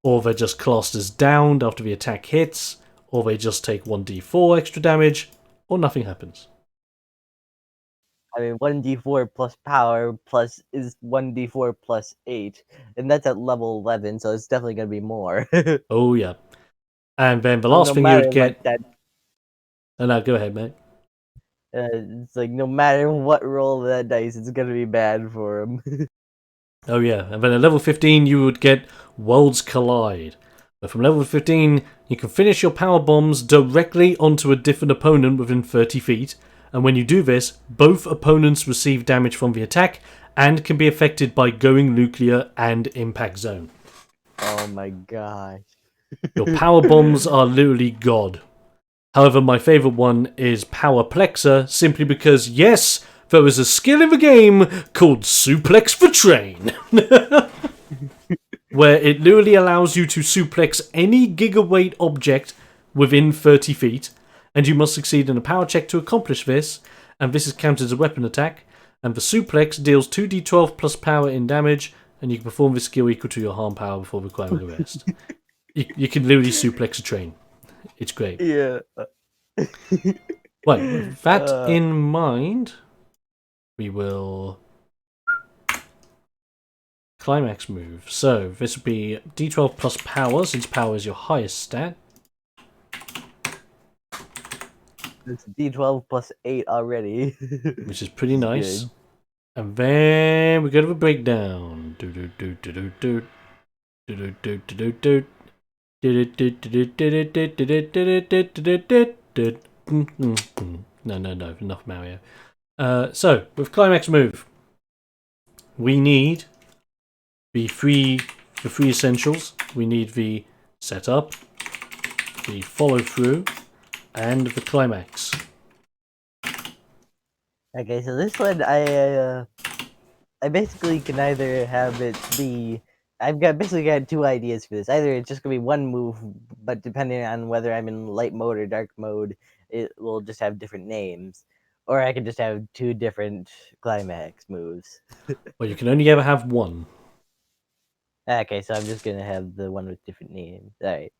or they're just classed as downed after the attack hits, or they just take 1d4 extra damage, or nothing happens. I mean, 1d4 plus power plus is 1d4 plus 8, and that's at level 11, so it's definitely gonna be more. Oh yeah. And then the So last no thing you matter would get. like that, Oh, no, go ahead, mate. it's like no matter what roll of that dice, it's gonna be bad for him. Oh yeah, and then at level 15 you would get Worlds Collide. But from level 15 you can finish your power bombs directly onto a different opponent within 30 feet, and when you do this, both opponents receive damage from the attack and can be affected by going nuclear and impact zone. Oh my gosh. Your power bombs are literally god. However, my favourite one is Power Plexer, simply because, yes, there is a skill in the game called Suplex for Train, where it literally allows you to suplex any gigaweight object within 30 feet, and you must succeed in a power check to accomplish this, and this is counted as a weapon attack, and the suplex deals 2d12 plus power in damage, and you can perform this skill equal to your harm power before requiring a rest. You can literally suplex a train. It's great. Yeah. Right, with that in mind, we will climax move. So this would be d12 plus power, since power is your highest stat. It's d12 plus 8 already. Which is pretty nice. Good. And then we go to the breakdown. Do do do do do do do do do do do. No, enough Mario. So with climax move, we need the three essentials. We need the setup, the follow through, and the climax. Okay, so this one I basically can either have it be basically got two ideas for this. Either it's just gonna be one move, but depending on whether I'm in light mode or dark mode, it will just have different names. Or I can just have two different climax moves. Well, you can only ever have one. Okay, so I'm just gonna have the one with different names. Alright.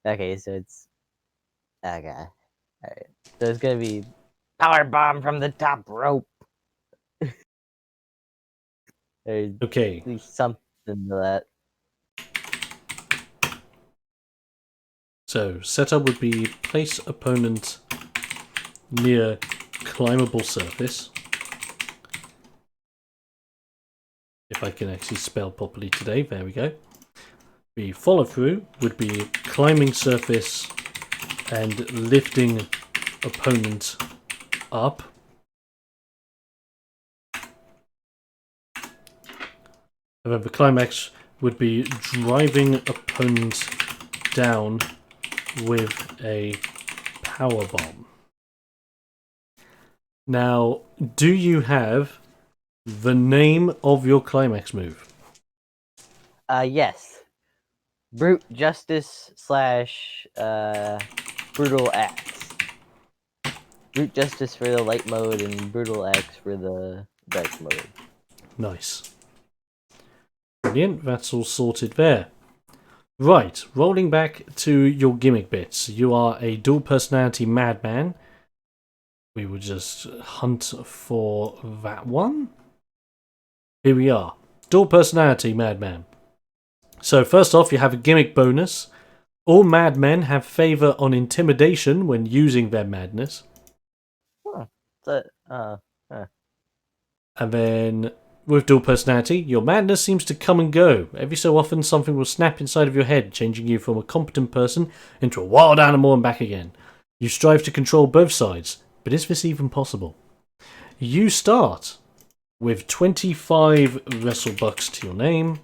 Okay, so it's okay. Alright. So it's gonna be power bomb from the top rope. There's Okay. at least something to that. So setup would be place opponent near climbable surface. If I can actually spell properly today, there we go. The follow through would be climbing surface and lifting opponent up. And then the climax would be driving opponent down with a power bomb. Now, do you have the name of your climax move? Yes. Brute Justice / Brutal Axe. Brute Justice for the light mode and Brutal Axe for the dark mode. Nice. Brilliant, that's all sorted there. Right, rolling back to your gimmick bits. You are a dual personality madman. We will just hunt for that one. Here we are. Dual personality madman. So first off, you have a gimmick bonus. All madmen have favor on intimidation when using their madness. And then with dual personality, your madness seems to come and go. Every so often something will snap inside of your head, changing you from a competent person into a wild animal and back again. You strive to control both sides, but is this even possible? You start with 25 WrestleBucks to your name,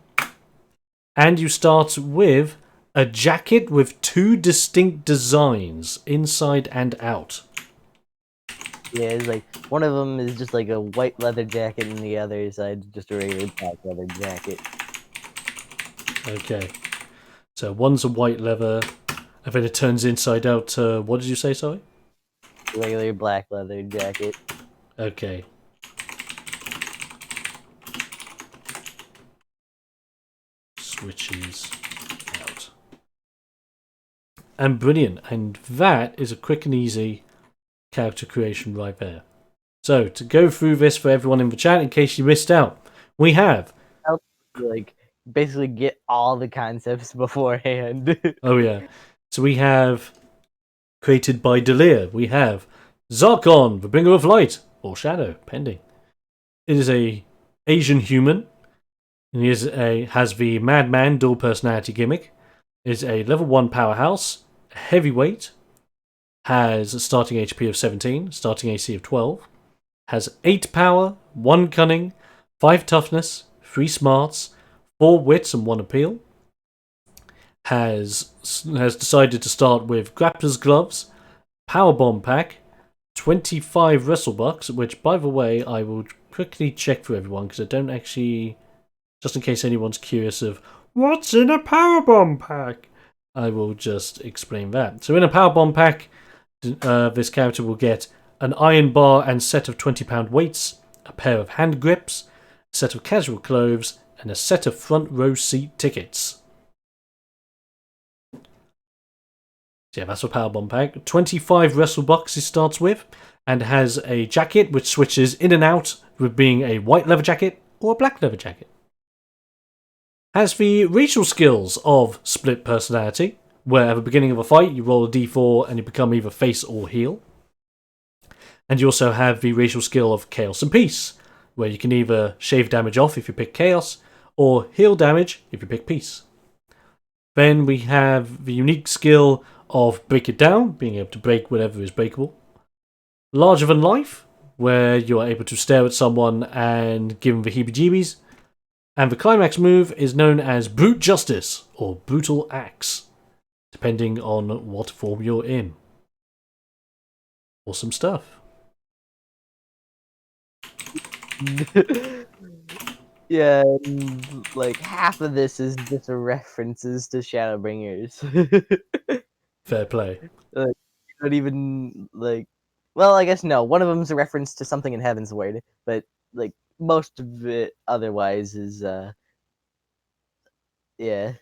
and you start with a jacket with two distinct designs, inside and out. Yeah, it's like one of them is just like a white leather jacket, and the other side just a regular black leather jacket. Okay, so one's a white leather, and then it turns inside out. What did you say? Sorry. Regular black leather jacket. Okay. Switches out. And brilliant, and that is a quick and easy character creation right there. So, to go through this for everyone in the chat, in case you missed out, we have... Like, basically get all the concepts beforehand. Oh, yeah. So we have, created by Delir, we have Zarkon, the Bringer of Light, or Shadow, pending. It is a Asian human, and he has the Madman dual personality gimmick. Is a level 1 powerhouse, a heavyweight, has a starting HP of 17, starting AC of 12, has 8 power, 1 cunning, 5 toughness, 3 smarts, 4 wits and 1 appeal. Has decided to start with Grappler's Gloves, Powerbomb Pack, 25 Wrestlebucks, which, by the way, I will quickly check for everyone because I don't actually... Just in case anyone's curious of what's in a Powerbomb Pack, I will just explain that. So in a Powerbomb Pack, this character will get an iron bar and set of 20-pound weights, a pair of hand grips, a set of casual clothes, and a set of front row seat tickets. So yeah, that's a Powerbomb Pack. 25 Wrestlebucks it starts with, and has a jacket which switches in and out with being a white leather jacket or a black leather jacket. Has the racial skills of Split Personality, where at the beginning of a fight you roll a d4 and you become either face or heel. And you also have the racial skill of Chaos and Peace, where you can either shave damage off if you pick Chaos, or heal damage if you pick Peace. Then we have the unique skill of Break It Down, being able to break whatever is breakable. Larger Than Life, where you are able to stare at someone and give them the heebie-jeebies. And the climax move is known as Brute Justice, or Brutal Axe, depending on what form you're in. Awesome stuff. Yeah, and, like half of this is just references to Shadowbringers. Fair play. Not even like, well, I guess no. One of them's a reference to something in Heaven's Word, but like most of it otherwise is yeah.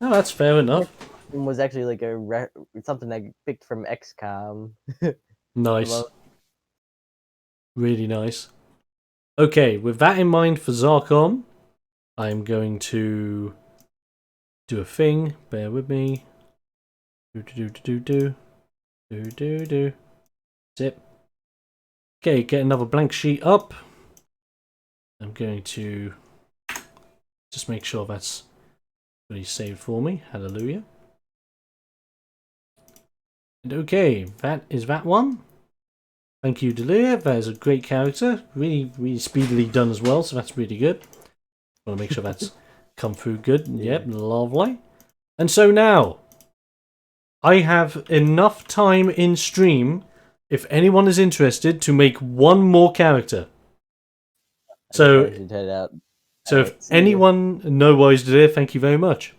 No, that's fair enough. It was actually like something I picked from XCOM. Nice. Really nice. Okay, with that in mind for Zarkon, I'm going to do a thing. Bear with me. Do. Zip. Okay, get another blank sheet up. I'm going to just make sure that's really saved for me. Hallelujah. And okay, that is that one. Thank you, Delia. That is a great character. Really speedily done as well, so that's really good. Want to make sure that's come through good. Yep, lovely. And so now, I have enough time in stream, if anyone is interested, to make one more character. So if anyone... No worries, Delia. Thank you very much.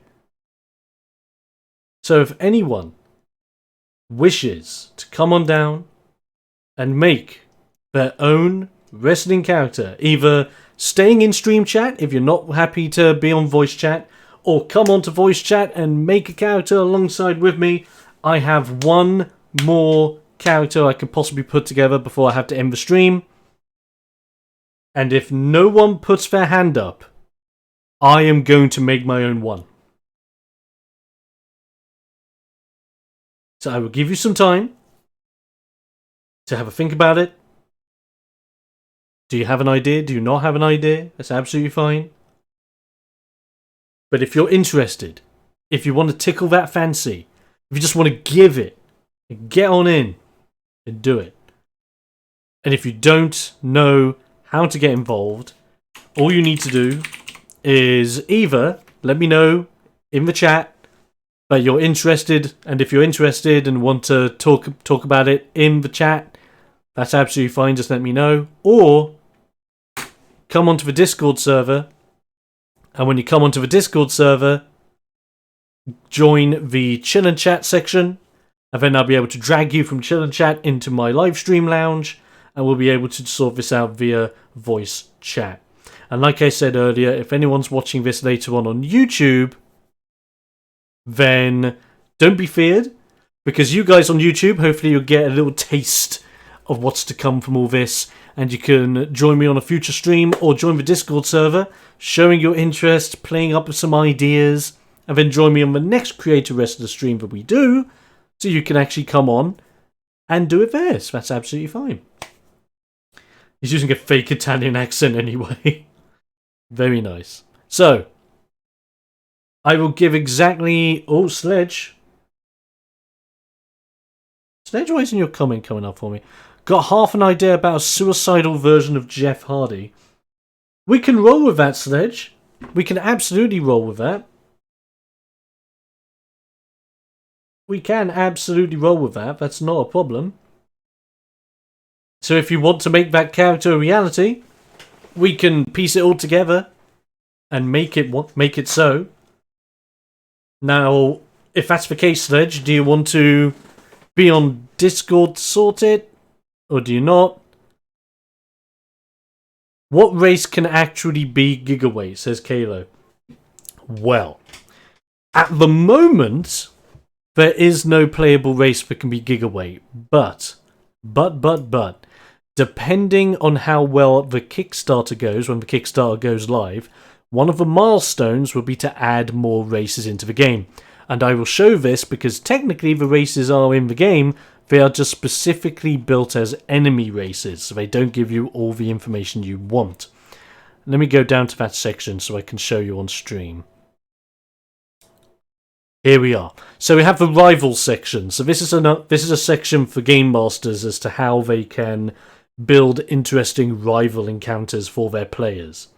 So if anyone wishes to come on down and make their own wrestling character, either staying in stream chat if you're not happy to be on voice chat, or come onto voice chat and make a character alongside with me, I have one more character I could possibly put together before I have to end the stream. And if no one puts their hand up, I am going to make my own one. So I will give you some time to have a think about it. Do you have an idea? Do you not have an idea? That's absolutely fine. But if you're interested, if you want to tickle that fancy, if you just want to give it, get on in and do it. And if you don't know how to get involved, all you need to do is either let me know in the chat that you're interested, and if you're interested and want to talk about it in the chat, that's absolutely fine, just let me know. Or come onto the Discord server, and when you come onto the Discord server, join the chill and chat section, and then I'll be able to drag you from chill and chat into my live stream lounge, and we'll be able to sort this out via voice chat. And like I said earlier, if anyone's watching this later on YouTube, then don't be feared, because you guys on YouTube, hopefully you'll get a little taste of what's to come from all this. and you can join me on a future stream or join the Discord server, showing your interest, playing up with some ideas, and then join me on the next Creator Rest of the stream that we do, so you can actually come on and do it there. So that's absolutely fine. He's using a fake Italian accent anyway. Very nice. So, I will give exactly... Oh, Sledge. Sledge, why isn't your comment coming up for me? Got half an idea about a suicidal version of Jeff Hardy. We can roll with that, Sledge. We can absolutely roll with that. We can absolutely roll with that. That's not a problem. So if you want to make that character a reality, we can piece it all together and make it so. Now, if that's the case, Sledge, do you want to be on Discord to sort it? Or do you not? What race can actually be Gigaweight, says Kalo. Well, at the moment, there is no playable race that can be Gigaweight. But, depending on how well the Kickstarter goes, when the Kickstarter goes live, one of the milestones will be to add more races into the game. And I will show this because technically the races are in the game, they are just specifically built as enemy races, so they don't give you all the information you want. Let me go down to that section so I can show you on stream. Here we are. So we have the rival section. So this is a section for game masters as to how they can build interesting rival encounters for their players.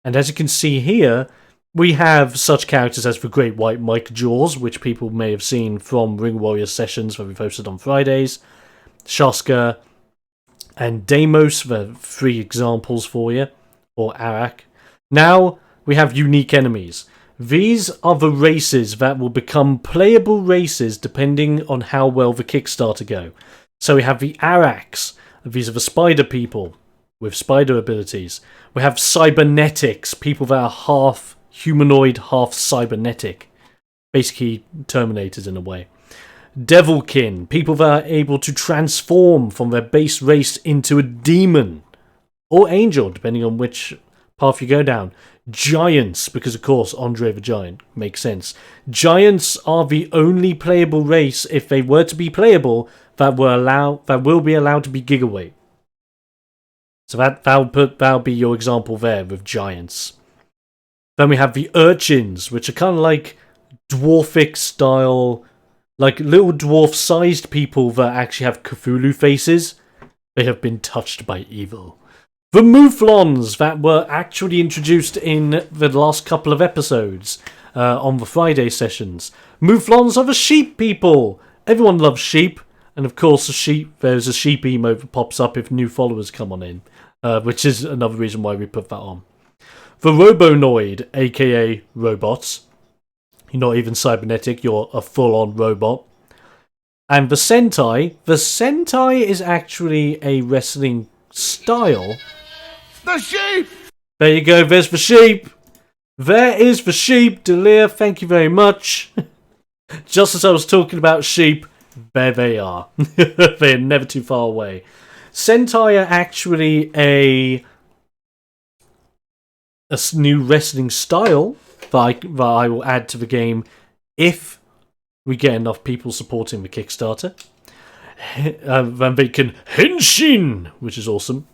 And as you can see here, we have such characters as the Great White Mike Jaws, which people may have seen from Ring Warrior sessions that we posted on Fridays, Shaska, and Deimos, the 3 examples for you, or Arak. Now we have unique enemies. These are the races that will become playable races depending on how well the Kickstarter go. So we have the Araks. These are the spider people with spider abilities. We have cybernetics, people that are half humanoid, half cybernetic. Basically Terminators in a way. Devilkin, people that are able to transform from their base race into a demon. Or angel, depending on which path you go down. Giants, because of course Andre the Giant makes sense. Giants are the only playable race, if they were to be playable, that will be allowed to be Gigaweight. So that'll be your example there with giants. Then we have the urchins, which are kind of like dwarfic style, like little dwarf-sized people that actually have Cthulhu faces. They have been touched by evil. The Mouflons that were actually introduced in the last couple of episodes on the Friday sessions. Mouflons are the sheep people. Everyone loves sheep. And of course, there's a sheep emote that pops up if new followers come on in. Which is another reason why we put that on. The Robonoid, aka robots. You're not even cybernetic, you're a full-on robot. And the Sentai. The Sentai is actually a wrestling style. The sheep! There you go, there's the sheep. There is the sheep, Delia, thank you very much. Just as I was talking about sheep, there they are. They're never too far away. Sentai are actually a new wrestling style that I will add to the game if we get enough people supporting the Kickstarter. Then they can Henshin, which is awesome.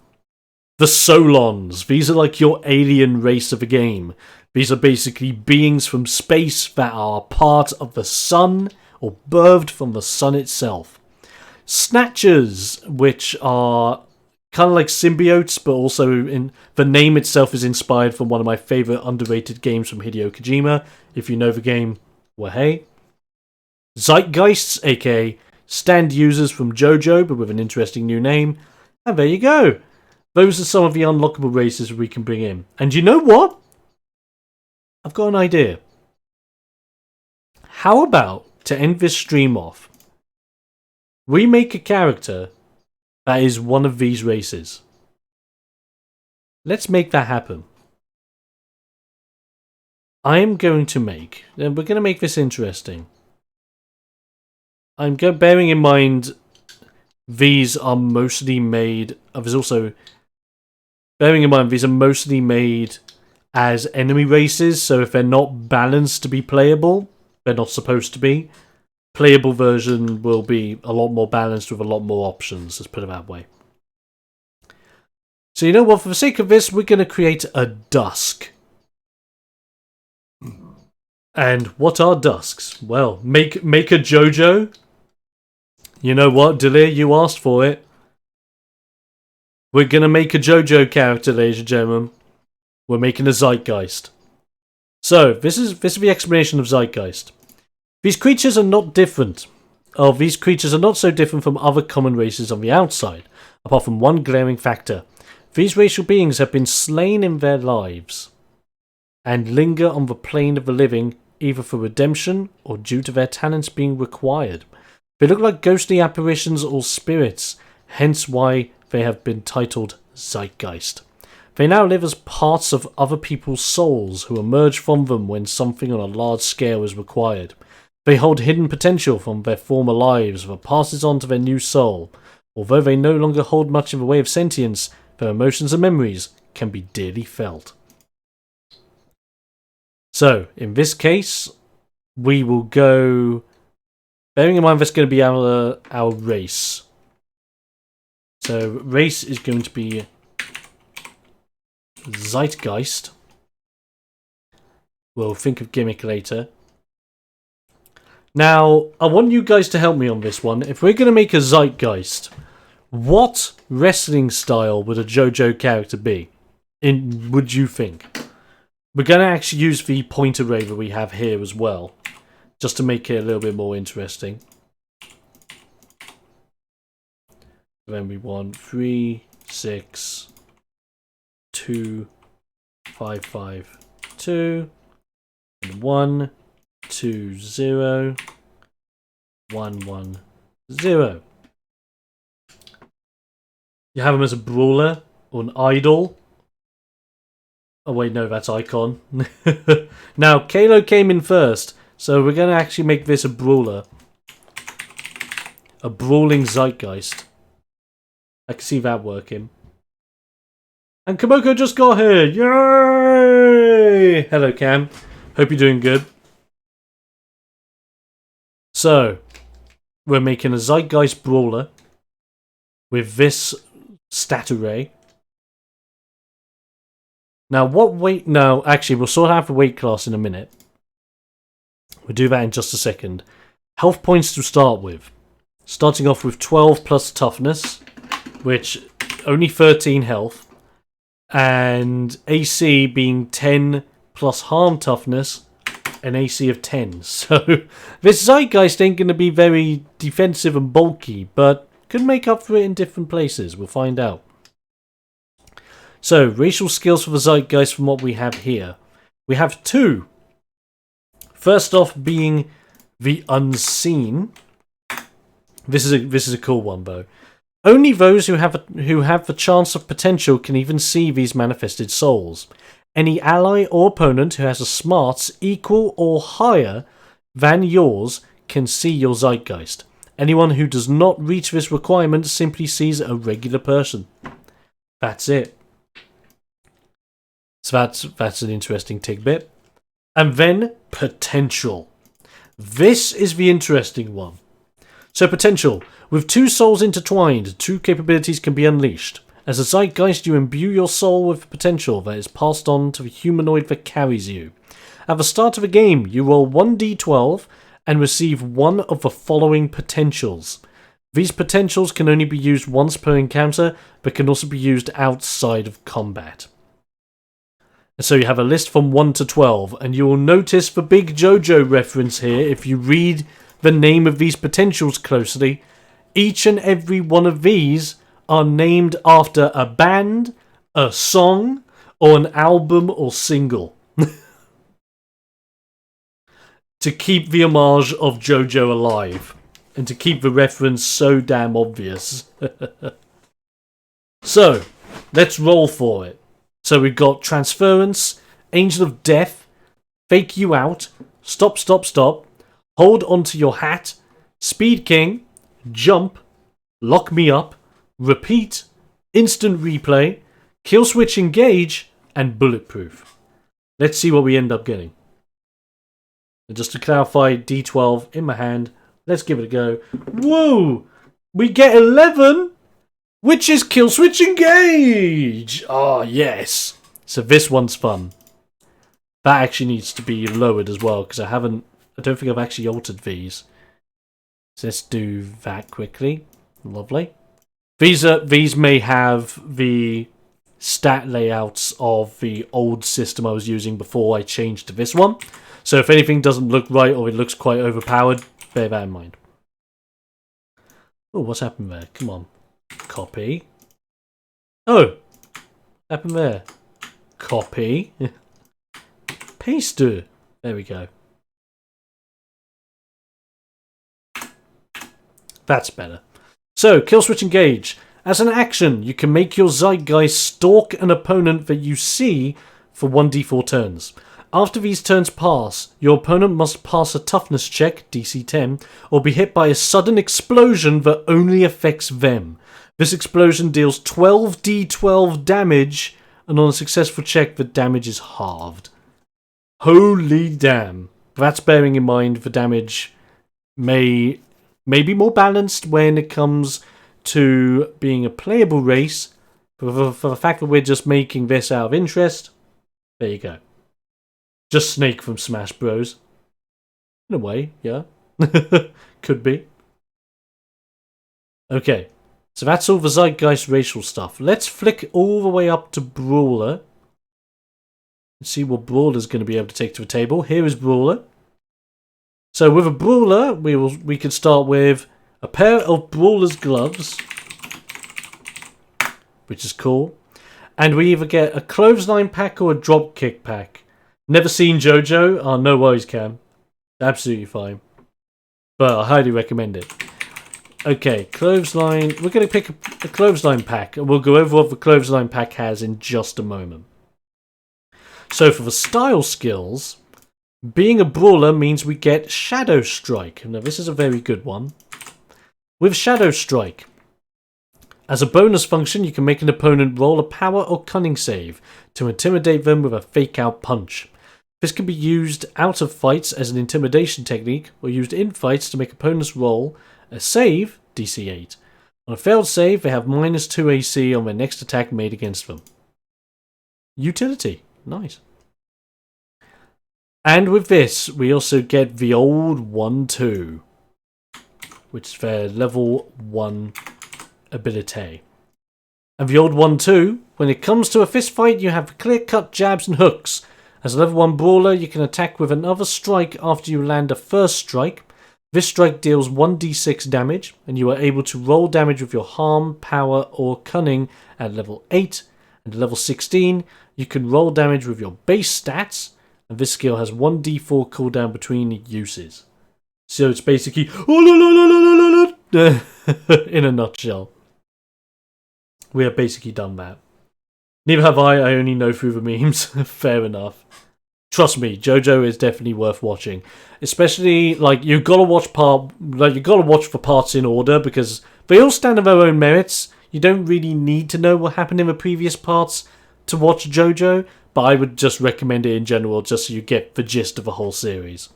The Solons. These are like your alien race of the game. These are basically beings from space that are part of the sun or birthed from the sun itself. Snatchers, which are kind of like symbiotes, but also the name itself is inspired from one of my favourite underrated games from Hideo Kojima. If you know the game, well, hey. Zeitgeists, aka stand users from JoJo, but with an interesting new name. And there you go. Those are some of the unlockable races we can bring in. And you know what? I've got an idea. How about, to end this stream off, we make a character that is one of these races. Let's make that happen. I am going to make, and we're going to make this interesting. Bearing in mind, these are mostly made, there's also bearing in mind these are mostly made as enemy races, so if they're not balanced to be playable, they're not supposed to be. Playable version will be a lot more balanced with a lot more options, let's put it that way. So you know what, for the sake of this, we're going to create a dusk. And what are dusks? Well, make a JoJo. You know what, Delir, you asked for it. We're going to make a JoJo character, ladies and gentlemen. We're making a Zeitgeist. So, this is the explanation of Zeitgeist. These creatures are not different. These creatures are not so different from other common races on the outside, apart from one glaring factor. These racial beings have been slain in their lives, and linger on the plane of the living, either for redemption or due to their talents being required. They look like ghostly apparitions or spirits, hence why they have been titled Zeitgeist. They now live as parts of other people's souls who emerge from them when something on a large scale is required. They hold hidden potential from their former lives that passes on to their new soul. Although they no longer hold much in the way of sentience, their emotions and memories can be dearly felt. So, in this case, we will go... Bearing in mind that's going to be our race. So, race is going to be Zeitgeist. We'll think of gimmick later. Now, I want you guys to help me on this one. If we're going to make a Zeitgeist, what wrestling style would a JoJo character be? Would you think? We're going to actually use the point array that we have here as well, just to make it a little bit more interesting. Then we want 3, 6, 2, 5, 5, 2, and 1, 2, 0, 1, 1, 0. You have him as a brawler or an idol. Oh wait, no, that's Icon. Now, Kalo came in first, so we're going to actually make this a brawler. A brawling Zeitgeist. I can see that working. And Kamoko just got here! Yay! Hello, Cam. Hope you're doing good. So, we're making a Zeitgeist brawler with this stat array. Now, what weight... No, actually, we'll sort out the weight class in a minute. We'll do that in just a second. Health points to start with. Starting off with 12 plus toughness, which only 13 health. And AC being 10 plus harm toughness, an AC of 10. So, this Zeitgeist ain't going to be very defensive and bulky, but could make up for it in different places. We'll find out. So, racial skills for the Zeitgeist from what we have here. We have 2. First off being the Unseen. This is a cool one, though. Only those who have the chance of potential can even see these manifested souls. Any ally or opponent who has a smarts equal or higher than yours can see your Zeitgeist. Anyone who does not reach this requirement simply sees a regular person. That's it. So that's an interesting tidbit. And then potential. This is the interesting one. So potential. With 2 souls intertwined, 2 capabilities can be unleashed. As a Zeitgeist, you imbue your soul with potential that is passed on to the humanoid that carries you. At the start of a game, you roll 1d12 and receive one of the following potentials. These potentials can only be used once per encounter, but can also be used outside of combat. And so you have a list from 1 to 12, and you will notice the big JoJo reference here if you read the name of these potentials closely. Each and every one of these are named after a band, a song, or an album or single. To keep the homage of JoJo alive, and to keep the reference so damn obvious. So, let's roll for it. So we've got Transference, Angel of Death, Fake You Out, Stop, Stop, Stop, Hold Onto Your Hat, Speed King, Jump, Lock Me Up, Repeat, Instant Replay, Kill Switch Engage, and Bulletproof. Let's see what we end up getting. And just to clarify, D12 in my hand. Let's give it a go. Whoa! We get 11, which is Kill Switch Engage! Oh, yes. So this one's fun. That actually needs to be lowered as well, because I don't think I've actually altered these. So let's do that quickly. Lovely. These may have the stat layouts of the old system I was using before I changed to this one. So if anything doesn't look right or it looks quite overpowered, bear that in mind. Oh, what's happened there? Come on. Copy. Oh! What happened there? Copy. Paste. There we go. That's better. So, Kill Switch Engage. As an action, you can make your Zeitgeist stalk an opponent that you see for 1d4 turns. After these turns pass, your opponent must pass a toughness check, DC 10, or be hit by a sudden explosion that only affects them. This explosion deals 12d12 damage, and on a successful check, the damage is halved. Holy damn. That's bearing in mind the damage may be more balanced when it comes to being a playable race. For the fact that we're just making this out of interest, there you go. Just Snake from Smash Bros. In a way, yeah. Could be. Okay, so that's all the Zeitgeist racial stuff. Let's flick all the way up to Brawler. Let's see what Brawler's going to be able to take to the table. Here is Brawler. So with a Brawler, we can start with a pair of Brawler's gloves, which is cool. And we either get a clothesline pack or a drop kick pack. Never seen JoJo? Oh, no worries, Cam. Absolutely fine. But I highly recommend it. Okay, clothesline. We're going to pick a clothesline pack, and we'll go over what the clothesline pack has in just a moment. So for the style skills, being a brawler means we get Shadow Strike. Now this is a very good one. With Shadow Strike, as a bonus function, you can make an opponent roll a power or cunning save to intimidate them with a fake out punch. This can be used out of fights as an intimidation technique, or used in fights to make opponents roll a save, DC 8. On a failed save, they have -2 AC on their next attack made against them. Utility. Nice. And with this, we also get the old 1-2, which is their level 1 ability. And the old 1-2, when it comes to a fist fight, you have clear-cut jabs and hooks. As a level 1 brawler, you can attack with another strike after you land a first strike. This strike deals 1d6 damage, and you are able to roll damage with your harm, power, or cunning at level 8. And at level 16, you can roll damage with your base stats, and this skill has 1d4 cooldown between uses. So it's basically in a nutshell. We have basically done that. Neither have I only know through the memes. Fair enough. Trust me, JoJo is definitely worth watching. Especially, like, you gotta watch the parts in order, because they all stand on their own merits. You don't really need to know what happened in the previous parts to watch JoJo, but I would just recommend it in general, just so you get the gist of the whole series.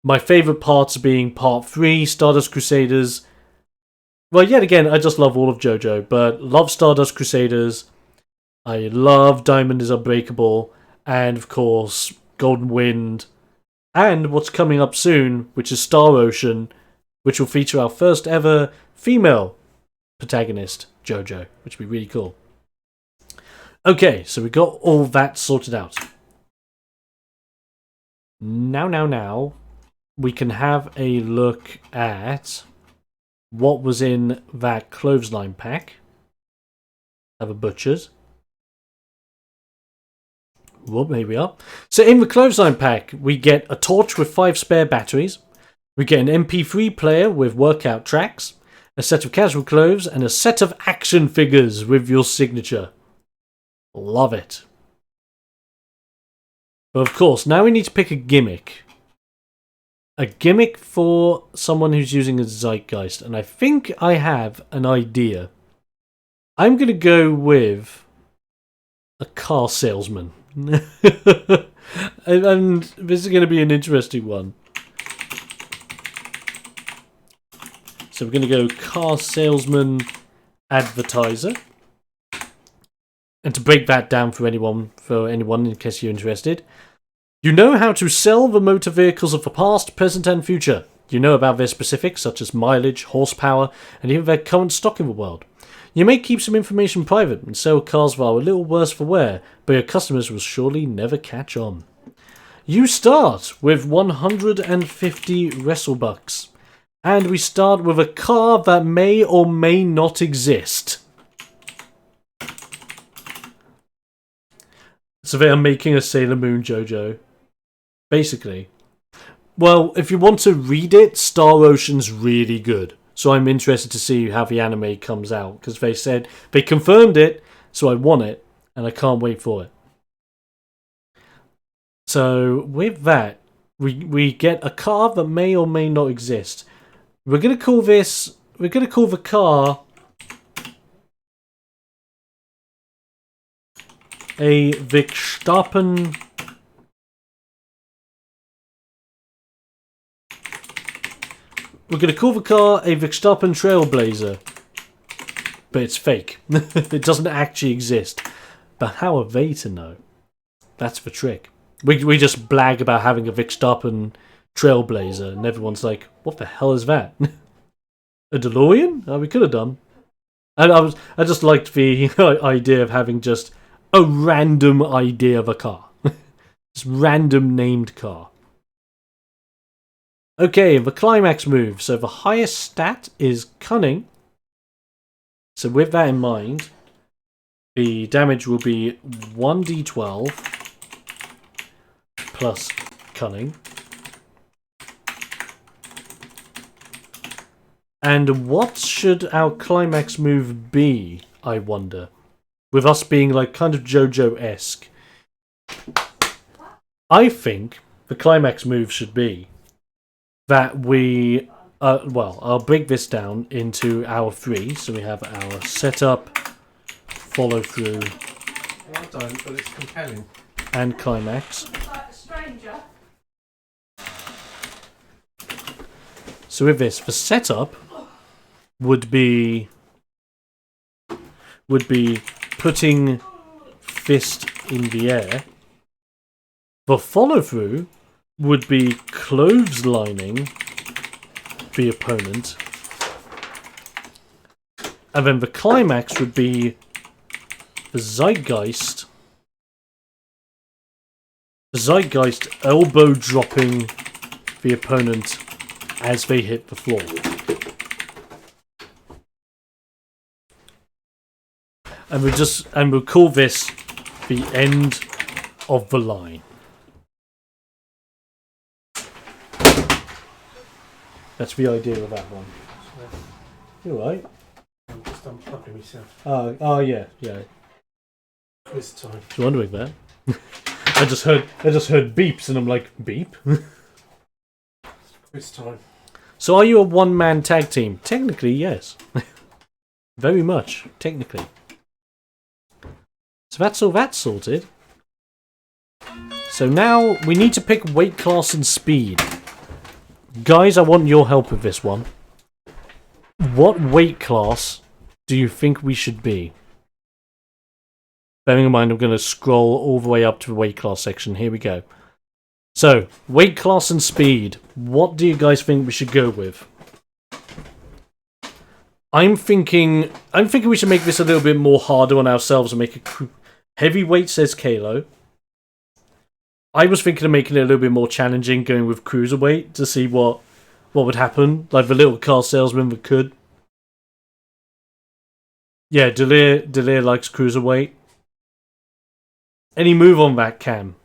My favourite parts being Part 3, Stardust Crusaders. Well, yet again, I just love all of JoJo, but love Stardust Crusaders. I love Diamond is Unbreakable, and of course, Golden Wind, and what's coming up soon, which is Star Ocean, which will feature our first ever female protagonist, JoJo, which will be really cool. Okay, so we got all that sorted out. Now, we can have a look at what was in that clothesline pack. Have a butcher's. Well, here we are. So in the clothesline pack, we get a torch with 5 spare batteries. We get an MP3 player with workout tracks, a set of casual clothes, and a set of action figures with your signature. Love it. But of course, now we need to pick a gimmick. A gimmick for someone who's using a Zeitgeist. And I think I have an idea. I'm going to go with a car salesman. And this is going to be an interesting one. So we're going to go car salesman advertiser. And to break that down for anyone in case you're interested, you know how to sell the motor vehicles of the past, present and future. You know about their specifics such as mileage, horsepower, and even their current stock in the world. You may keep some information private and sell cars that are a little worse for wear, but your customers will surely never catch on. You start with 150 WrestleBucks, and we start with a car that may or may not exist. So they are making a Sailor Moon JoJo. Basically. Well, if you want to read it, Star Ocean's really good. So I'm interested to see how the anime comes out. Because they said, they confirmed it, so I want it. And I can't wait for it. So, with that, we get a car that may or may not exist. We're going to call the car a Verstappen. We're going to call the car a Verstappen Trailblazer. But it's fake. It doesn't actually exist. But how are they to know? That's the trick. We just blag about having a Verstappen Trailblazer, and everyone's like, what the hell is that? A DeLorean? Oh, we could have done. And I just liked the idea of having just a random idea of a car. Just random named car. Okay, the climax move. So the highest stat is cunning. So with that in mind, the damage will be 1d12 plus cunning. And what should our climax move be, I wonder? With us being like kind of JoJo-esque. I think the climax move should be that we... well, I'll break this down into our 3. So we have our setup, follow through, Well done, but it's compelling. and climax. Like a stranger. So with this, the setup would be putting fist in the air. The follow through would be clotheslining the opponent. And then the climax would be the Zeitgeist. The Zeitgeist elbow dropping the opponent as they hit the floor. And we'll call this the end of the line. That's the idea of that one. You alright? I'm just unplugging myself. Oh yeah. Quiz time. I was wondering that. I just heard beeps and I'm like, beep? Quiz time. So are you a one-man tag team? Technically, yes. Very much, technically. So that's all that sorted. So now we need to pick weight class and speed. Guys, I want your help with this one. What weight class do you think we should be? Bearing in mind, I'm going to scroll all the way up to the weight class section. Here we go. So, weight class and speed. What do you guys think we should go with? I'm thinking we should make this a little bit more harder on ourselves and make a heavyweight, says Kalo. I was thinking of making it a little bit more challenging, going with cruiserweight to see what would happen. Like the little car salesman that could. Yeah, Delir likes cruiserweight. Any move on that, Cam?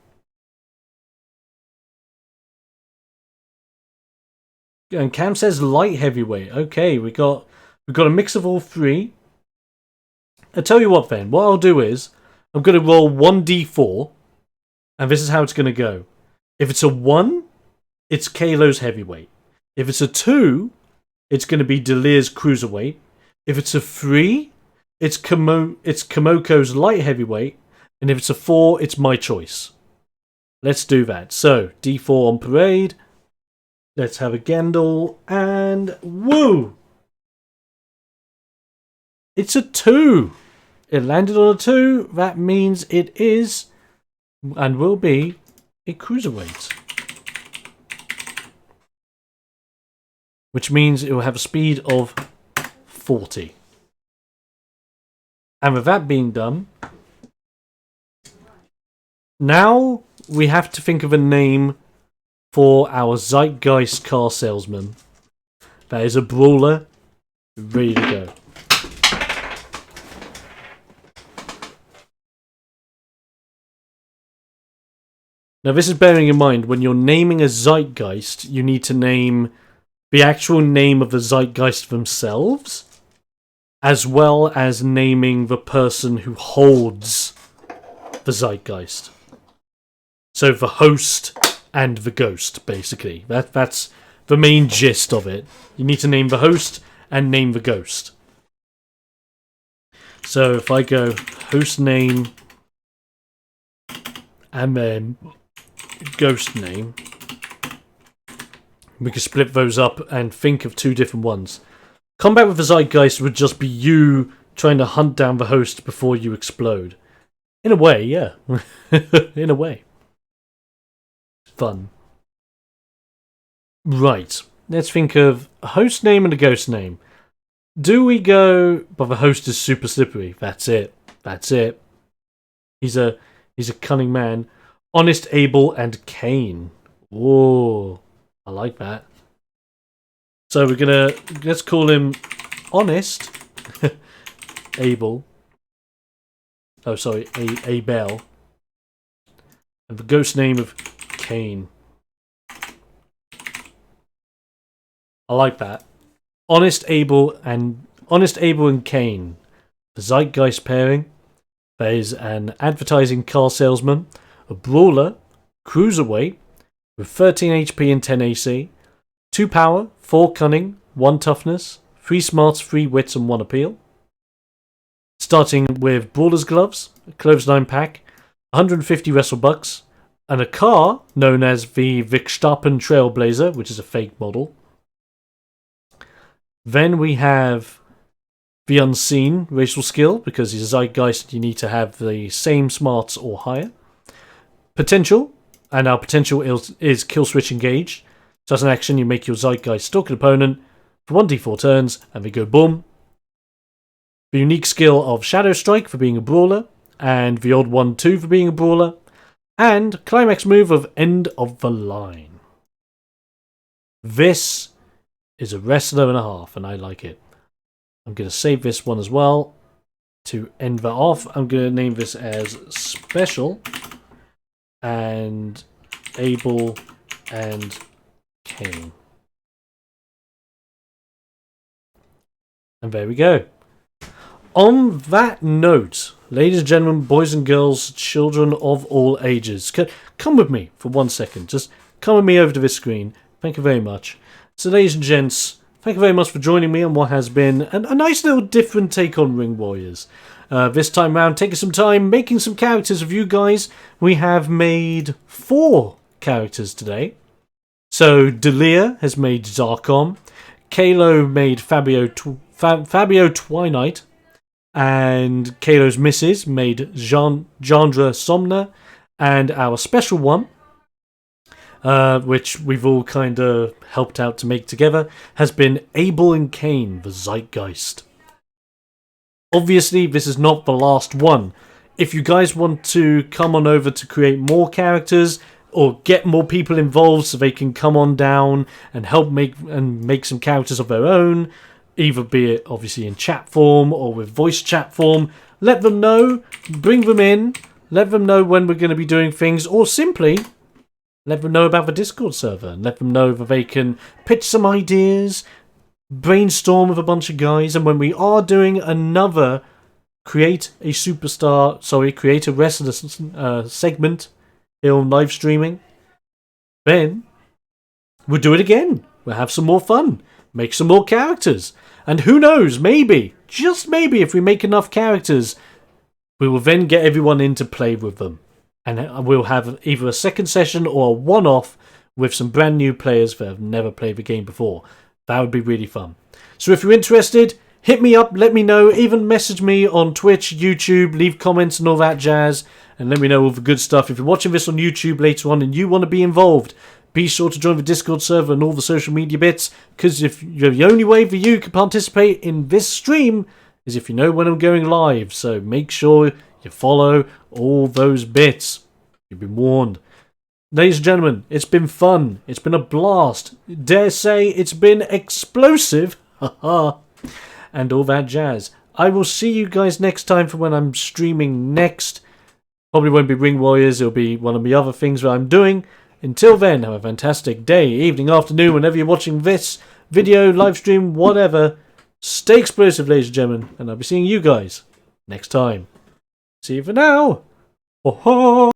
And Cam says light heavyweight. Okay, we got a mix of all 3. I'll tell you what then. What I'll do is I'm going to roll 1d4, and this is how it's going to go. If it's a 1, it's Kalo's heavyweight. If it's a 2, it's going to be Delir's cruiserweight. If it's a 3, it's Kimoko's light heavyweight. And if it's a 4, it's my choice. Let's do that. So, D4 on parade. Let's have a Gendel. And woo! It's a 2. It landed on a 2. That means it is and will be a cruiserweight. Which means it will have a speed of 40. And with that being done, now we have to think of a name for our Zeitgeist car salesman. That is a brawler, ready to go. Now this is bearing in mind, when you're naming a Zeitgeist, you need to name the actual name of the Zeitgeist themselves, as well as naming the person who holds the Zeitgeist. So the host and the ghost, basically. That's the main gist of it. You need to name the host and name the ghost. So if I go host name and then ghost name, we can split those up and think of 2 different ones. Combat with the Zeitgeist would just be you trying to hunt down the host before you explode. In a way, yeah. In a way. Fun. Right. Let's think of a host name and a ghost name. Do we go... But the host is super slippery. That's it. That's it. He's a cunning man. Honest, Able, and Cain. Whoa. I like that. So we're gonna... Let's call him Honest. Able. Oh, sorry. Abel. And the ghost name of Cain. I like that. Honest, Able, and Cain. The Zeitgeist pairing. There is an advertising car salesman, a brawler, cruiserweight, with 13 HP and 10 AC, 2 power, 4 cunning, 1 toughness, 3 smarts, 3 wits, and 1 appeal. Starting with brawler's gloves, a clothesline pack, 150 wrestle bucks, and a car known as the Verstappen Trailblazer, which is a fake model. Then we have the Unseen racial skill, because he's a Zeitgeist, you need to have the same smarts or higher. Potential, and our potential is kill switch engage. So as an action, you make your Zeitgeist stalk an opponent for 1d4 turns, and they go boom. The unique skill of Shadow Strike for being a brawler, and the odd 1-2 for being a brawler, and climax move of End of the Line. This is a wrestler and a half, and I like it. I'm going to save this one as well to end that off. I'm going to name this as Special and Able and Cain. And there we go. On that note, ladies and gentlemen, boys and girls, children of all ages, come with me for 1 second. Just come with me over to this screen. Thank you very much. So, ladies and gents, thank you very much for joining me on what has been a nice little different take on Ring Warriors. This time round, taking some time, making some characters of you guys. We have made 4 characters today. So, Delia has made Zarkon, Kalo made Fabio Twinite, and Kalo's missus made Jandra Somna, and our special one, which we've all kind of helped out to make together, has been Abel and Cain, the Zeitgeist. Obviously, this is not the last one. If you guys want to come on over to create more characters, or get more people involved so they can come on down and help make some characters of their own, either be it obviously in chat form or with voice chat form, let them know, bring them in, let them know when we're going to be doing things, or simply let them know about the Discord server and let them know that they can pitch some ideas, brainstorm with a bunch of guys, and when we are doing another create a wrestler segment here on live streaming, then we'll do it again. We'll have some more fun, make some more characters, and who knows, maybe, just maybe, if we make enough characters, We will then get everyone in to play with them. And we'll have either a second session or a one-off with some brand new players that have never played the game before. That would be really fun. So if you're interested, hit me up, let me know, even message me on Twitch, YouTube, leave comments and all that jazz, and let me know all the good stuff. If you're watching this on YouTube later on and you want to be involved, be sure to join the Discord server and all the social media bits, because if the only way that you can participate in this stream is if you know when I'm going live. So make sure you follow all those bits. You've been warned. Ladies and gentlemen, it's been fun. It's been a blast. Dare say it's been explosive. Haha. And all that jazz. I will see you guys next time for when I'm streaming next. Probably won't be Ring Warriors. It'll be one of the other things that I'm doing. Until then, have a fantastic day, evening, afternoon, whenever you're watching this video, live stream, whatever. Stay explosive, ladies and gentlemen. And I'll be seeing you guys next time. See you for now. Ho ho!